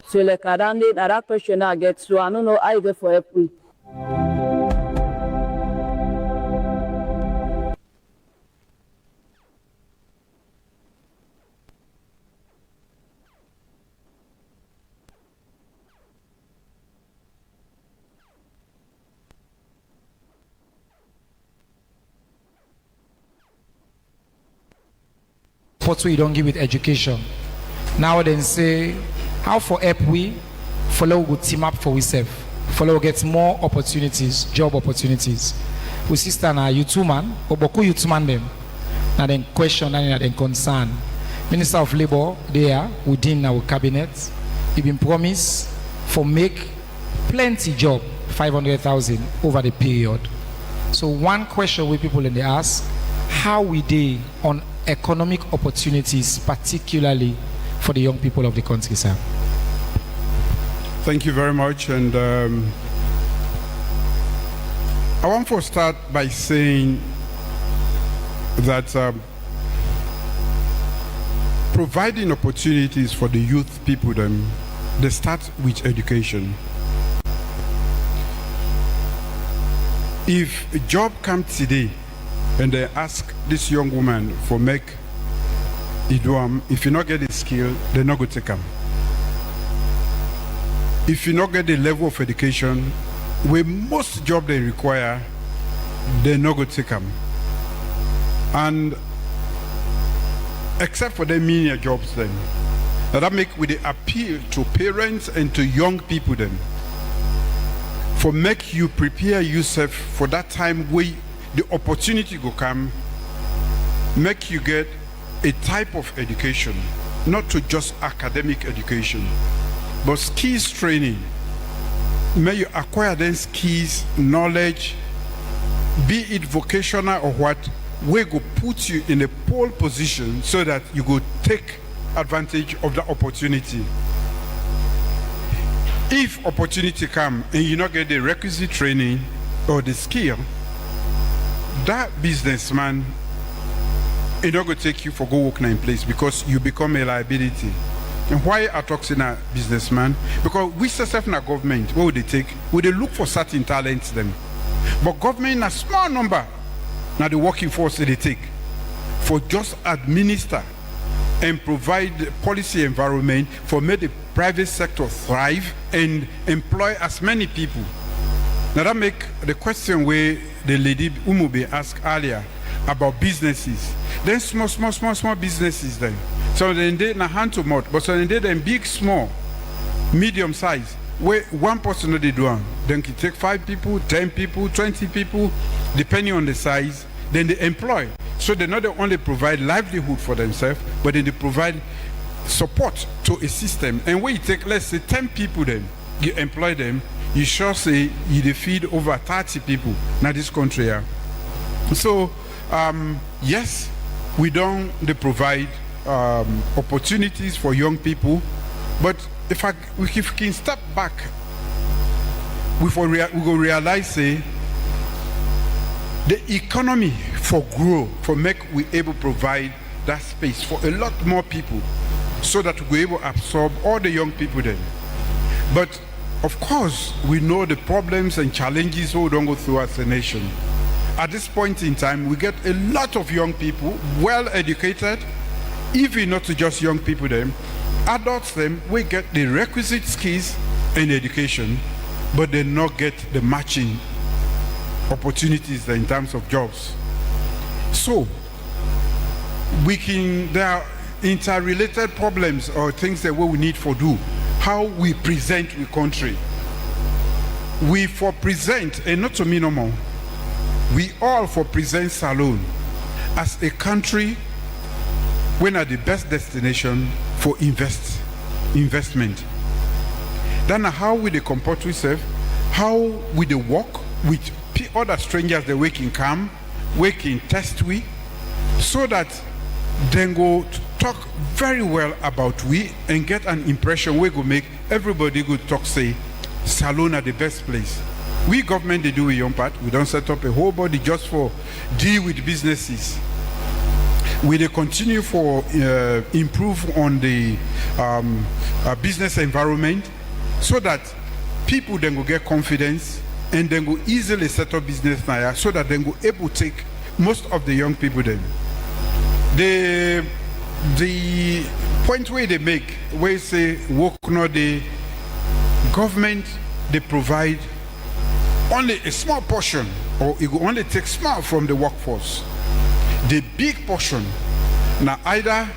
So like I don't need that question I get, so I don't know how you get for help me. What we don't give with education. Now then say, how for help we follow good team up for ourselves. Follow get more opportunities, job opportunities. We sister na youth man, or boku youth man them. Now then question and then concern. Minister of Labor there within our cabinet, he been promised for make plenty job, 500,000 over the period. So one question we people in the ask, how we dey on economic opportunities, particularly for the young people of the country, sir? Thank you very much. And I want to start by saying that providing opportunities for the youth people, they start with education. If a job comes today and they ask this young woman for make Iduam, if you not get the skill, they're not going to take them. If you not get the level of education, where most job they require, they're not going to take them. And except for the menial jobs then, that make with the appeal to parents and to young people then, for make you prepare yourself for that time where the opportunity will come, make you get a type of education, not to just academic education, but skills training. May you acquire then skills, knowledge, be it vocational or what, we go put you in a pole position so that you go take advantage of the opportunity. If opportunity come and you not get the requisite training or the skill, that businessman is not going to take you for go work in place because you become a liability. And why I talk to a businessman? Because we self in a government, what would they take? Would they look for certain talents them? But government in a small number, now the working force they take for just administer and provide policy environment for make the private sector thrive and employ as many people. Now that make the question where the lady Umube asked earlier about businesses. Then small businesses then. So then they na hand to mouth, but so then they then big, small, medium size, where one person they do, then you take 5 people, 10 people, 20 people, depending on the size, then they employ. So they not only provide livelihood for themselves, but then they provide support to a system. And when you take, let's say, 10 people then, you employ them, you sure say you feed over 30 people in this country. Yeah. So, yes, we don't provide opportunities for young people, but if we can step back, we go realize, say, the economy for grow, for make we able to provide that space for a lot more people so that we're able to absorb all the young people then. But of course, we know the problems and challenges we don't go through as a nation. At this point in time, we get a lot of young people, well educated, even not to just young people then, adults them, we get the requisite skills and education, but they not get the matching opportunities in terms of jobs. So there are interrelated problems or things that we need for do. How we present the country. We for present, and not to minimum, we all for present Salone as a country when are the best destination for investment. Then how we they comport ourselves, how we they work with other strangers that we can come, we can test we, so that then go to talk very well about we and get an impression we go make everybody go talk say Salone are the best place. We government they do a young part. We don't set up a whole body just for deal with businesses. We they continue for improve on the business environment so that people then go get confidence and then go easily set up business now so that then go able to take most of the young people then. The point where they make, where say work no the government they provide only a small portion, or it will only take small from the workforce. The big portion now either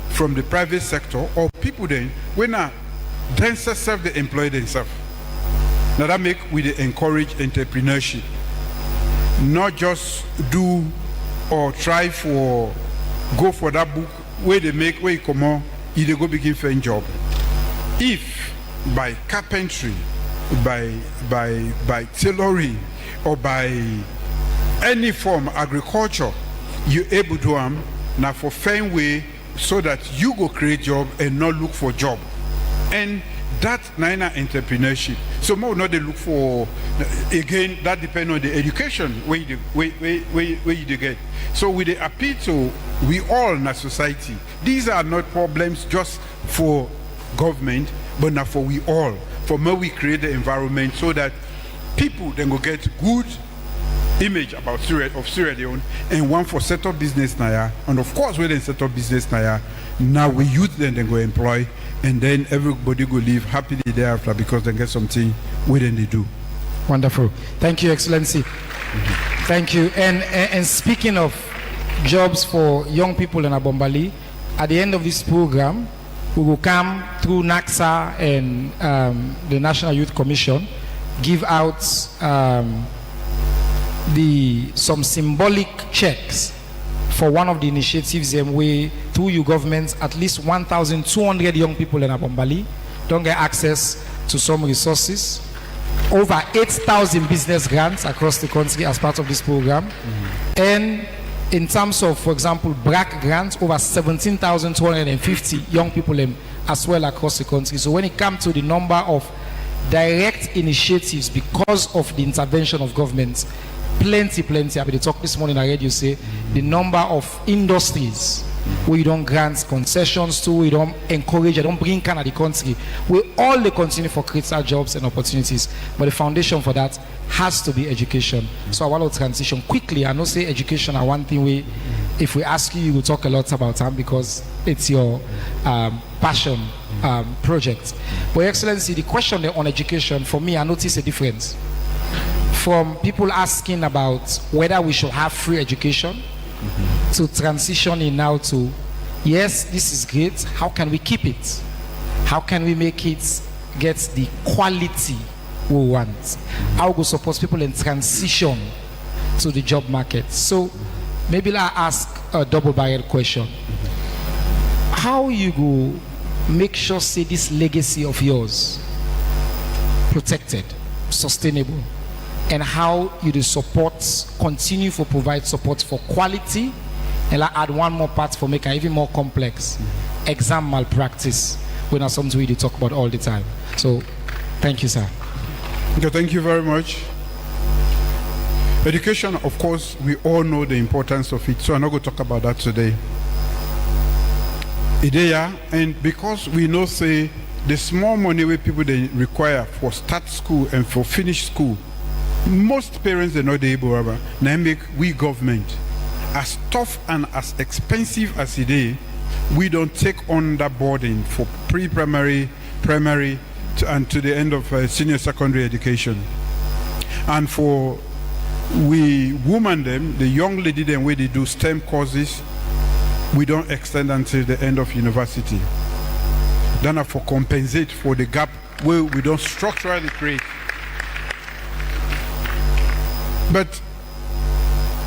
from the private sector or people then when then self they employ themselves. Now that make we encourage entrepreneurship, not just do or try for go for that book where they make where you come on, they go begin for a job. If by carpentry, by tailoring, or by any form agriculture, you able to now for find way so that you go create job and not look for job. And that nina entrepreneurship. So more not they look for again that depend on the education where you get. So with the appeal to we all in a society, these are not problems just for government, but now for we all. For more we create the environment so that people then go get good image about Sierra Leone and one for set up business now. And of course when they set up business now we youth then go employ and then everybody go live happily thereafter because they get something within they do. Wonderful. Thank you, Excellency. Thank you. And speaking of jobs for young people in Abombali, at the end of this program, we will come through NACSA and the National Youth Commission, give out some symbolic checks for one of the initiatives where through your government at least 1,200 young people in Abombali don't get access to some resources. Over 8,000 business grants across the country as part of this program. And in terms of, for example, BRAC grants, over 17,250 young people as well across the country. So when it comes to the number of direct initiatives because of the intervention of governments, plenty. I've been talking this morning, I read you say the number of industries where you don't grant concessions to, we don't encourage, you don't bring kind of the country. We all they continue for creating jobs and opportunities, but the foundation for that has to be education. So I want to transition quickly. I know say education are one thing we, if we ask you, you will talk a lot about them because it's your passion project. But Excellency, the question on education, for me, I notice a difference from people asking about whether we should have free education to transitioning now to, yes, this is great, how can we keep it? How can we make it get the quality we want? How we support people in transition to the job market? So maybe I'll ask a double-barrel question. How you go make sure say this legacy of yours protected, sustainable, and how you do support, continue to provide support for quality, and I add one more part for making it even more complex, exam malpractice, when are something we talk about all the time. So thank you, sir. Okay, thank you very much. Education, of course, we all know the importance of it, so I'm not going to talk about that today. And because we know, say, the small money where people they require for start school and for finish school, most parents are not able to make we government as tough and as expensive as it is, we don't take on that burden for pre-primary, primary, and to the end of senior secondary education. And for we women them, the young lady them where they do STEM courses, we don't extend until the end of university. Then for compensate for the gap where we don't structurally create. But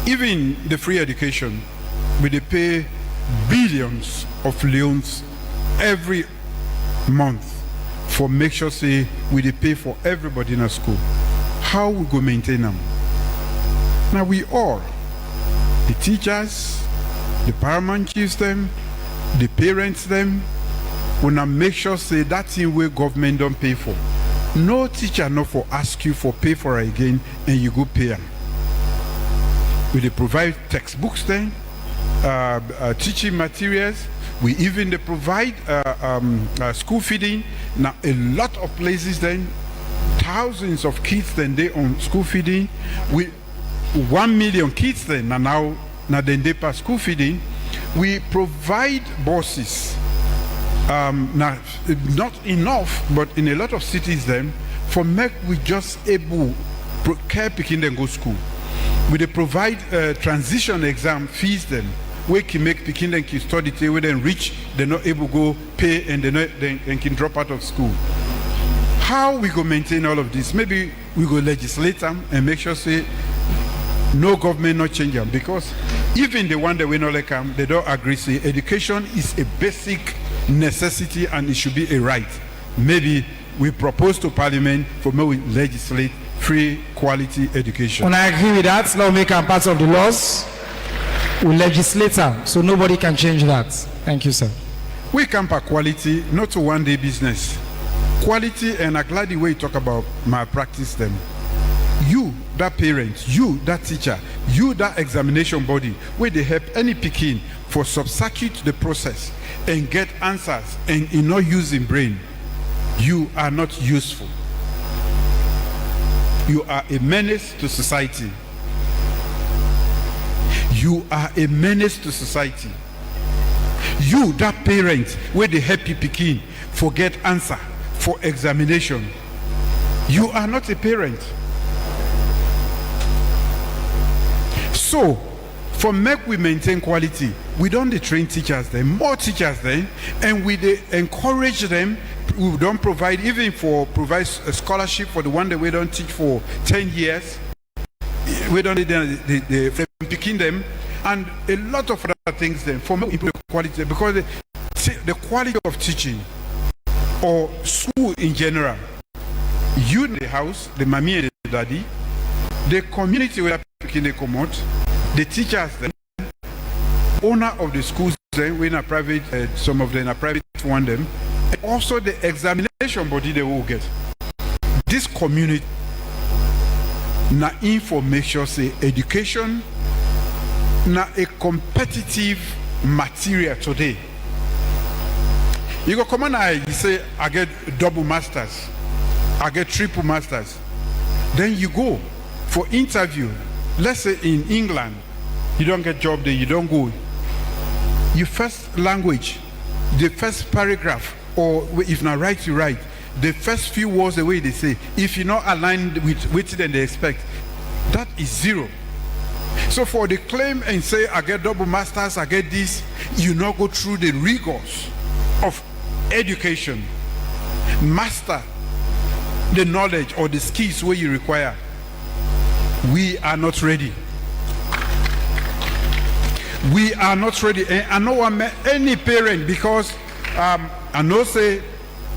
even the free education, we they pay billions of loans every month for make sure say we they pay for everybody in a school. How we go maintain them? Now we all, the teachers, the paramount chiefs them, the parents them, we now make sure say that thing where government don't pay for. No teacher not for ask you for pay for it again and you go pay them. We provide textbooks then, teaching materials. We even provide school feeding. Now a lot of places then, thousands of kids then they on school feeding. We 1 million kids then now then they pass school feeding. We provide buses. Now not enough, but in a lot of cities then for make we just able care picking them go school. We provide transition exam fees then. We can make picking them can study till we then reach, they're not able to go pay and they can drop out of school. How we go maintain all of this? Maybe we go legislate them and make sure say no government not change them, because even the one that we not like them, they don't agree say education is a basic necessity and it should be a right. Maybe we propose to Parliament for maybe we legislate free quality education. When I agree with that, lawmaker and part of the laws, we legislate them, so nobody can change that. Thank you, sir. We camp at quality, not a one-day business. Quality, and I'm glad the way you talk about malpractice them. You, that parent, you, that teacher, you, that examination body, where they help any pikin for substitute the process and get answers and in not using brain, you are not useful. You are a menace to society. You are a menace to society. You, that parent, where they help you pikin for get answer for examination, you are not a parent. So, for make we maintain quality, we don't train teachers then, more teachers then, and we encourage them. We don't provide, even for provide a scholarship for the one that we don't teach for 10 years. We don't the picking them, and a lot of other things then for improve quality, because the quality of teaching or school in general, you in the house, the mommy and the daddy, the community where picking they come out, the teachers then, owner of the schools then, we in a private, some of them are private one them, and also the examination body they will get. This community na information say education na a competitive material today. You go come on, you say I get double masters, I get triple masters. Then you go for interview. Let's say in England, you don't get job there, you don't go. Your first language, the first paragraph, or if not right, you write. The first few words, the way they say, if you're not aligned with what they expect, that is zero. So for the claim and say, I get double masters, I get this, you not go through the rigors of education, master the knowledge or the skills where you require. We are not ready. We are not ready. And I know any parent, because I know say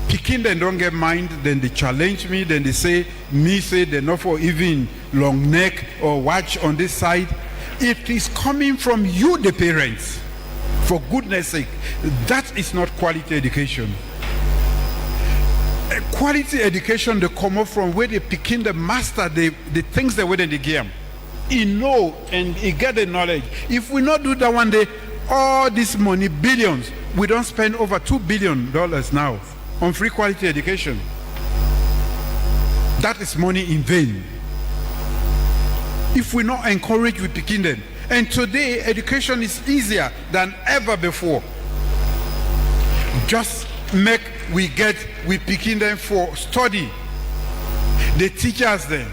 picking them don't get mind, then they challenge me, then they say they're not for even long neck or watch on this side. It is coming from you, the parents. For goodness sake, that is not quality education. Quality education, they come up from where they picking the master, the things they were in the game. He know and he get the knowledge. If we not do that one day, all this money, billions, we don't spend over $2 billion now on free quality education. That is money in vain. If we not encourage, we picking them. And today, education is easier than ever before. Just make we picking them for study. The teachers then,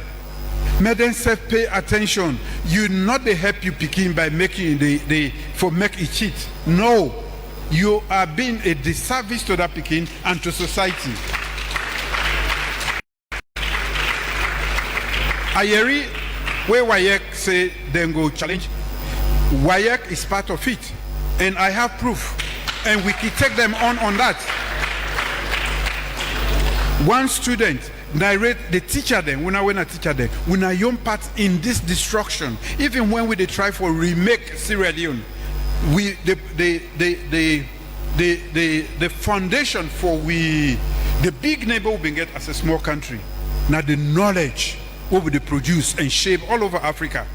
make them self pay attention. You not they help you picking by making make it cheat. No, you are being a disservice to that picking and to society. Ayeri, where WAEC say then go challenge, WAEC is part of it, and I have proof, and we can take them on that. One student narrate the teacher then, when I teacher then, when I young part in this destruction, even when we they try for remake Sierra Leone, we the foundation for the big neighbor we get as a small country. Now the knowledge what we they produce and shape all over Africa.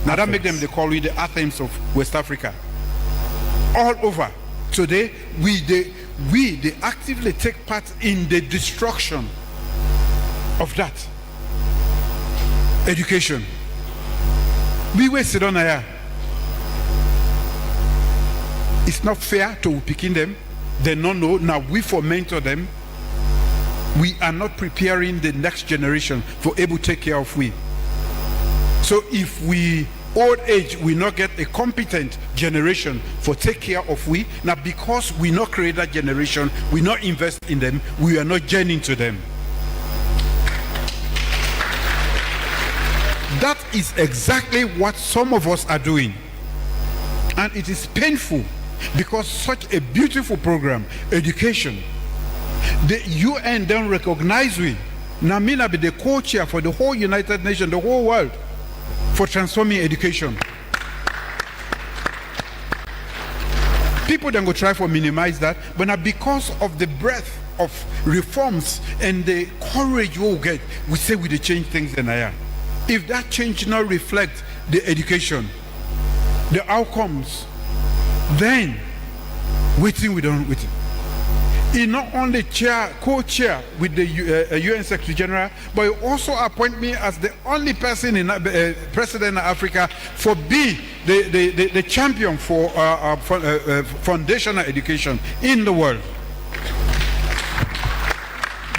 Now that make them they call it the Athens of West Africa. All over. Today we actively take part in the destruction of that education. We will sit on here. It's not fair to picking them. They don't know. Now we for mentor them. We are not preparing the next generation for able to take care of we. So if we old age we not get a competent generation for take care of we, now because we not create that generation, we not invest in them, we are not journeying to them. That is exactly what some of us are doing, and it is painful because such a beautiful program, education, the UN don't recognize we. Now, me be the co-chair for the whole United Nations, the whole world, for transforming education. People then go try for minimize that, but now because of the breadth of reforms and the courage we'll get, we say we change things in here. If that change not reflect the education, the outcomes, then waiting we don't wait. He not only co-chair with the UN Secretary General, but he also appoint me as the only person in president in Africa for be the champion for foundational education in the world.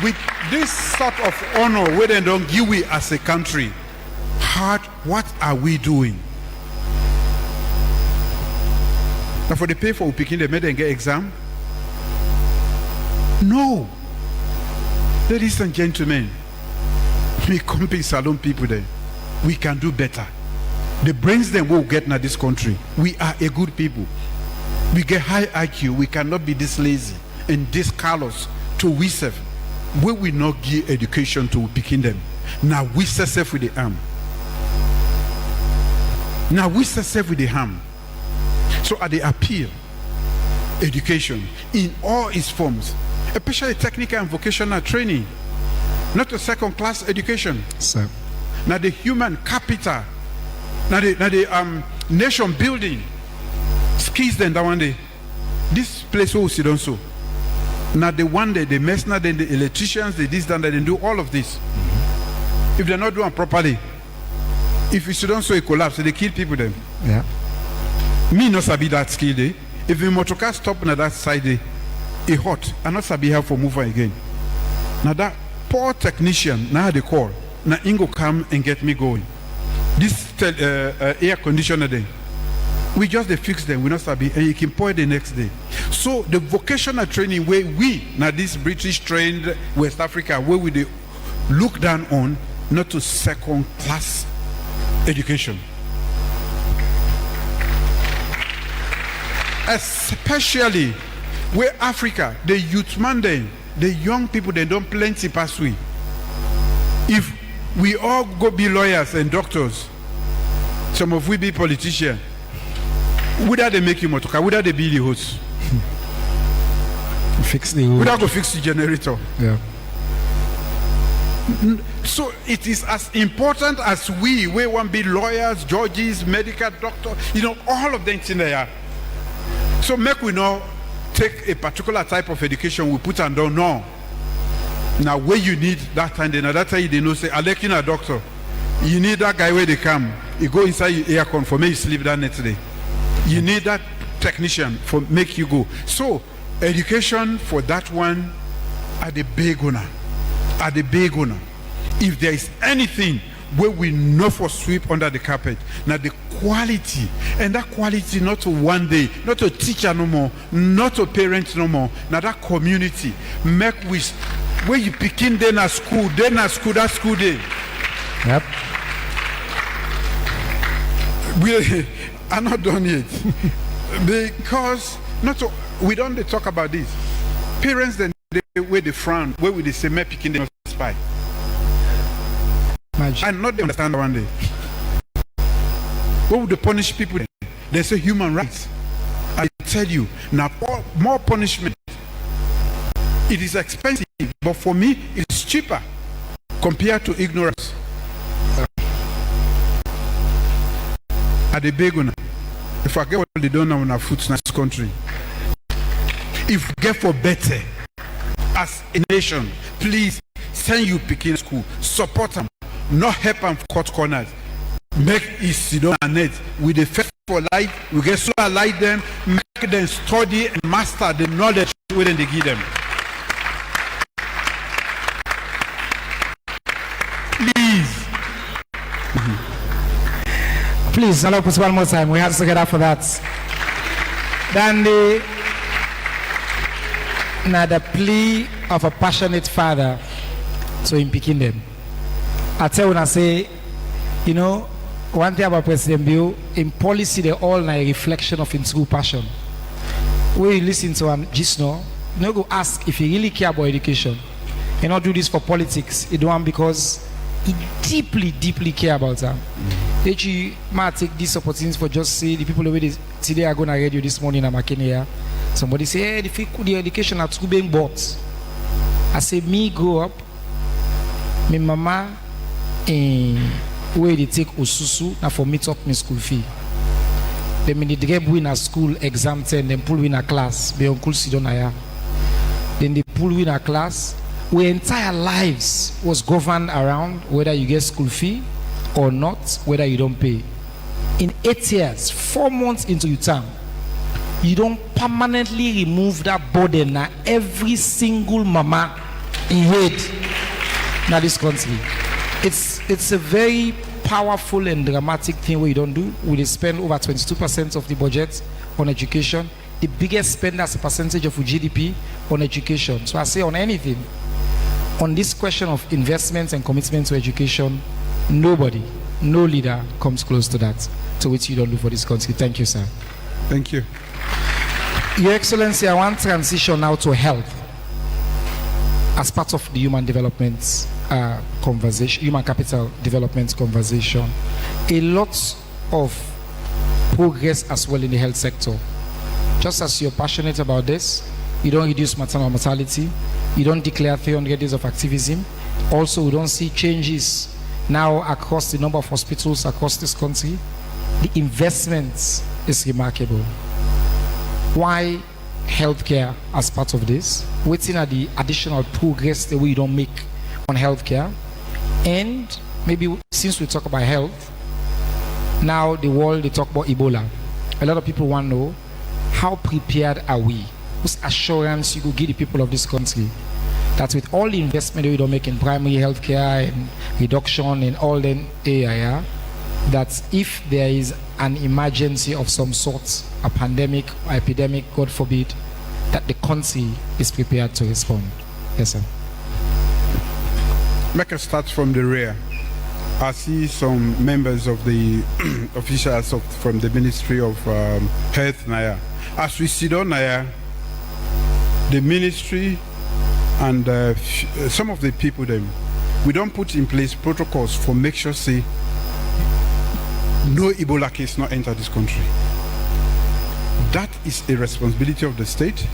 With this sort of honor, where they don't give we as a country, what are we doing? Now for the pay for picking the made and get exam. No. Ladies and gentlemen, we company salon people there. We can do better. The brains that we'll get in this country, we are a good people. We get high IQ. We cannot be this lazy and this callous to we serve. We will not give education to picking them. Now we serve with the arm. Now we serve with the arm. So at the appeal, education in all its forms, especially technical and vocational training, not a second-class education. Sir. Now the human capital, now the nation building, skills then that one day. This place will sit on so. Now the one day the mercenaries, then the electricians, they this, that, they do all of this. If they're not doing properly, if you sit on so it collapse, they kill people then. Yeah. Me not sabi that skill day. If the motor car stop na that side day, it hot. I not sabi how for move again. Now that poor technician, now they call. Now Ingo come and get me going. This air conditioner day, we just they fix them. We not sabi, and you can pour it the next day. So the vocational training where we now this British trained West Africa where we they look down on, not to second class education. Especially where Africa, the youth man then, the young people, they don't plenty pass we. If we all go be lawyers and doctors, some of we be politicians, would that they make you motor car? Would that they be the host? Fix the would that go fix the generator? Yeah. So it is as important as we want to be lawyers, judges, medical doctors, all of them in there. So make we not take a particular type of education we put and don't know. Now where you need that time, then that time they know say, I like a doctor. You need that guy where they come. You go inside your aircon for me you sleep that next day. You need that technician for make you go. So education for that one are the big one. Are the big one. If there is anything where we know for sweep under the carpet, now the quality, and that quality not to one day, not to teacher no more, not to parents no more, now that community make with where you begin then at school, that school day. Yep. We are not done yet. Because we don't talk about this. Parents then where they frown, where will they say me picking them spy. And not they understand one day. What would they punish people then? They say human rights. I tell you, now more punishment. It is expensive, but for me, it's cheaper compared to ignorance. At the big one, if I get what they don't know on our foot in this country, if we get for better as a nation, please send you picking school, support them, not help them cut corners. Make it sit down and net with the faith for life. We get so alike them, make them study and master the knowledge within they give them. Please. Please, allow us one more time. We have to get up for that. Then the plea of a passionate father to him picking them. I tell when I say, one thing about President Bill, in policy, they all like a reflection of his true passion. When you listen to him just now, you go ask if he really care about education. He not do this for politics. He do it because he deeply, deeply care about them. Actually, might take this opportunity for just say the people already today are going to radio this morning in Makeni. Somebody say, hey, the education at school being bought. I say, me grow up, my mama, where they take Osusu, now for meet up my school fee. Then when they get win a school exam 10, then pull win a class, be uncle Sidonaya. Then they pull win a class. Our entire lives was governed around whether you get school fee or not, whether you don't pay. In 8 years, 4 months into your term, you don't permanently remove that burden now every single mama in head now this country. It's a very powerful and dramatic thing what you don't do. We spend over 22% of the budget on education. The biggest spend as a percentage of GDP on education. So I say on anything, on this question of investments and commitment to education, nobody, no leader comes close to that, to which you don't do for this country. Thank you, sir. Thank you. Your Excellency, I want to transition now to health as part of the human development conversation, human capital development conversation. A lot of progress as well in the health sector. Just as you're passionate about this, you don't reduce maternal mortality, you don't declare 300 days of activism. Also, we don't see changes now across the number of hospitals across this country. The investment is remarkable. Why healthcare as part of this? Waiting at the additional progress that we don't make on healthcare. And maybe since we talk about health, now the world, they talk about Ebola. A lot of people want to know, how prepared are we? Whose assurance you could give the people of this country that with all the investment that we don't make in primary healthcare and reduction in all the area, that if there is an emergency of some sort, a pandemic or epidemic, God forbid, that the country is prepared to respond. Yes, sir. Make us start from the rear. I see some members of the officials from the Ministry of Health Naya. As we sit on Naya, the ministry and some of the people them, we don't put in place protocols for make sure say no Ebola case not enter this country. That is a responsibility of the state,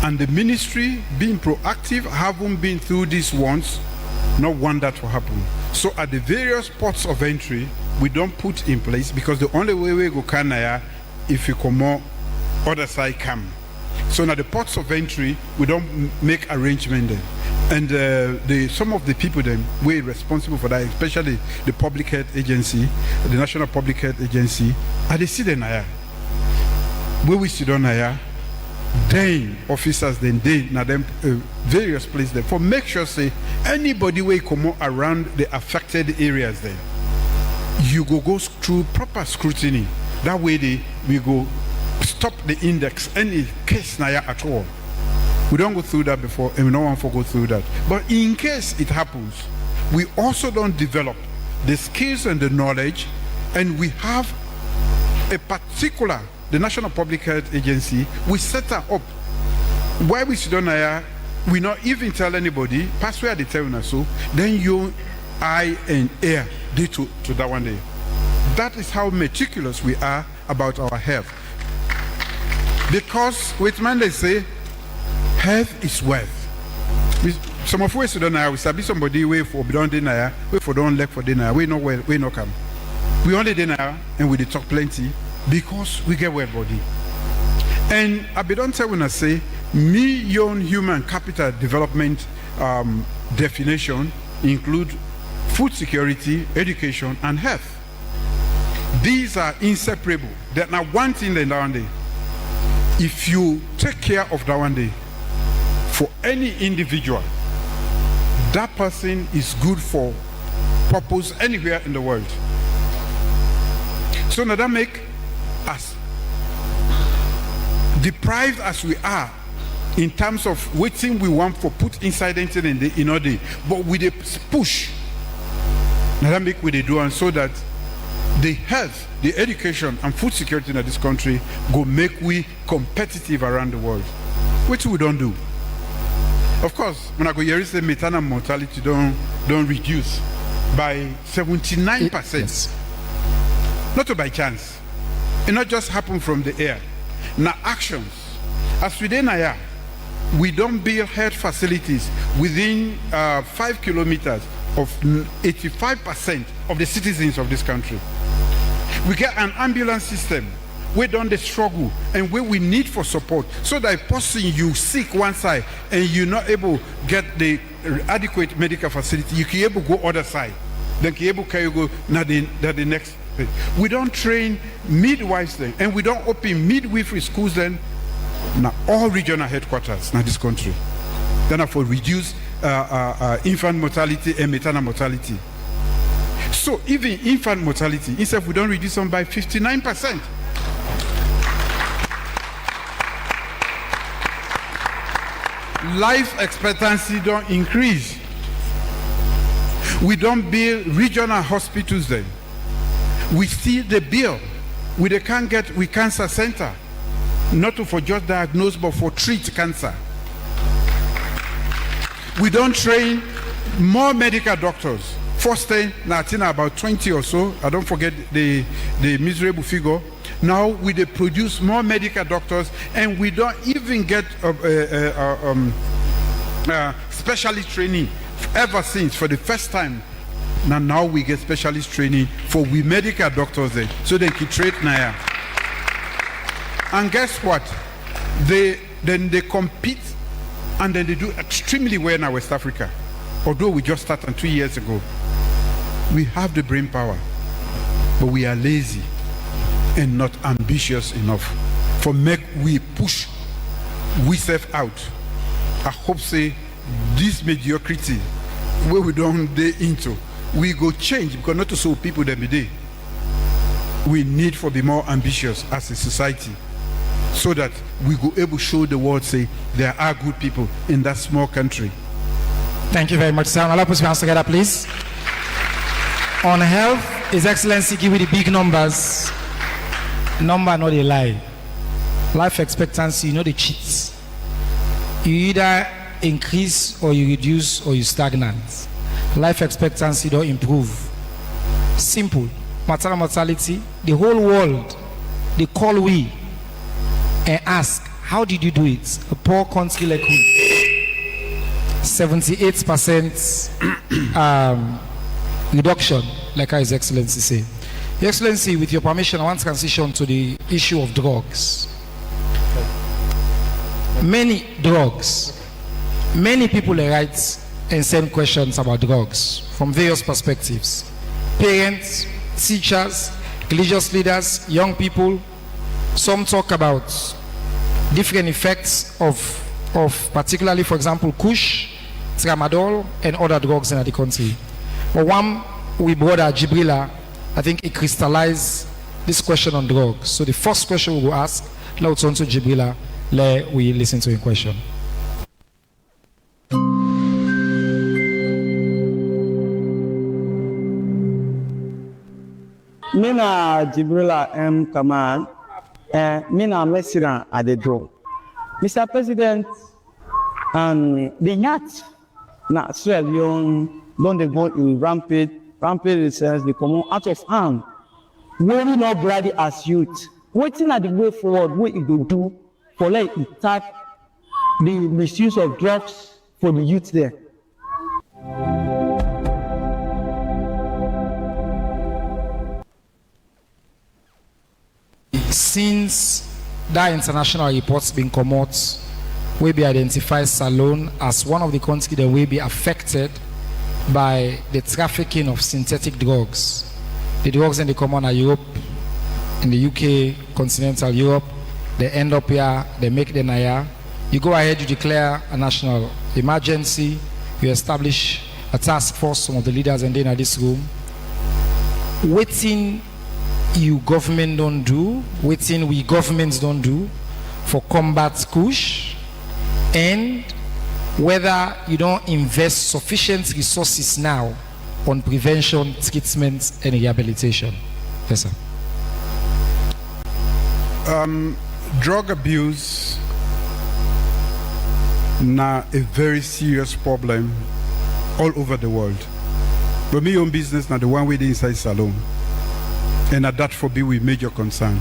and the ministry being proactive, haven't been through this once, not want that to happen. So at the various ports of entry, we don't put in place, because the only way we go Kanaya if you come more other side come. So now the ports of entry, we don't make arrangement then. And some of the people then we're responsible for that, especially the public health agency, the National Public Health Agency, and they see the Naya. Where we sit on Naya, then officers then now them various places there for make sure say anybody will come around the affected areas then. You go through proper scrutiny. That way we go stop the index any case Naya at all. We don't go through that before, and we don't want to go through that. But in case it happens, we also don't develop the skills and the knowledge, and we have a particular, the National Public Health Agency, we set her up. Why we sit on here, we not even tell anybody, pass where they tell us so, then you, I, and air, they to that one day. That is how meticulous we are about our health. Because with man they say, health is wealth. Some of us don't know. We sabi somebody wait for don't dinner, wait for don't leg for dinner. We know well, we no come. We only dinner and we dey talk plenty because we get well body. And I be don't tell when I say million human capital development definition include food security, education, and health. These are inseparable. They're not one thing than that one day. If you take care of that one day, for any individual, that person is good for purpose anywhere in the world. So now that make us deprived as we are in terms of waiting we want for put inside anything in our day, but with a push. Now that make we they do, and so that the health, the education, and food security in this country go make we competitive around the world, which we don't do. Of course, when I go here, say maternal mortality don't reduce by 79%. Yes. Not by chance. It not just happen from the air. Now actions. As we here, we don't build health facilities within 5 kilometers of 85% of the citizens of this country. We get an ambulance system where don't they struggle and where we need for support, so that a person you sick one side and you're not able to get the adequate medical facility, you can able to go other side, then can able to go now the next thing. We don't train midwives then, and we don't open midwifery schools then. Now all regional headquarters in this country, then for reduce infant mortality and maternal mortality. So even infant mortality, instead we don't reduce them by 59%. Life expectancy don't increase. We don't build regional hospitals then. We see the bill. We can't get with cancer center, not for just diagnose but for treat cancer. We don't train more medical doctors. First thing, now about 20 or so. I don't forget the miserable figure. Now we produce more medical doctors, and we don't even get specialist training ever since. For the first time, now we get specialist training for we medical doctors there, so they can trade now. And guess what? They compete, and then they do extremely well in West Africa. Although we just started 2 years ago, we have the brain power, but we are lazy and not ambitious enough for make we push we self out. I hope say this mediocrity where we don't day into, we go change, because not to so people that be there. We need for be more ambitious as a society, so that we go able to show the world say there are good people in that small country. Thank you very much, sir. I'll put your hands together, please. On health, His Excellency give you the big numbers. Number not a lie. Life expectancy, you know the cheats. You either increase or you reduce or you stagnant. Life expectancy don't improve. Simple. Maternal mortality, the whole world, they call we and ask, how did you do it? A poor country like we. 78% reduction, like His Excellency say. Your Excellency, with your permission, I want to transition to the issue of drugs. Many drugs, many people write and send questions about drugs from various perspectives. Parents, teachers, religious leaders, young people. Some talk about different effects of particularly, for example, Kush, Tramadol, and other drugs in the country. But one, we brother Jibrila, I think it crystallized this question on drugs. So the first question we will ask, let's turn to Jibrila, let we listen to your question. Mina Jibrila M. Kamal, Mina Mesira at the drug. Mr. President, the yacht, na Sierra Leone, don't they go in rampant research, they come out of hand. We not ready as youth. Waiting at the way forward, what it will do for like attack the misuse of drugs for the youth there. Since that international report's been come out, we be identified Salone as one of the countries that will be affected by the trafficking of synthetic drugs. The drugs in the common are Europe, in the UK, continental Europe. They end up here, they make the Naya. You go ahead, you declare a national emergency, you establish a task force, some of the leaders and then in this room. Waiting you government don't do, waiting we governments don't do for combat Kush, and whether you don't invest sufficient resources now on prevention, treatment, and rehabilitation. Yes, sir. Drug abuse now a very serious problem all over the world. But me own business now the one way the inside salon. And that for be with major concern.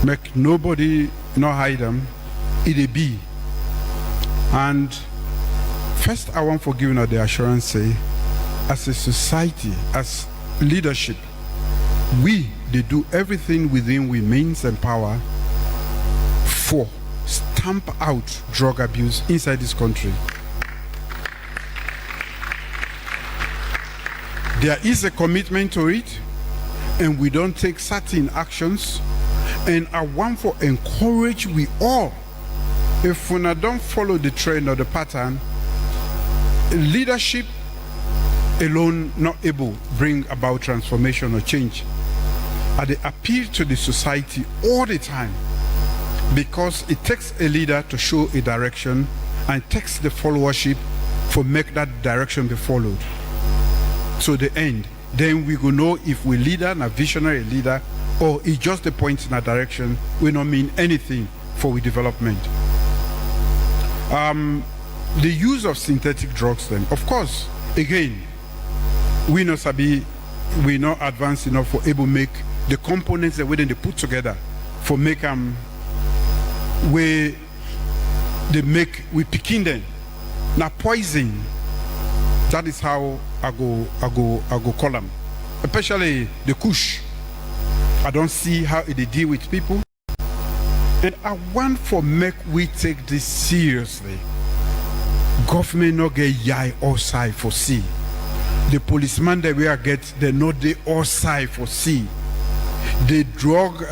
Make nobody not hide them. It be. And first I want for giving her the assurance say, as a society, as leadership, they do everything within we means and power for stamp out drug abuse inside this country. There is a commitment to it, and we don't take certain actions. And I want to encourage we all, if we don't follow the trend or the pattern, leadership alone not able to bring about transformation or change. And they appeal to the society all the time, because it takes a leader to show a direction, and it takes the followership for make that direction be followed. To the end, then we go know if we leader, a visionary leader, or it's just a point in a direction, we don't mean anything for we development. The use of synthetic drugs then, of course, again, we not advanced enough for able make the components that we then they put together for make where they make we picking them. Now poison, that is how I go call them. Especially the kush. I don't see how they deal with people. And I want for make we take this seriously. Government not get yai or side for see. The policeman that we are get, they not they all side for see. The drug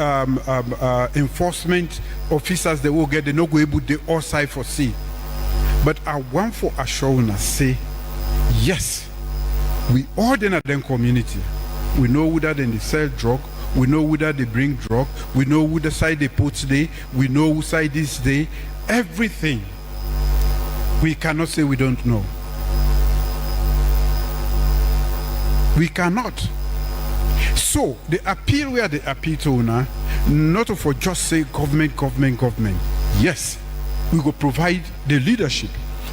enforcement officers they will get, they not go able they all side for see. But I want for assurance say, yes, we all in them community. We know whether they sell drug, we know whether they bring drug, we know who the side they put today, we know who side this day, everything. We cannot say we don't know. We cannot. So the appeal where they appeal to now, not for just say government. Yes, we will provide the leadership,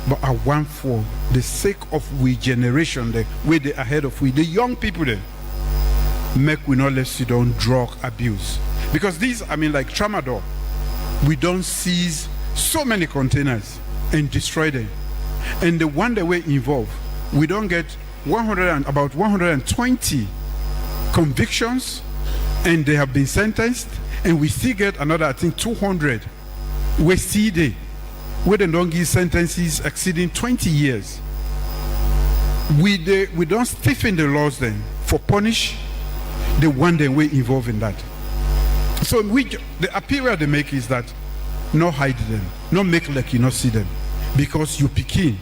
but I want for the sake of we generation, the way they ahead of we, the young people there, make we not let sit down drug abuse. Because these, like tramadol, we don't seize so many containers and destroy them. And the one that we involve, we don't get about 120 convictions, and they have been sentenced, and we still get another, I think, 200. We see they, where they don't give sentences exceeding 20 years. We don't stiffen the laws then for punish the one that we involved in that. So the appeal they make is that not hide them, not make like you not see them, because you picking,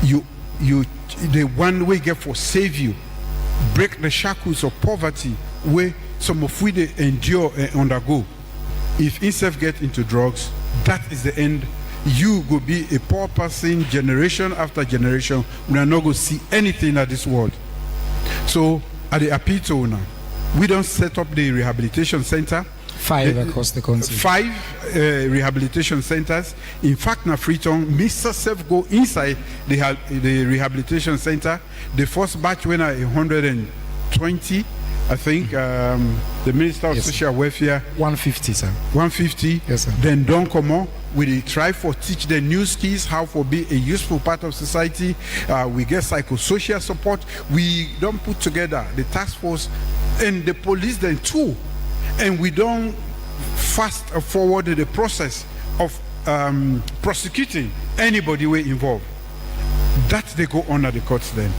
the one way get for save you, break the shackles of poverty where some of we they endure and undergo. If instead get into drugs, that is the end. You go be a poor person generation after generation. We are not going to see anything at this world. So at the appeal to owner, we don't set up the rehabilitation center. 5 across the country. 5 rehabilitation centers. In fact, na Freetown, Mr. Self go inside the rehabilitation center. The first batch went at 120, I think. The Minister of Social Welfare. 150, sir. 150. Yes, sir. Then don't come on. We try for teach the new skills, how for be a useful part of society. We get psychosocial support. We don't put together the task force and the police then too. And we don't fast forward the process of prosecuting anybody we involved. That they go on at the courts then.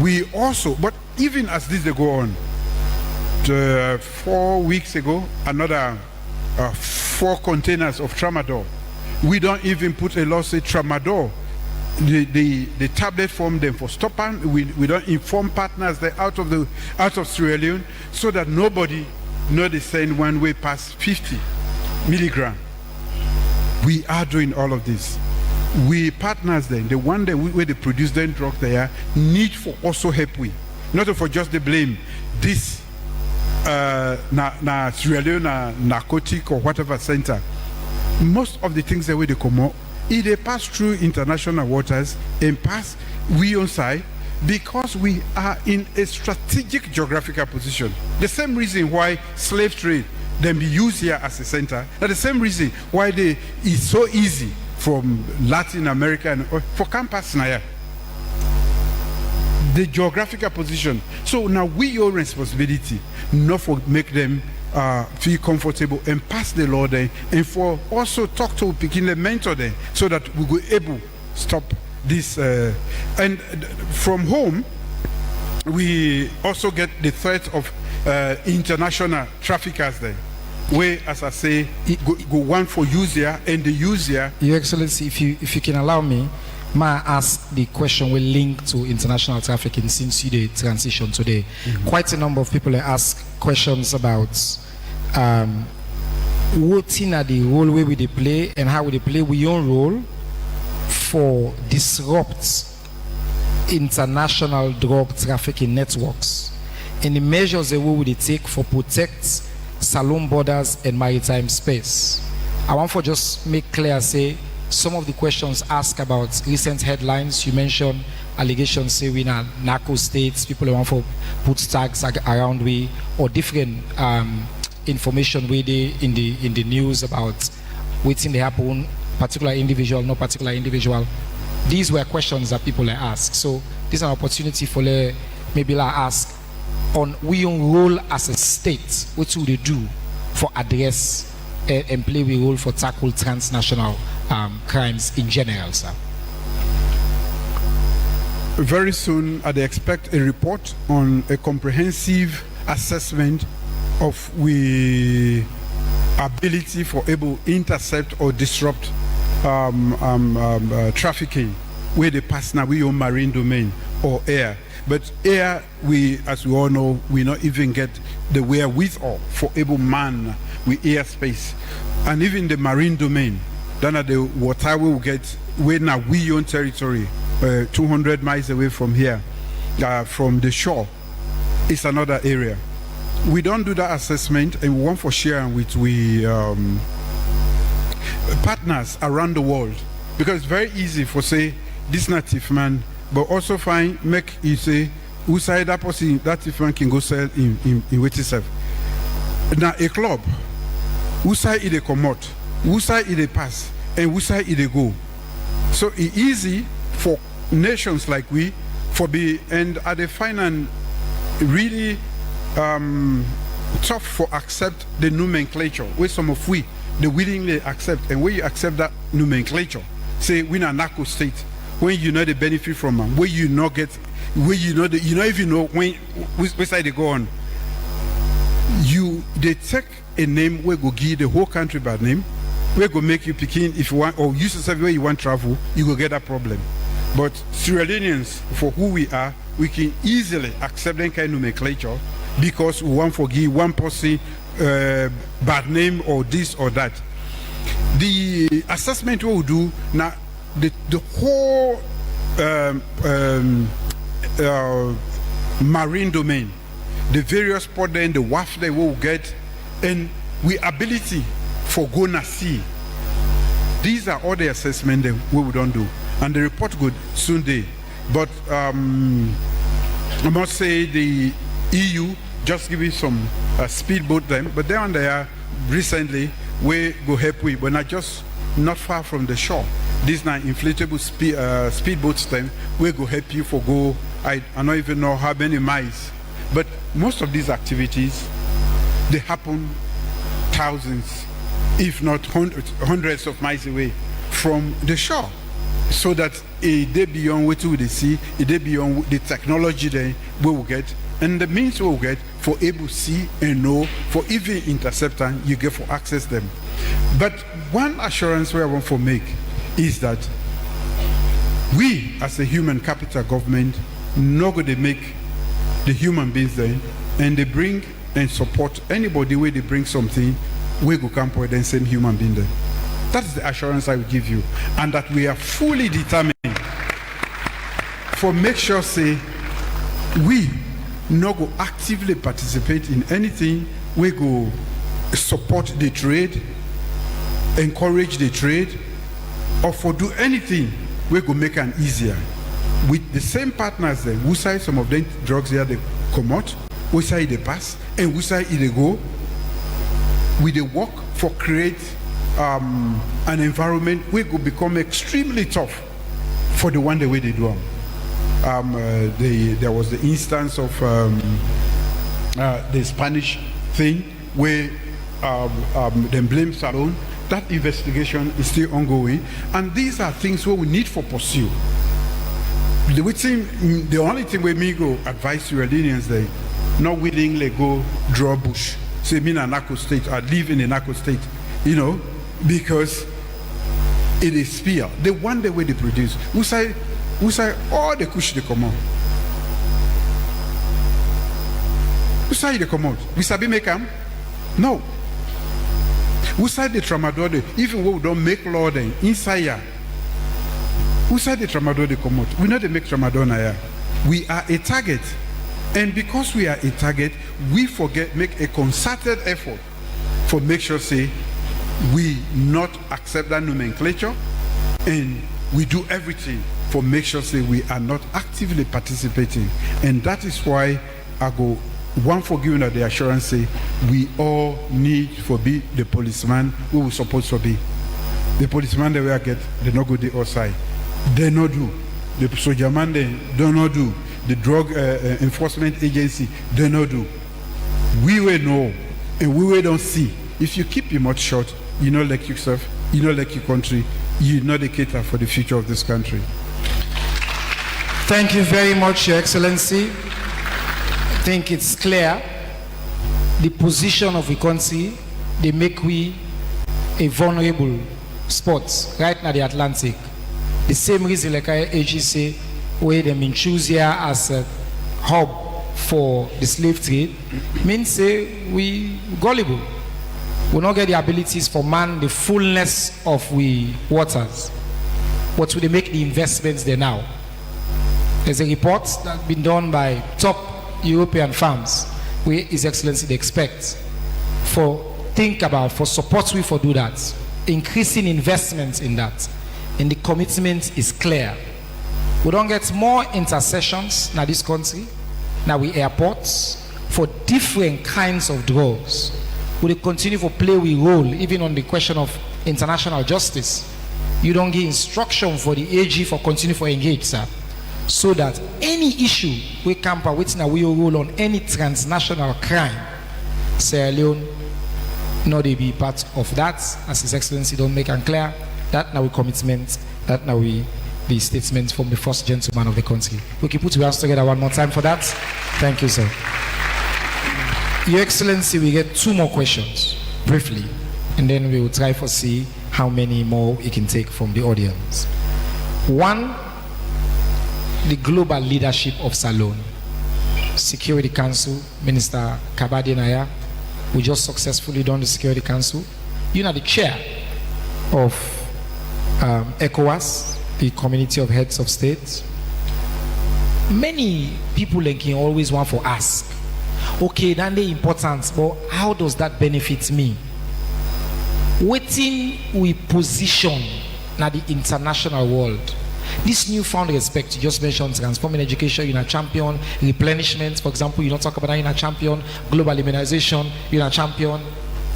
We also, but even as this they go on, 4 weeks ago, another 4 containers of tramadol. We don't even put a law say tramadol. The tablet form them for stopping. We don't inform partners that out of Sierra Leone, so that nobody know they send one way past 50 milligram. We are doing all of this. We partners then, the one that where they produce them drug there, need for also help we. Not for just the blame. This Sierra Leone narcotic or whatever center. Most of the things that way they come out, if they pass through international waters and pass we on side, because we are in a strategic geographical position. The same reason why slave trade then be used here as a center. That's the same reason why it's so easy from Latin America and for campus now. The geographical position. So now we own responsibility not for make them feel comfortable and pass the law there, and for also talk to begin the mentor there, so that we will able stop this. And from home, we also get the threat of international traffickers there, where, as I say, go one for user and the user. Your Excellency, if you can allow me, may I ask the question will link to international trafficking since you did transition today. Quite a number of people ask questions about what in the role where we play and how we play we own role for disrupt international drug trafficking networks, and the measures that we will take for protect saloon borders and maritime space. I want for just make clear, say, some of the questions asked about recent headlines. You mentioned allegations, say, we in narco states, people want for put tags around we, or different information we in the news about what's in the happen, particular individual, no particular individual. These were questions that people asked. So this is an opportunity for maybe ask on we own role as a state. What do they do for address and play a role for tackle transnational crimes in general, sir? Very soon, I'd expect a report on a comprehensive assessment of we ability for able intercept or disrupt trafficking where they pass now we own marine domain or air. But air, we, as we all know, we not even get the wherewithal for able man with airspace, and even the marine domain. Then at the water we will get where now we own territory, 200 miles away from here, from the shore. It's another area. We don't do that assessment, and we want for sharing with partners around the world, because it's very easy for say this native man, but also make you say who side that person that native man can go sell in which itself. Now a club, who side it come out, who side it pass, and who side it go. So it's easy for nations like we for be and at the final really tough for accept the nomenclature where some of we they willingly accept, and where you accept that nomenclature, say we are narco state, when you know the benefit from them, where you not get, where you know you don't even know when which side they go on. They take a name where go give the whole country bad name, where go make you picking if you want, or use yourself where you want travel, you go get that problem. But Sierra Leoneans, for who we are, we can easily accept that kind of nomenclature because we want to give one person bad name or this or that. The assessment we will do now, the whole marine domain, the various port then the WAF they will get, and we ability for gonna see. These are all the assessment that we don't do, and the report good soon day. But I must say the EU just give it some speedboat them, but they are recently we go help with, but not just not far from the shore. These now inflatable speedboats them we go help you for go. I don't even know how many miles, but most of these activities they happen thousands, if not hundreds of miles away from the shore. So that they beyond what we see, they beyond the technology they will get, and the means we will get for able to see and know, for even interceptor you get for access them. But one assurance we want to make is that we as a human capital government not going to make the human beings there, and they bring and support anybody where they bring something, we go camp with the same human being there. That's the assurance I will give you, and that we are fully determined for make sure say we not go actively participate in anything. We go support the trade, encourage the trade, or for do anything we go make an easier. With the same partners then, who side some of them drugs here they come out, who side they pass, and who side they go. We they work for create an environment we go become extremely tough for the one the way they do them. There was the instance of the Spanish thing where they blame Salon. That investigation is still ongoing, and these are things where we need for pursue. The only thing we me go advise your Indians they not willingly go draw bush. Say me in a narco state, I live in a narco state, you know, because it is fear. The one the way they produce. We say all the kush they come out. We say they come out. We sabi make them? No. We say the tramadol, even when we don't make law then inside here. Who said the tramadol they come out? We know they make tramadol here. We are a target. And because we are a target, we make a concerted effort for make sure say we not accept that nomenclature, and we do everything for make sure say we are not actively participating. And that is why I go one for giving the assurance say we all need for be the policeman we were supposed to be. The policeman they will get, they not go the outside. They not do. The soldier man they do not do. The drug enforcement agency they not do. We will know and we will don't see. If you keep your mouth shut, you know like yourself, you know like your country, you know the cater for the future of this country. Thank you very much, Your Excellency. I think it's clear the position of the country, they make we a vulnerable spot right now the Atlantic. The same reason like AG say where they mean choose here as a hub for the slave trade means say we gullible. We not get the abilities for man the fullness of we waters. But we make the investments there now. There's a report that's been done by top European firms where His Excellency they expect for support we for do that. Increasing investments in that. And the commitment is clear. We don't get more intercessions in this country, now we airports, for different kinds of drugs. We continue to play a role, even on the question of international justice. You don't give instruction for the AG for continue to engage, sir. So that any issue we camp with now we rule on any transnational crime, Sierra Leone, not they be part of that, as His Excellency don't make it clear. That now we commitment, that now we the statement from the first gentleman of the country. We can put your hands together one more time for that. Thank you, sir. Your Excellency, we get 2 more questions, briefly, and then we will try to see how many more we can take from the audience. One, the global leadership of Salon. Security Council, Minister Kabadi Naya, we just successfully done the Security Council. You are the chair of ECOWAS, the Community of Heads of States. Many people can always want to ask, okay, then the importance, but how does that benefit me? Waiting we position na the international world. This newfound respect, you just mentioned transforming education, you're a champion, replenishment, for example, you don't talk about that, you're a champion, global immunization, you're a champion.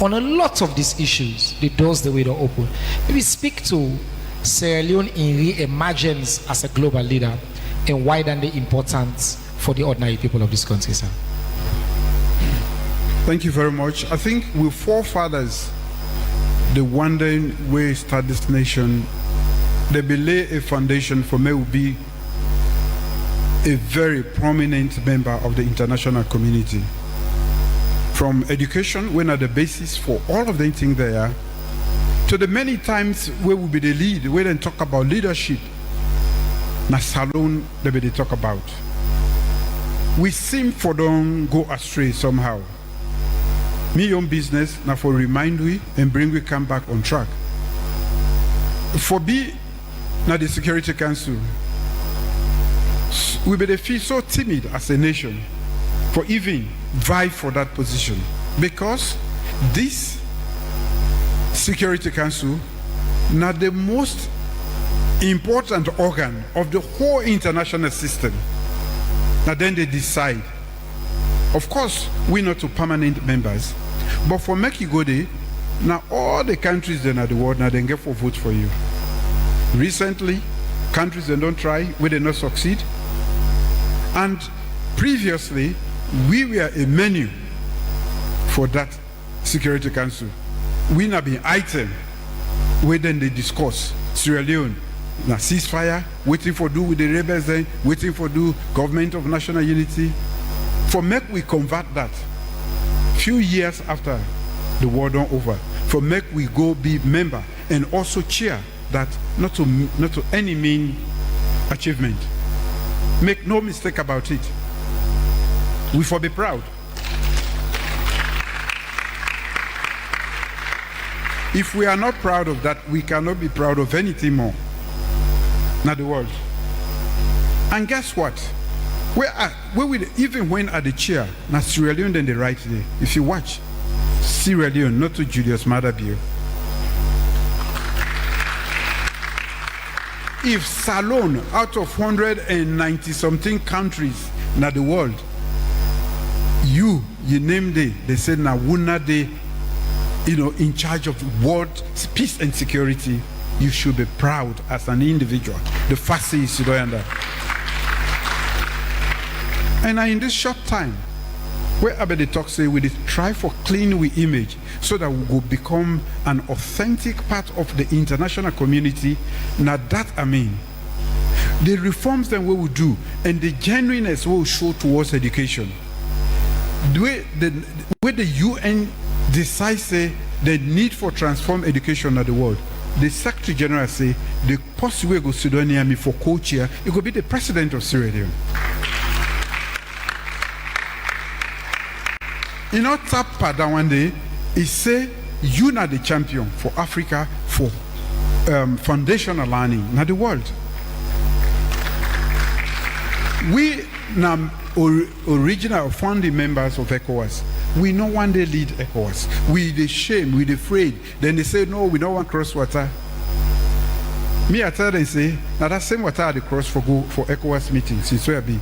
On a lot of these issues, the doors the way to open. Maybe speak to Sierra Leone in re-emergence as a global leader and why then the importance for the ordinary people of this country, sir. Thank you very much. I think with forefathers, the wondering way start this nation, they lay a foundation for me will be a very prominent member of the international community. From education, when at the basis for all of the things there, to the many times where will be the lead, where they talk about leadership, na Salon they talk about. We seem for don't go astray somehow. Me own business now for remind we and bring we come back on track. For be now the Security Council, we be feel so timid as a nation for even vie for that position because this Security Council now the most important organ of the whole international system. Now then they decide. Of course, we're not to permanent members, but for make you go there, now all the countries in the world now they get for vote for you. Recently, countries that don't try, where they not succeed. And previously, we were a menu for that Security Council. We now be item where then they discuss Sierra Leone, now ceasefire, waiting for do with the rebels then, waiting for do government of national unity. For make we convert that few years after the war done over, for make we go be member and also cheer that not to any mean achievement. Make no mistake about it. We for be proud. If we are not proud of that, we cannot be proud of anything more. Not the world. And guess what? Even when at the chair, now Sierra Leone then the right there. If you watch, Sierra Leone, not to Julius Maada Bio. If Salone, out of 190 something countries in the world, you name they said now Wuna they, in charge of world peace and security, you should be proud as an individual. The first thing is you don't understand. And in this short time, wherever they talk say we try for clean we image so that we will become an authentic part of the international community. Now that I mean, the reforms that we will do and the genuineness we will show towards education. The way the UN decides say the need for transform education in the world, the Secretary General say the possible way go sit down near me for co-chair, it will be the President of Sierra Leone. Tap that one day, he say, you are the champion for Africa for foundational learning in the world. We now original founding members of ECOWAS. We no one day lead ECOWAS. We the shame, we the afraid. Then they say, no, we don't want cross water. Me, I tell them, say, now that same water the cross for go for ECOWAS meetings. Since where be,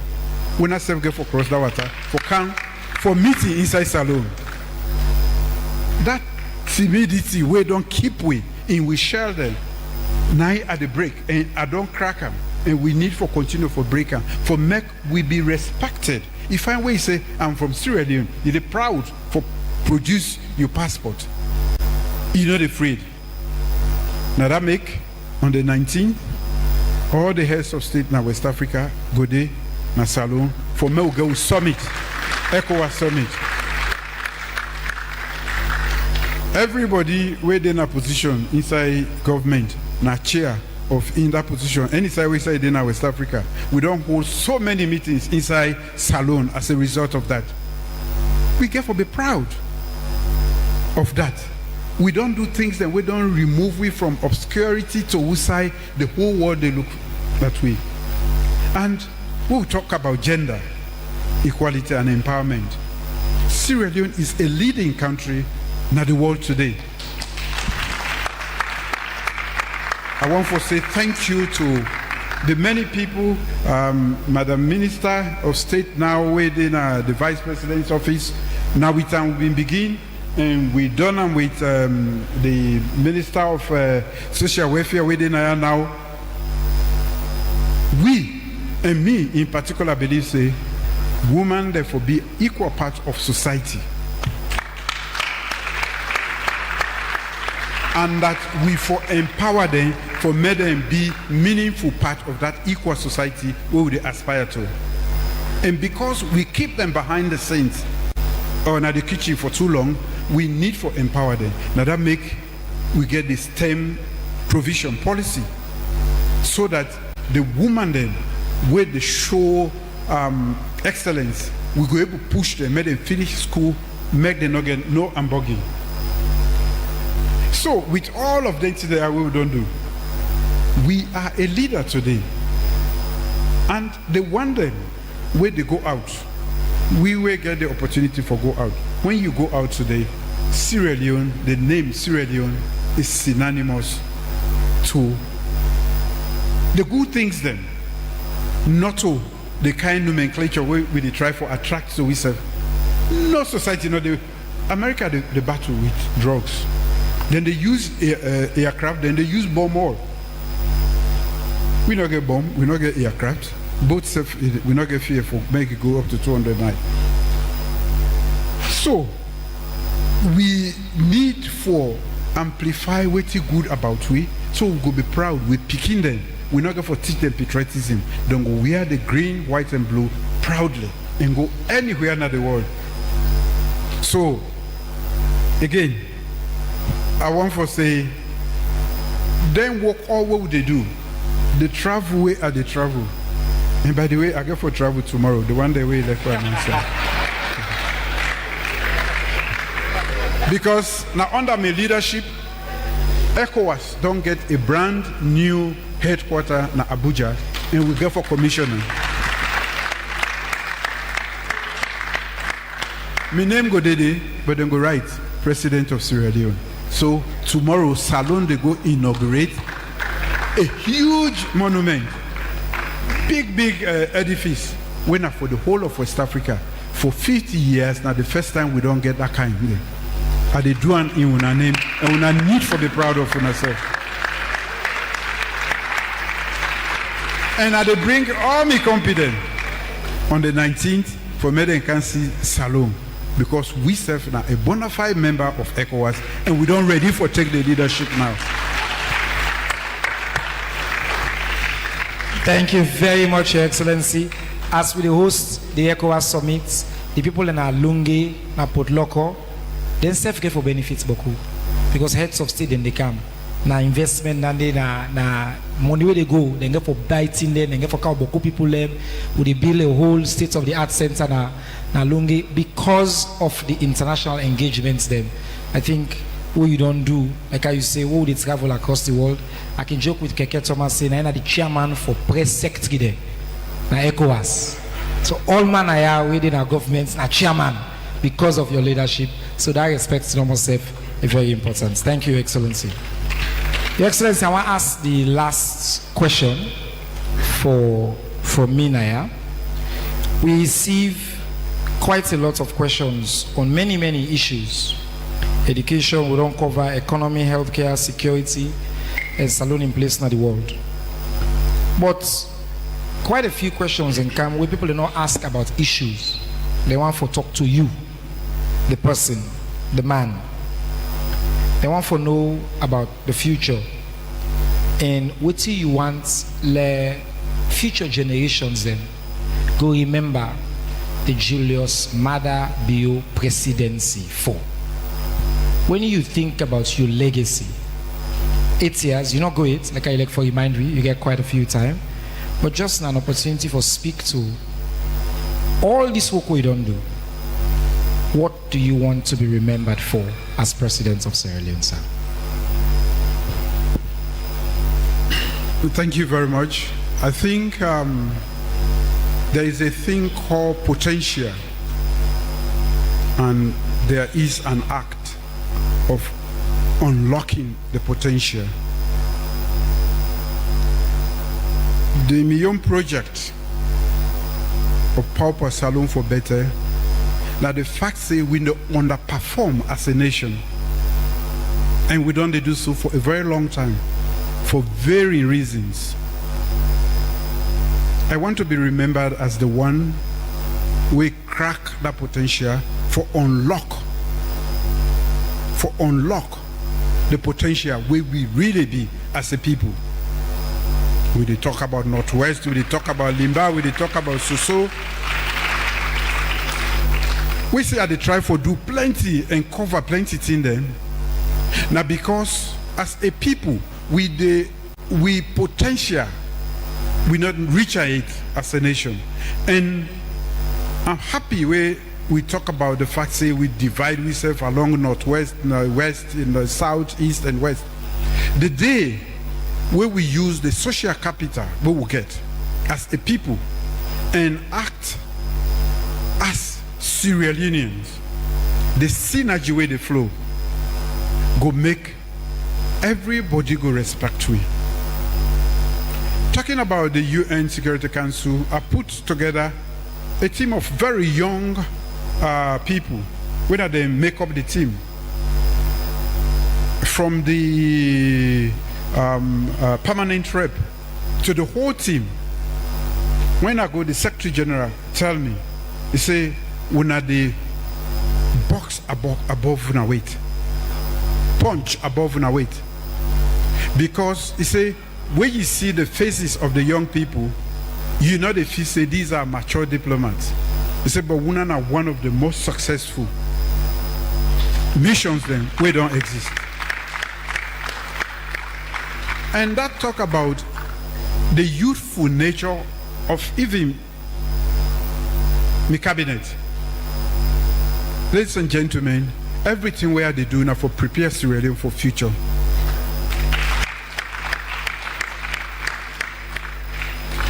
we not save go for cross that water for camp. For meeting inside Salone. That timidity we don't keep we in we share them. Now at the break and I don't crack them. And we need for continue for break them. For make we be respected. If I will say I'm from Sierra Leone, you're proud for produce your passport. You're not afraid. Now that make on the 19th, all the heads of state in West Africa go there, na Salone, for me we go summit. ECOWAS summit. Everybody where they in a position inside government, na chair of in that position, any side we say in West Africa, we don't hold so many meetings inside Salone as a result of that. We get to be proud of that. We don't do things that we don't remove we from obscurity to inside the whole world they look that way. And we'll talk about gender equality and empowerment. Sierra Leone is a leading country in the world today. I want to say thank you to the many people, Madam Minister of State now within the Vice President's office. Now we begin and we done with the Minister of Social Welfare within now. We and me in particular believe say women therefore be equal part of society. And that we for empower them, for make them be meaningful part of that equal society we would aspire to. And because we keep them behind the scenes or in the kitchen for too long, we need for empower them. Now that make we get this STEM provision policy so that the woman then where they show excellence, we go able to push them, make them finish school, make them not get no hamburger. So with all of them today we don't do, we are a leader today. And they wonder where they go out. We will get the opportunity for go out. When you go out today, Sierra Leone, the name Sierra Leone is synonymous to The good things then, not all the kind nomenclature we they try for attract so we serve. No society, no, America they battle with drugs. Then they use aircraft, then they use bomb all. We not get bomb, we not get aircraft. Both safe, we not get fear for make it go up to 200 nights. So we need for amplify what's good about we, so we go be proud. We picking them. We're not going to teach them patriotism. Don't go wear the green, white, and blue proudly and go anywhere in the world. So again, I want to say, then walk all what would they do? The travel way are the travel. And by the way, I go for travel tomorrow. The one day we left for an answer. Because now under my leadership, ECOWAS don't get a brand new headquarters in Abuja, and we go for commissioning. My name go Dede, but then go right, President of Sierra Leone. So tomorrow, Salon they go inaugurate a huge monument, big edifice, winner for the whole of West Africa. For 50 years now, the first time we don't get that kind of thing. And they do an in una name, and una need for be proud of ourselves. And I they bring all my confidence on the 19th for Mede and see Salon, because we serve now a bona fide member of ECOWAS, and we don't ready for take the leadership now. Thank you very much, Your Excellency. As we host the ECOWAS summit, the people in Lungi, na Port Loko, they self get for benefits beaucoup, because heads of state then they come. Na investment na money where they go, they get for biting them, they get for beaucoup people them, would they build a whole state of the art center na Lungi because of the international engagements them. I think what you don't do, like how you say, what they travel across the world. I can joke with Keke Thomas saying I'm the chairman for press secretary there, na ECOWAS. So all man I are within our governments are chairman because of your leadership. So that respect to myself is very important. Thank you, Your Excellency. Your Excellency, I want to ask the last question from me, Naya. We receive quite a lot of questions on many issues. Education, we don't cover economy, healthcare, security, and salon in place in the world. But quite a few questions in come where people do not ask about issues. They want to talk to you, the person, the man. They want to know about the future and what do you want the future generations then go remember the Julius Maada Bio presidency for. When you think about your legacy, 8 years, you not go it, like I like for remind you get quite a few times, but just an opportunity for speak to all this work we don't do. What do you want to be remembered for as president of Sierra Leone, sir? Thank you very much. I think there is a thing called potential, and there is an act of unlocking the potential. The Million Project of Pauper Salon for Better, now the fact say we underperform as a nation, and we don't do so for a very long time for varying reasons. I want to be remembered as the one we crack that potential for unlock the potential where we really be as a people. We dey talk about Northwest, we dey talk about Limba, we dey talk about Soso. We say I dey try for do plenty and cover plenty things then. Now because as a people, we potential, we not reach it as a nation. And I'm happy where we talk about the fact say we divide ourselves along Northwest, West, in the South, East, and West. The day where we use the social capital we will get as a people and act as Sierra Leoneans, the synergy where they flow go make everybody go respect we. talking about the UN Security Council, I put together a team of very young people, whether they make up the team. From the permanent rep to the whole team. When I go, the Secretary General tell me, he say, when are the box above una weight, punch above una weight, because he say when you see the faces of the young people, you know they say these are mature diplomats. He said, but una are one of the most successful missions then we don't exist. And that talk about the youthful nature of even my cabinet. Ladies and gentlemen, everything where they do now for prepare Sierra Leone for future.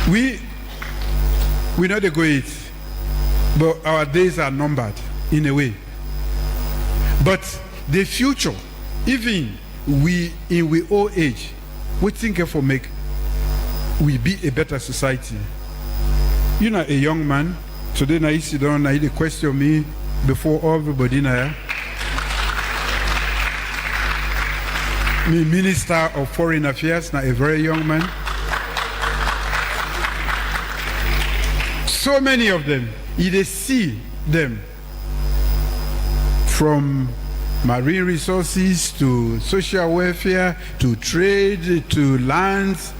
We know they go it, but our days are numbered in a way. But the future, even we in we old age, we think for make we be a better society. You know, a young man, today now you sit down, now you question me before everybody now. Me Minister of Foreign Affairs, now a very young man. So many of them, you they see them from marine resources to social welfare to trade to lands.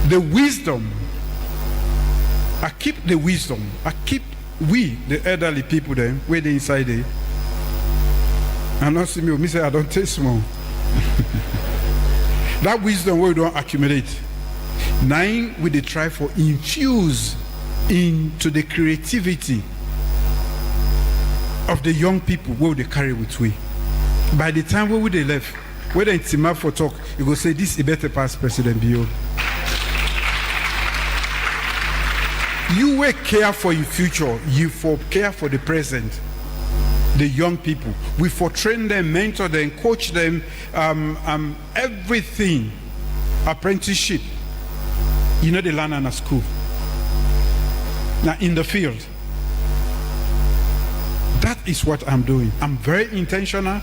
The wisdom, I keep the wisdom, I keep we, the elderly people then, where they inside there. And not see me say I don't taste more. That wisdom we don't accumulate. 9 we they try for infuse into the creativity of the young people where they carry with we. By the time where they left, whether it's Tima for talk, you go say this is better past President Bio. You will care for your future, you for care for the present. The young people, we for train them, mentor them, coach them, everything, apprenticeship. You know they learn in a school. Now in the field, that is what I'm doing. I'm very intentional.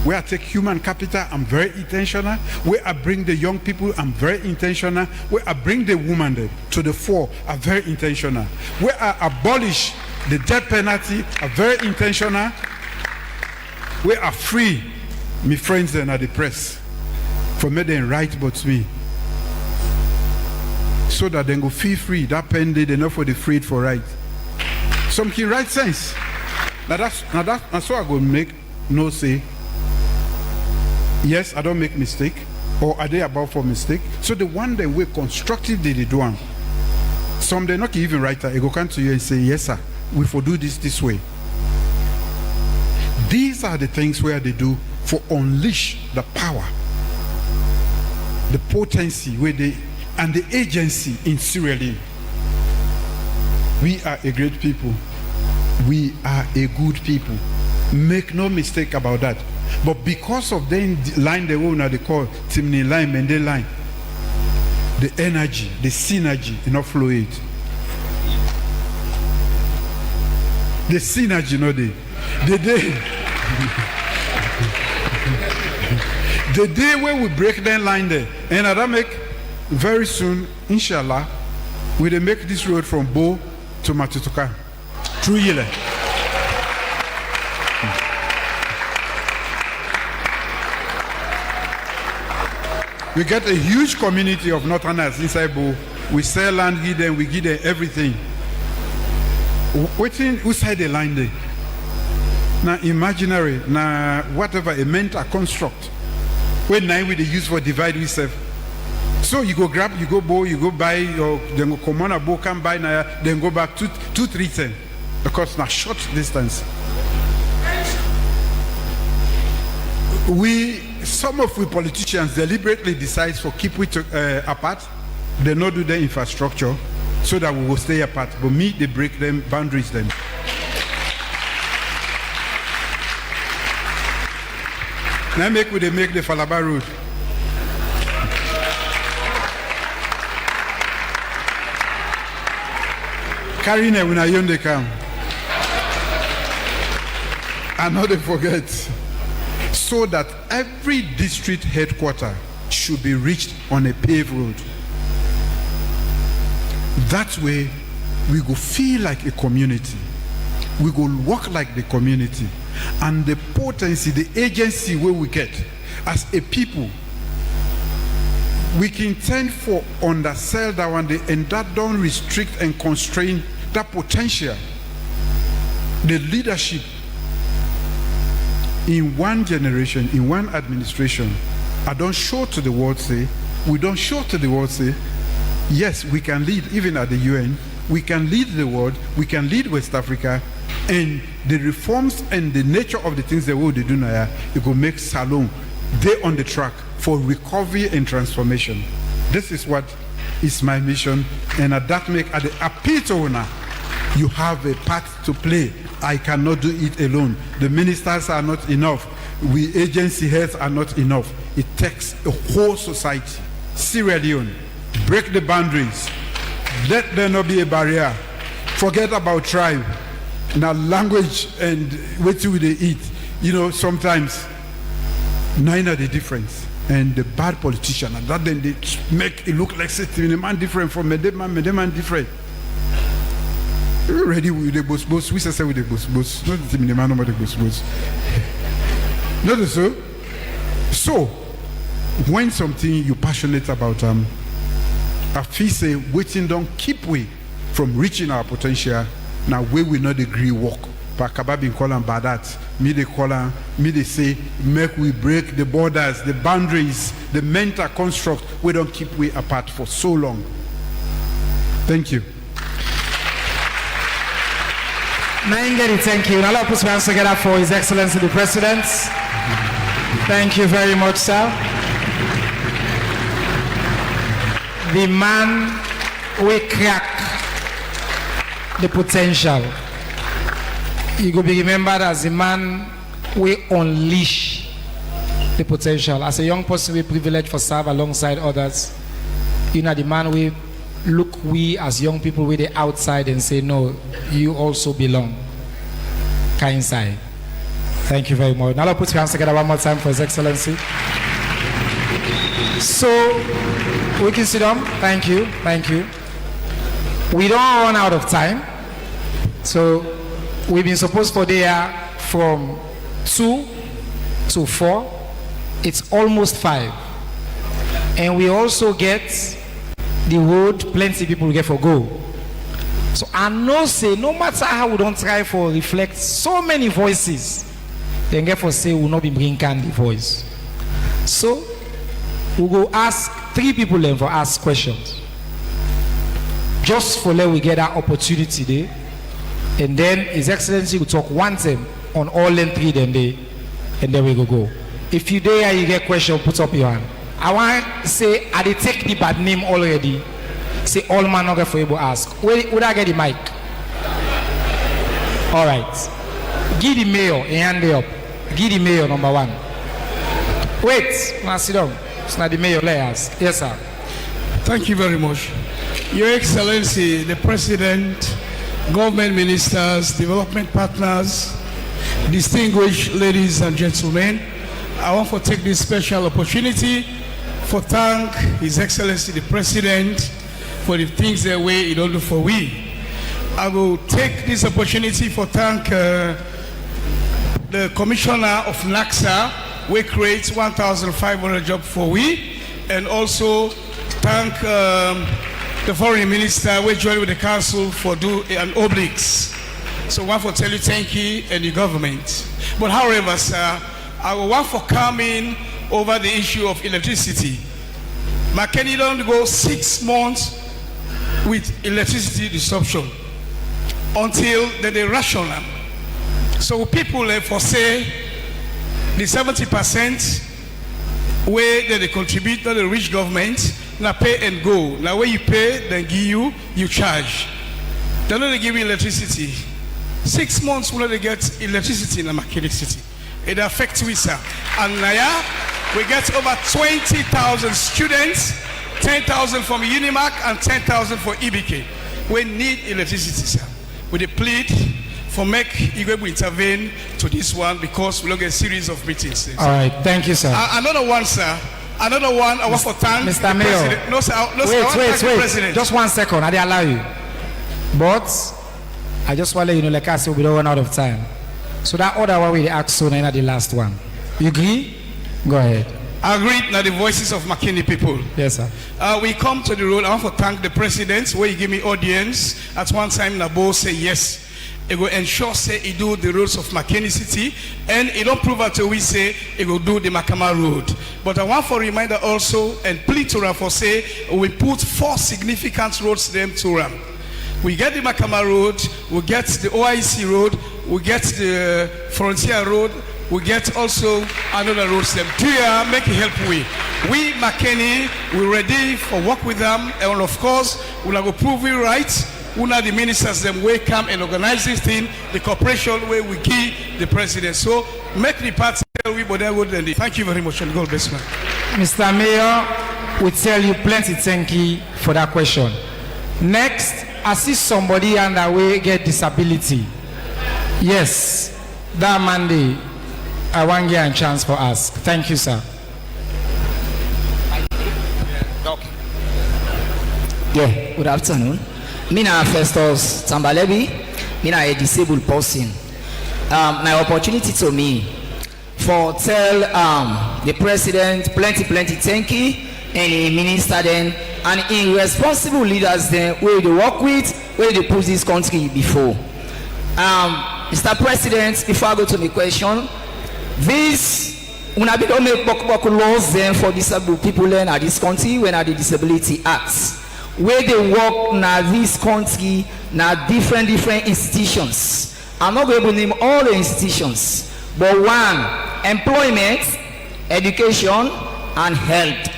Where I take human capital, I'm very intentional. Where I bring the young people, I'm very intentional. Where I bring the woman to the fore, I'm very intentional. Where I abolish the death penalty, I'm very intentional. Where I free my friends then at the press for me then write about me, so that they go feel free. That pen they enough for the freed for right. Something right sense. That's what I go make no say. Yes, I don't make mistake, or are they about for mistake? So the one that we constructive they do one. Some they not even write that. They go come to you and say, yes sir, we for do this way. These are the things where they do for unleash the power, the potency where they and the agency in Sierra Leone. We are a great people. We are a good people. Make no mistake about that. But because of the line they own, they call Timni line, Mende line, the energy, the synergy, enough fluid. The synergy, no day. The day when we break that line there, and I make very soon, inshallah, we will make this road from Bo to Matutuka through Yele. We get a huge community of Northerners inside Bo. We sell land, give them, we give them everything. Waiting outside the line there. Now imaginary, now whatever a mental construct. When now we they use for divide yourself. So you go grab, you go bow, you go buy, or then go come on a bow, come buy now, then go back 2-3 because now short distance. Some of we politicians deliberately decide for keep it apart. They not do the infrastructure so that we will stay apart. But me, they break them boundaries then. Now they make the Falaba road. Karine, when I yonde come. And not to forget, so that every district headquarter should be reached on a paved road. That way, we go feel like a community. We go work like the community. And the potency, the agency where we get as a people, we can tend for undersell that one day, and that don't restrict and constrain that potential. The leadership in one generation, in one administration, I don't show to the world say, we don't show to the world say, yes, we can lead even at the UN, we can lead the world, we can lead West Africa, and the reforms and the nature of the things that we do now, it will make Salon, they on the track for recovery and transformation. This is what is my mission, and at that make at the appeal owner, you have a part to play. I cannot do it alone. The ministers are not enough. We agency heads are not enough. It takes a whole society. Sierra Leone, break the boundaries. Let there not be a barrier. Forget about tribe. Now language and what do they eat. You know, sometimes neither the difference. And the bad politician, and that then they make it look like the man different from the man different. Ready with the boss, we say with the boss, not the man, not the boss. Not so. So, when something you're passionate about, I feel say waiting don't keep we from reaching our potential. Now we will not agree work. But Kababin call them bad that. Me they call them, me they say, make we break the borders, the boundaries, the mental construct. We don't keep we apart for so long. Thank you. Naingeri, thank you. Now let's put hands together for His Excellency the President. Thank you very much, sir. The man will crack the potential. He will be remembered as the man will unleash the potential. As a young person, we privileged for serve alongside others. You know, the man will look we as young people with the outside and say, no, you also belong. Inside. Thank you very much. Now let's put your hands together one more time for His Excellency. So we can sit down. Thank you. Thank you. We don't run out of time. So we've been supposed for there from 2 to 4. It's almost 5. And we also get the road, plenty people get for go. So I know say no matter how we don't try for reflect so many voices, then get for say we will not be bringing the voice. So we go ask 3 people then for ask questions. Just for let we get that opportunity there. And then His Excellency will talk one time on all them 3 then day, and then we go. If you there you get question, put up your hand. I want to say I did take the bad name already. Say all man not get for able ask. Would I get the mic? All right. Give the mayor a hand up. Give the mayor number 1. Wait, now sit down. It's not the mayor. Let ask. Yes, sir. Thank you very much. Your Excellency, the President, government ministers, development partners, distinguished ladies and gentlemen, I want to take this special opportunity for thank His Excellency the President for the things that way he don't do for we. I will take this opportunity for thank the Commissioner of NACSA, we create 1,500 jobs for we, and also thank the Foreign Minister, we join with the Council for do an obliques. So I want to tell you thank you and the government. But however, sir, I will want for coming over the issue of electricity. Makeni don't go 6 months with electricity disruption until they ration them. So people for say the 70% where they contribute to the rich government, now pay and go. Now when you pay, then give you charge. They don't give you electricity. 6 months will they get electricity in the Makeni city. It affects we, sir. And now we get over 20,000 students, 10,000 from Unimac and 10,000 for EBK. we need electricity, sir. With the plead for make Igwe intervene to this one because we look at a series of meetings. Sir. All right, thank you, sir. Another one, sir. Another one, I want to thank Mr. the Mayor. President. No, sir. No, sir. I want to thank the President. Just 1 second, I didn't allow you. But I just want to let you know, like I said, we don't run out of time. So that other one we asked soon, and the last one. You agree? Go ahead. I agree now the voices of Makeni people. Yes, sir. We come to the road. I want to thank the President where he gave me audience. At one time, Nabo say yes. He will ensure say he do the roads of Makeni City, and he don't prove until we say he will do the Makama Road. But I want for reminder also and plead to Ram for say we put 4 significant roads to them to Ram. We get the Makama Road, we get the OIC Road, we get the Frontier Road, we get also another road to them. Do you make it help we? We Makeni, we're ready for work with them, and of course we'll go prove it right. Una the ministers them will come and organize this thing, the cooperation where we give the president. So make the party we but that would thank you very much and God bless you. Mr. Mayor, we tell you plenty thank you for that question. Next, I see somebody underway get disability. Yes, that Monday, I want to get a chance for us. Thank you, sir. Okay. Yeah, good afternoon. Me na Festus Tambalebi. Me na a disabled person. My opportunity to me for tell the president plenty thank you and the minister then and in responsible leaders then where they work with, where they put this country before. Mr. President, before I go to the question, this una be don't make laws then for disabled people then at this country when at the Disability Acts. Where they work na this country na different institutions. I'm not going to name all the institutions, but one, employment, education, and health.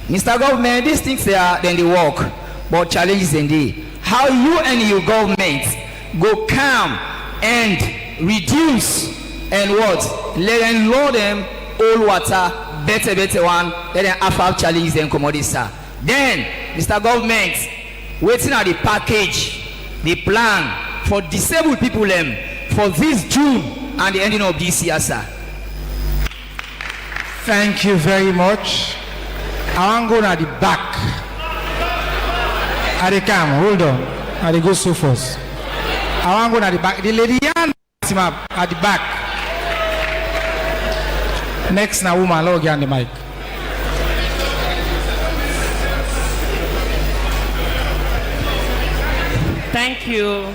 Mr. Government, these things they are then they work, but challenges indeed. How you and your government go come and reduce and what? Let them load them all water, better one, let them have challenges and commodities. Then, Mr. Government, waiting at the package, the plan for disabled people for this June and the ending of this year, sir. Thank you very much. I want to go at the back. At the cam, hold on. At the go so first. I want to go at the back. The lady at the back. Next, now woman, log on the mic. Thank you,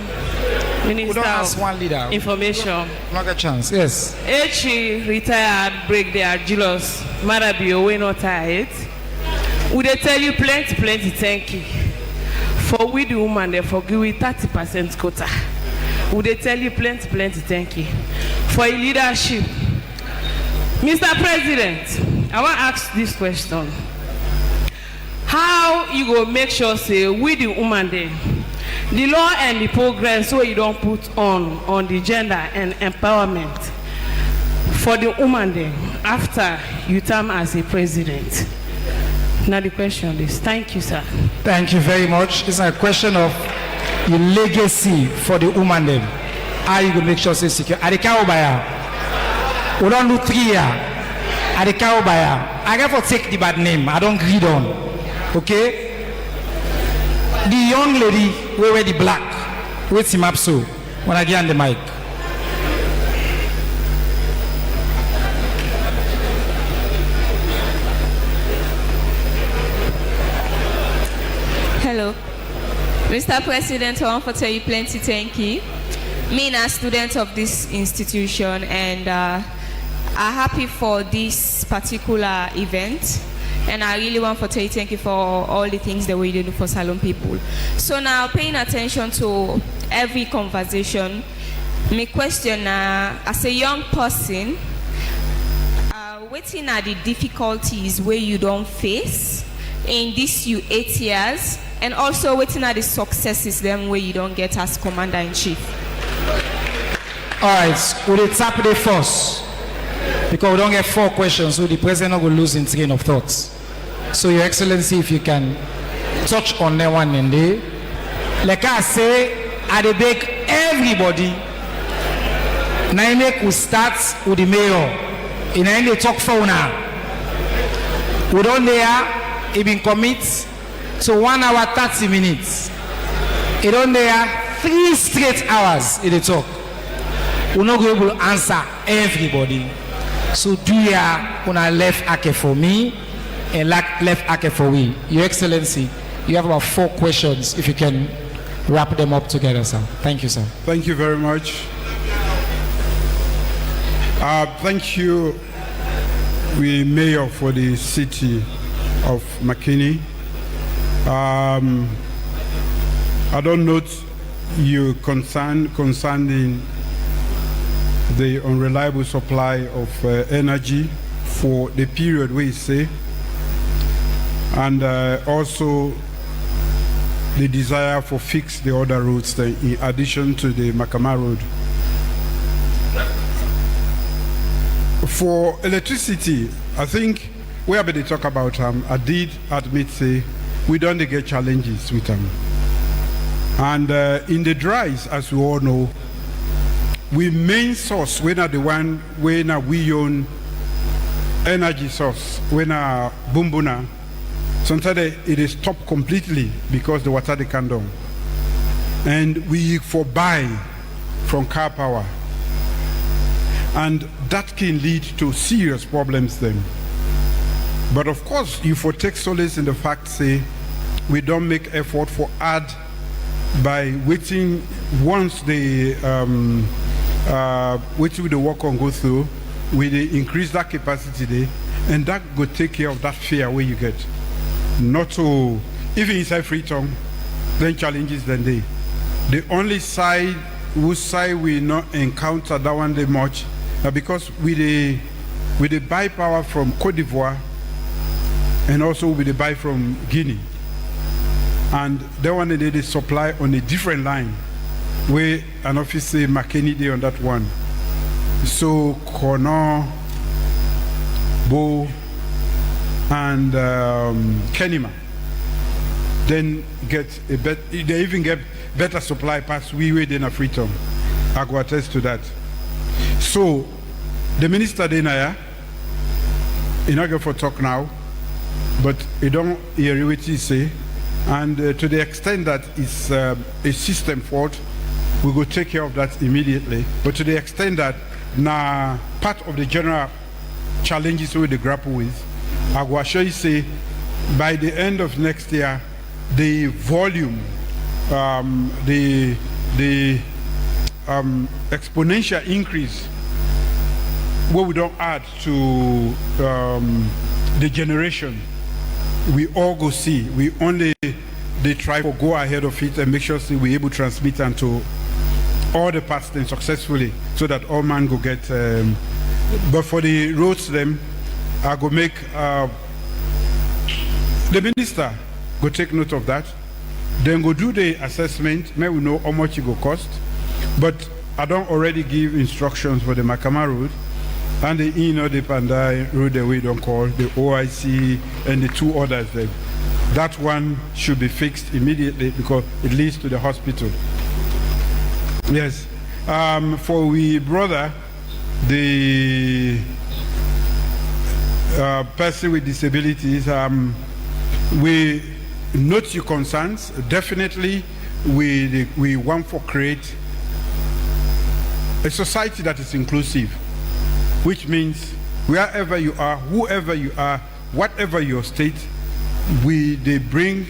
Minister of one leader. Information. Not a chance, yes. H retired break their jealous Marabio, we not tired. Would they tell you plenty thank you. For we the woman they forgive we 30% quota. Would they tell you plenty thank you. For your leadership. Mr. President, I want to ask this question. How you go make sure say we the woman there the law and the progress so you don't put on the gender and empowerment for the woman then after you term as a president. Now the question is, thank you, sir. Thank you very much. It's a question of your legacy for the woman then. How you gonna make sure it's secure? At the Kaobaya, we don't do 3 years. At the Kaobaya, I got to take the bad name. I don't read on. Okay? The young lady who wear the black, with him up so when I get on the mic. Hello. Mr. President, I want to tell you plenty thank you. Me and a student of this institution and are happy for this particular event. And I really want to tell you thank you for all the things that we do for Salon people. So now paying attention to every conversation, my question as a young person, what are the difficulties where you don't face in these 8 years? And also what are the successes them where you don't get as Commander-in-Chief? All right, we'll tap the first. Because we don't get 4 questions, so the president will lose in train of thoughts. So, Your Excellency, if you can touch on that one and there. Like I say, I dey beg everybody. Now make we start with the mayor. In any talk for now. We don't there, he been commit to 1 hour 30 minutes. He don't there 3 straight hours in the talk. We're not going to be able to answer everybody. So do ya una left ake for me and left ake for we. Your Excellency, you have about 4 questions if you can wrap them up together, sir. Thank you, sir. Thank you very much. Thank you, we Mayor for the city of Makeni. I don't note you concerning the unreliable supply of energy for the period we say, and also the desire for fix the other roads in addition to the Makama Road. For electricity, I think we have been talk about I did admit say we don't get challenges with them. And in the dries, as we all know, we main source, we are the one when we own energy source, when Bumbuna, sometimes it is stopped completely because the water they can down. And we for buy from car power. And that can lead to serious problems then. But of course, you for take solace in the fact say, we don't make effort for add by waiting once the waiting the work on go through, we increase that capacity there, and that will take care of that fear where you get. Not to, even inside Freetown, then challenges then they. The only side whose side we not encounter that one day much, because we the buy power from Cote d'Ivoire and also we the buy from Guinea. And they want to supply on a different line where an office say Makeni day on that one. So Kono, Bo, and Kenima then get a they even get better supply past we than a Freetown. I go attest to that. So the minister Denaya, he not go for talk now, but he don't hear what he say. And to the extent that it's a system fault, we will take care of that immediately. But to the extent that now part of the general challenges we will grapple with, I will assure you say by the end of next year, the volume, the exponential increase, what we don't add to the generation, we all go see. We only they try to go ahead of it and make sure that we're able to transmit unto all the parts then successfully, so that all man go get. But for the roads, them, I go make the minister go take note of that. Then go do the assessment. May we know how much it will cost. But I don't already give instructions for the Makama Road and the the Pandai Road that we don't call the OIC and the 2 others there. That one should be fixed immediately because it leads to the hospital. Yes. For we brother, the person with disabilities, we note your concerns. Definitely, we want to create a society that is inclusive, which means wherever you are, whoever you are, whatever your state, they bring,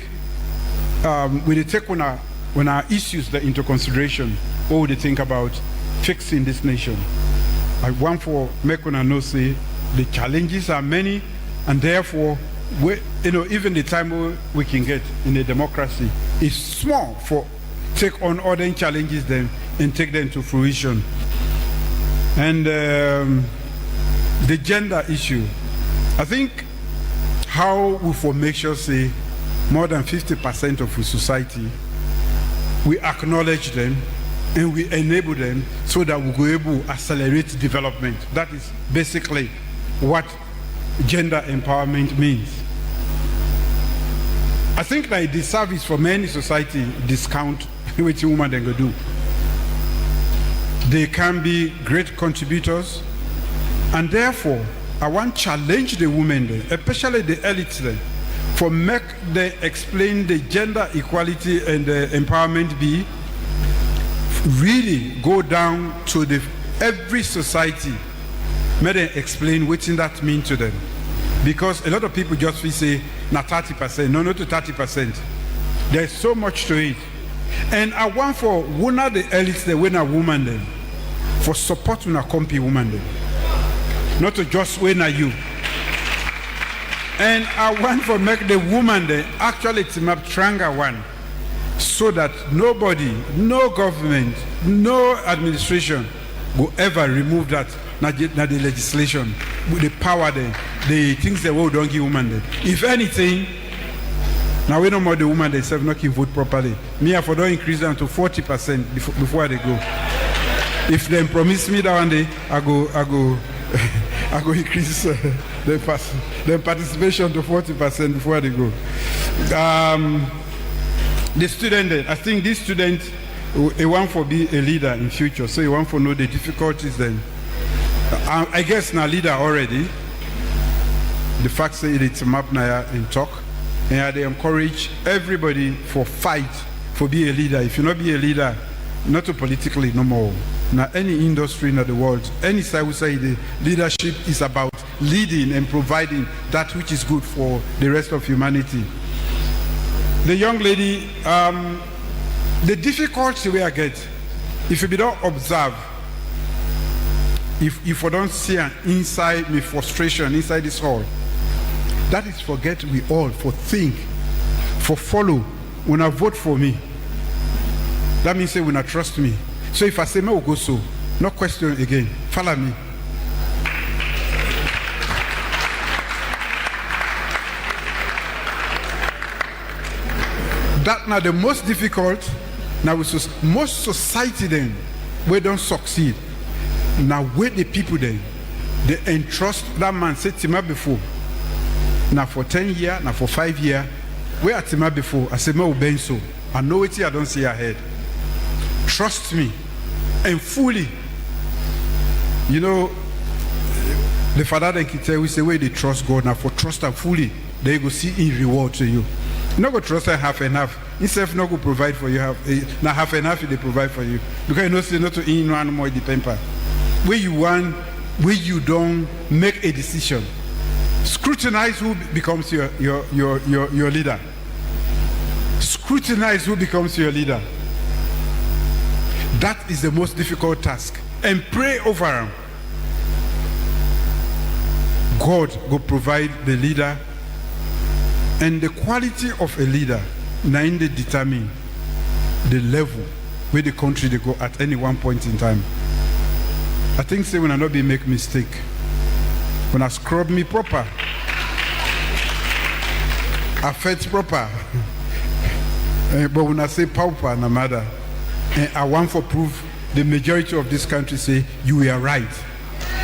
they take on our issues that into consideration, what would they think about fixing this nation. I want for Makena know say the challenges are many, and therefore, even the time we can get in a democracy is small for take on other challenges then and take them to fruition. And the gender issue, I think how we for make sure say more than 50% of the society, we acknowledge them and we enable them so that we go able to accelerate development. That is basically what gender empowerment means. I think that the service for many society discount which women they go do. They can be great contributors, and therefore I want to challenge the women there, especially the elites there, for make them explain the gender equality and the empowerment be really go down to the every society, make them explain what that mean to them. Because a lot of people just will say, na 30%, no, not to 30%. There's so much to it. And I want for one of the elites, the winner woman then, for support when I compete woman then. Not to just win at you. And I want for make the woman then actually team up stronger one. So that nobody, no government, no administration will ever remove that, not the legislation, with the power there, the things the world don't give women there. If anything, now we know more the women themselves not can vote properly. Me, I don't increase them to 40% before they go. If they promise me that one day, I go increase the participation to 40% before they go. The student, I think this student, he want to be a leader in future, so he want to know the difficulties then. I guess now leader already. The fact that it's a map now and talk, and they encourage everybody for fight for be a leader. If you not be a leader, not to politically no more. Now any industry in the world, any side will say the leadership is about leading and providing that which is good for the rest of humanity. The young lady, the difficulty we get, if you don't observe, if we don't see an inside me frustration inside this hall, that is forget we all for think, for follow, when I vote for me. That means say when I trust me. So if I say me will go so, no question again, follow me. That now the most difficult, now with most society then, we don't succeed. Now where the people then, they entrust that man said Tima before. Now for 10 years, now for 5 years, where at Tima before, I say me will bend so. I know it I don't see ahead. Trust me, and fully. You know, the father then can tell we say where they trust God now for trust and fully, they go see in reward to you. Not go trust and half and half. Instead not go provide for you now half and half they provide for you. Because you know say not to in one more the temper. Where you want, where you don't make a decision. Scrutinize who becomes your leader. Scrutinize who becomes your leader. That is the most difficult task. And pray over them. God will provide the leader. And the quality of a leader, now they determine the level where the country they go at any one point in time. I think say when I not be make mistake, when I scrub me proper, I fetch proper, but when I say pauper, no matter, and I want for proof the majority of this country say you are right,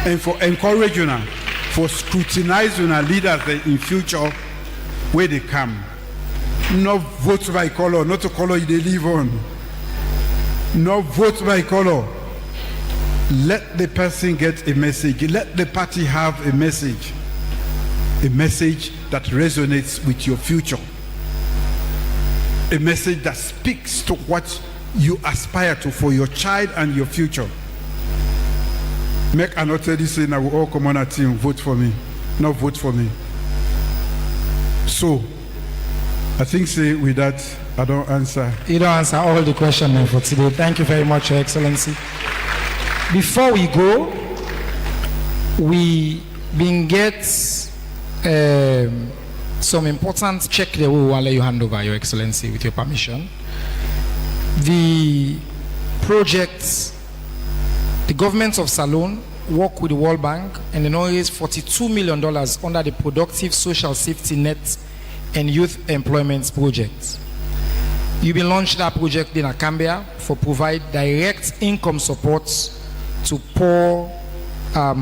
and for encourage you now, for scrutinize you now leaders in future. Where they come, no vote by color, not a color they live on. No vote by color. Let the person get a message. Let the party have a message that resonates with your future, a message that speaks to what you aspire to for your child and your future. Make another this say, now we all come on a team, vote for me. No, vote for me. So, I think say with that, I don't answer. You don't answer all the questions for today. Thank you very much, Your Excellency. Before we go, we been get some important check that we will let you hand over, Your Excellency, with your permission. The projects, the government of Salone work with the World Bank and then raise $42 million under the Productive Social Safety Net and Youth Employment Project. You've been launched that project in Akambia for provide direct income support to poor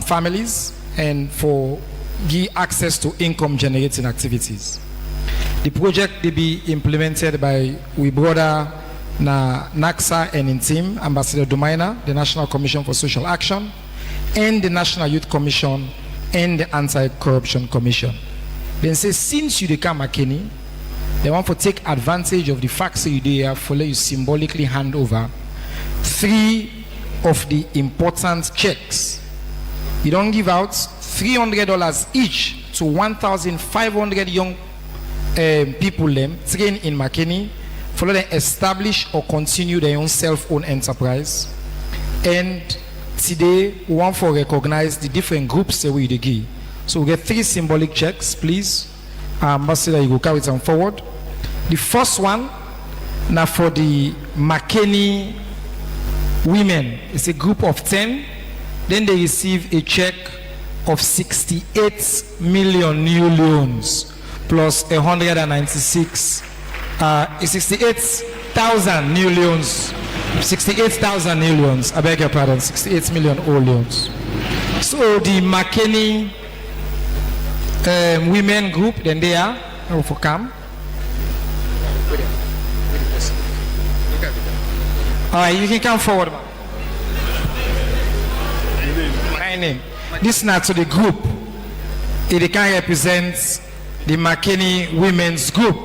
families and for give access to income generating activities. The project they be implemented by we brother na NACSA and in team, Ambassador Dumaina, the National Commission for Social Action, and the National Youth Commission and the Anti-Corruption Commission. Then say since you become Makeni, they want to take advantage of the fact that you there for let you symbolically hand over 3 of the important checks. You don't give out $300 each to 1,500 young people them trained in Makeni for them establish or continue their own self-owned enterprise. And today we want to recognize the different groups that we give. So we get 3 symbolic checks, please. Ambassador, you go carry them forward. The first one now for the Makeni women. It's a group of 10. Then they receive a check of 68 million new loans plus 68,000 new loans. 68,000 new loans. I beg your pardon. 68 million old loans. So the Makeni women group, then they are for come. All right, you can come forward. My name. This is not to the group. It can represent the Makeni women's group.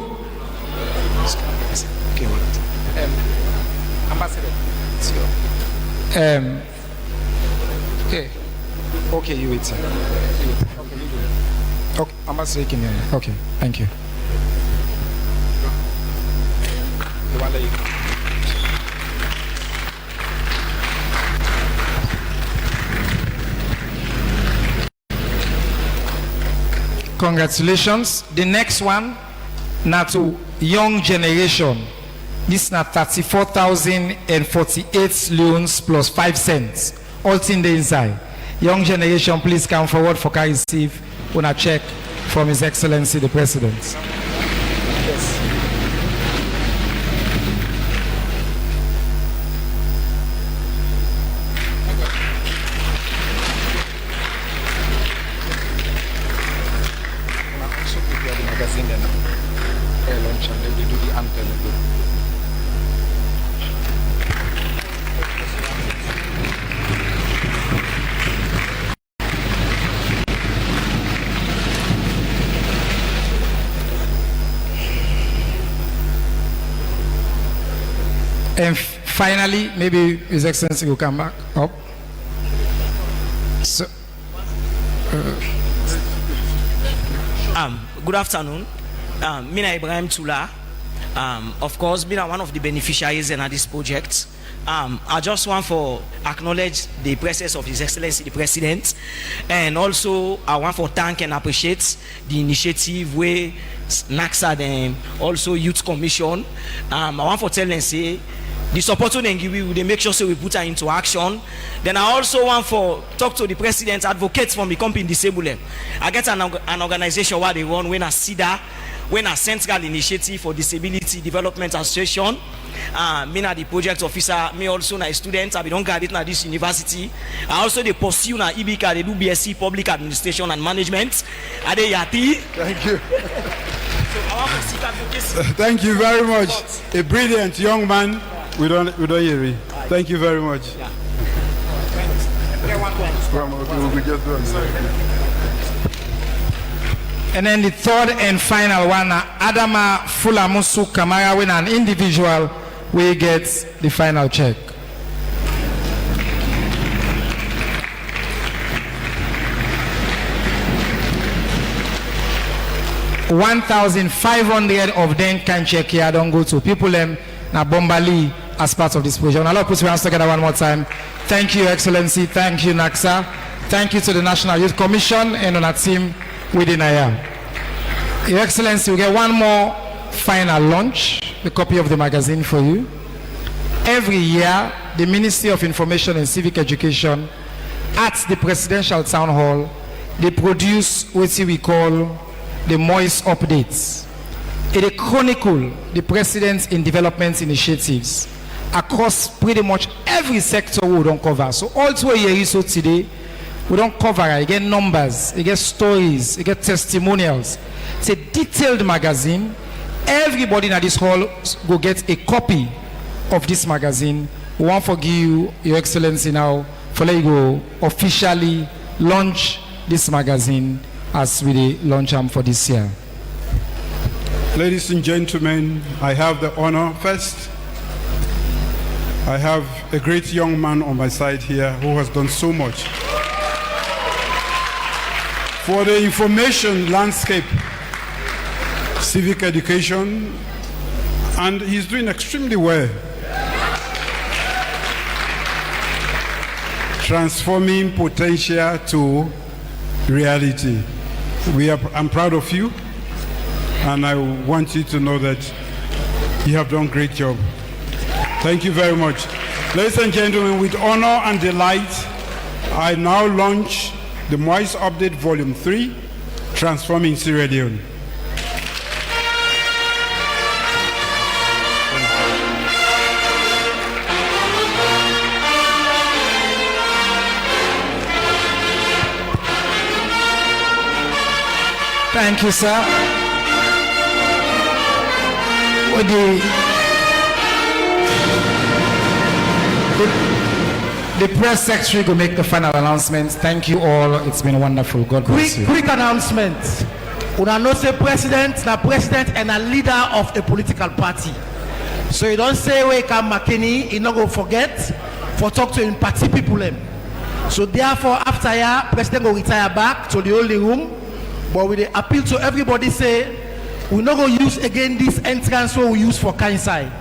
Ambassador. Okay. Okay, you wait, sir. Okay, you do it. Okay, Ambassador, you can hear me. Okay, thank you. The one that you. Congratulations. The next one now to young generation. This now 34,048 loans plus 5 cents. All in the inside. Young generation, please come forward for can receive on a check from His Excellency the President. Yes. And finally, maybe His Excellency will come back up. So, good afternoon. Mina Ibrahim Tula. Of course, being one of the beneficiaries in this project. I just want to acknowledge the presence of His Excellency the President, and also I want to thank and appreciate the initiative where NACSA and also Youth Commission. I want to tell them say the support they give we make sure so we put her into action. Then I also want to talk to the President, advocates from the company disabled. I get an organization where they run when I see that. When a central initiative for disability development association, me na the project officer, me also na a student, I don't graduate na this university. I also they pursue na IBK, they do BSc Public Administration and Management. Are they yati? Thank you. So I want to seek advocacy. Thank you very much. A brilliant young man. We don't hear it. Thank you very much. Yeah. And then the third and final one, Adama Fulamusu Kamara, when an individual will get the final check. $1,500 of them can check here. Don't go to people them na Bombali as part of this project. I'll put your hands together one more time. Thank you, Excellency. Thank you, NACSA. Thank you to the National Youth Commission and on our team within IAM. Your Excellency, we get one more final launch, a copy of the magazine for you. Every year, the Ministry of Information and Civic Education at the Presidential Town Hall, they produce what we call the Moist Updates. It chronicle the President's in development initiatives across pretty much every sector we don't cover. So all 2 years so today, we don't cover it. You get numbers, you get stories, you get testimonials. It's a detailed magazine everybody in this hall go get a copy of this magazine. We want to give you, Your Excellency, now for let you go officially launch this magazine as we launch them for this year. Ladies and gentlemen, I have the honor first. I have a great young man on my side here who has done so much for the information landscape, civic education, and he's doing extremely well. Transforming potential to reality. I'm proud of you, and I want you to know that you have done a great job. Thank you very much. Ladies and gentlemen, with honor and delight, I now launch the Moist Update Volume 3, Transforming Sierra Leone. Thank you, sir. With the press secretary will make the final announcements. Thank you all. It's been wonderful. God bless you. Quick announcement. Una know say president and a leader of a political party. So you don't say where come Makeni, he not go forget for talk to him party people. So therefore after here, president will retire back to the holding room. But we appeal to everybody say we not go use again this entrance what we use for Kansai.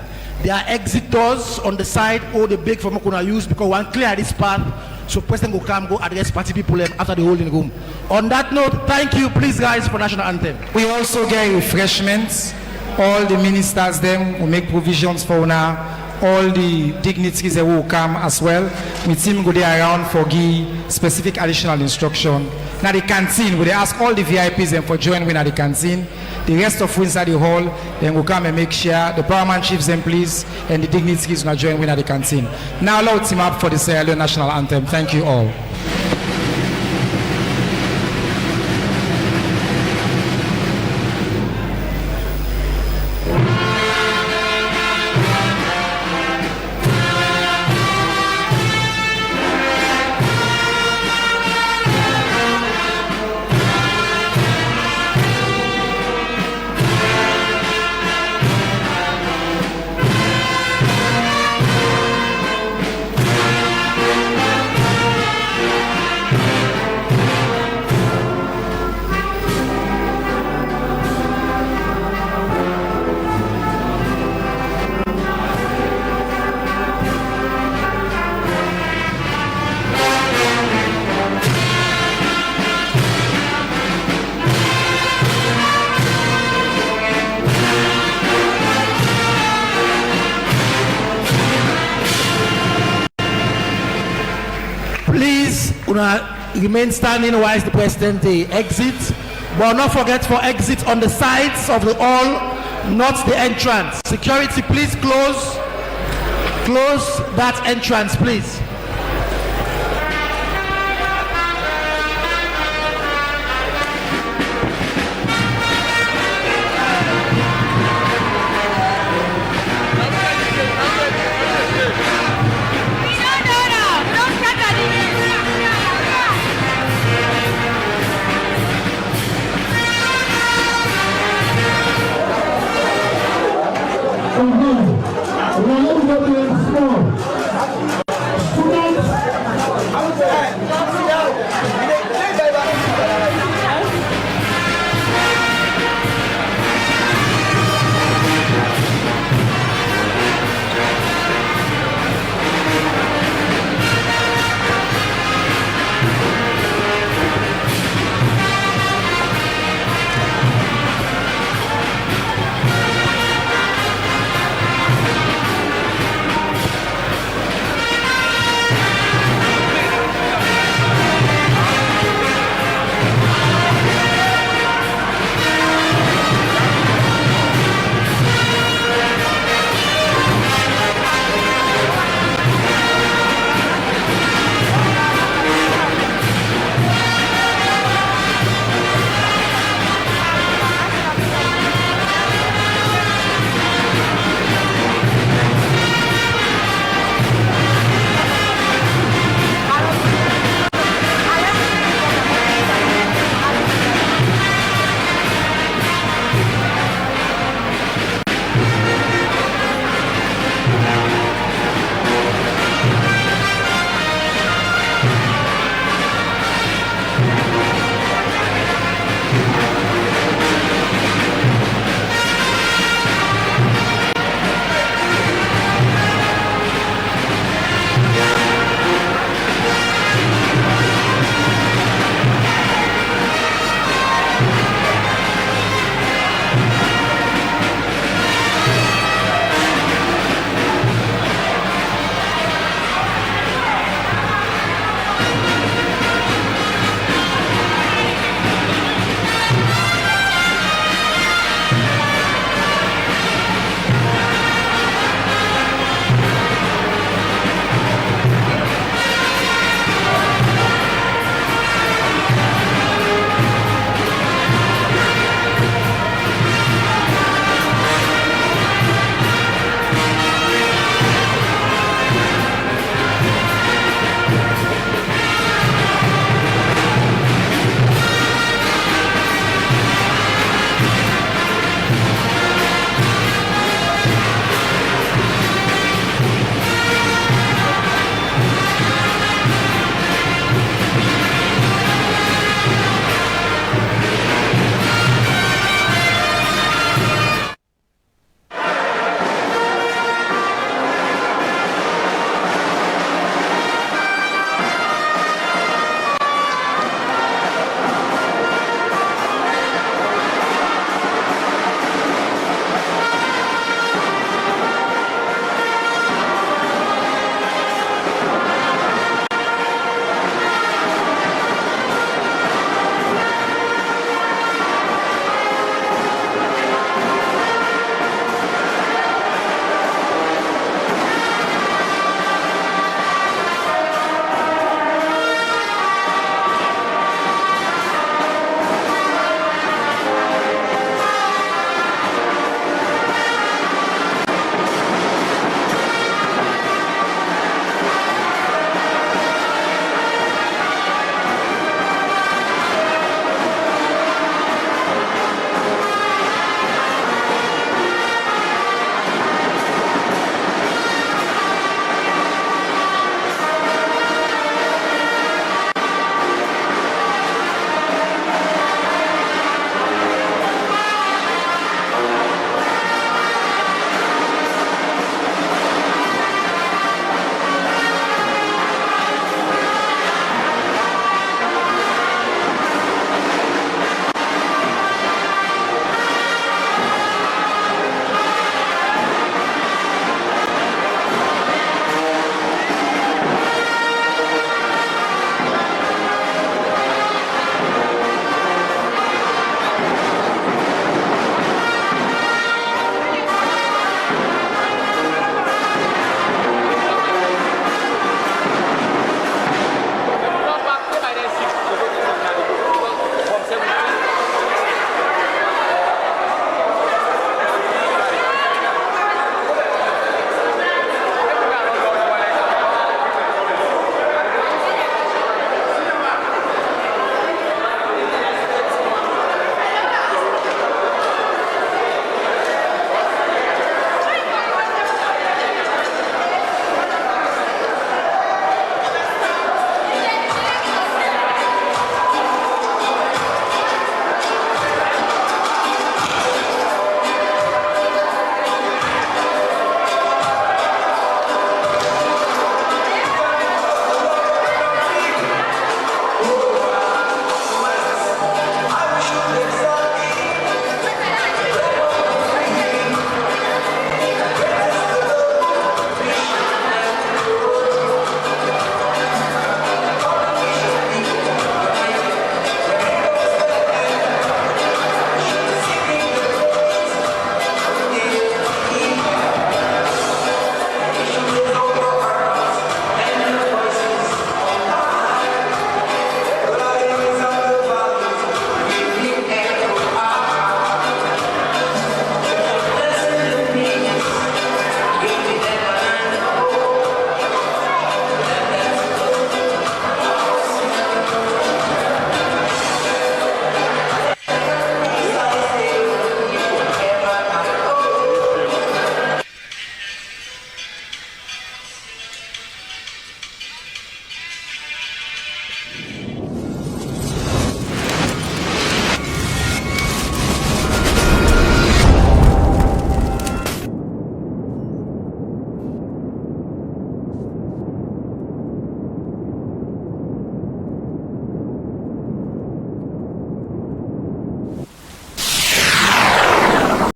There are exit doors on the side or the big for Makuna use because one clear this part so president will come go address party people after the holding room. On that note, thank you. Please rise for national anthem. We also get refreshments. All the ministers them will make provisions for now. All the dignitaries that will come as well. My team go there around for give specific additional instruction. Now the canteen, we ask all the VIPs them for joining at the canteen. The rest of inside the hall, then we'll come and make sure the paramount chiefs them please and the dignitaries will join at the canteen. Now let's team up for the Sierra Leone national anthem. Thank you all. Remain standing while the president exits, but not forget for exit on the sides of the hall, not the entrance. Security, please close that entrance, please. Small.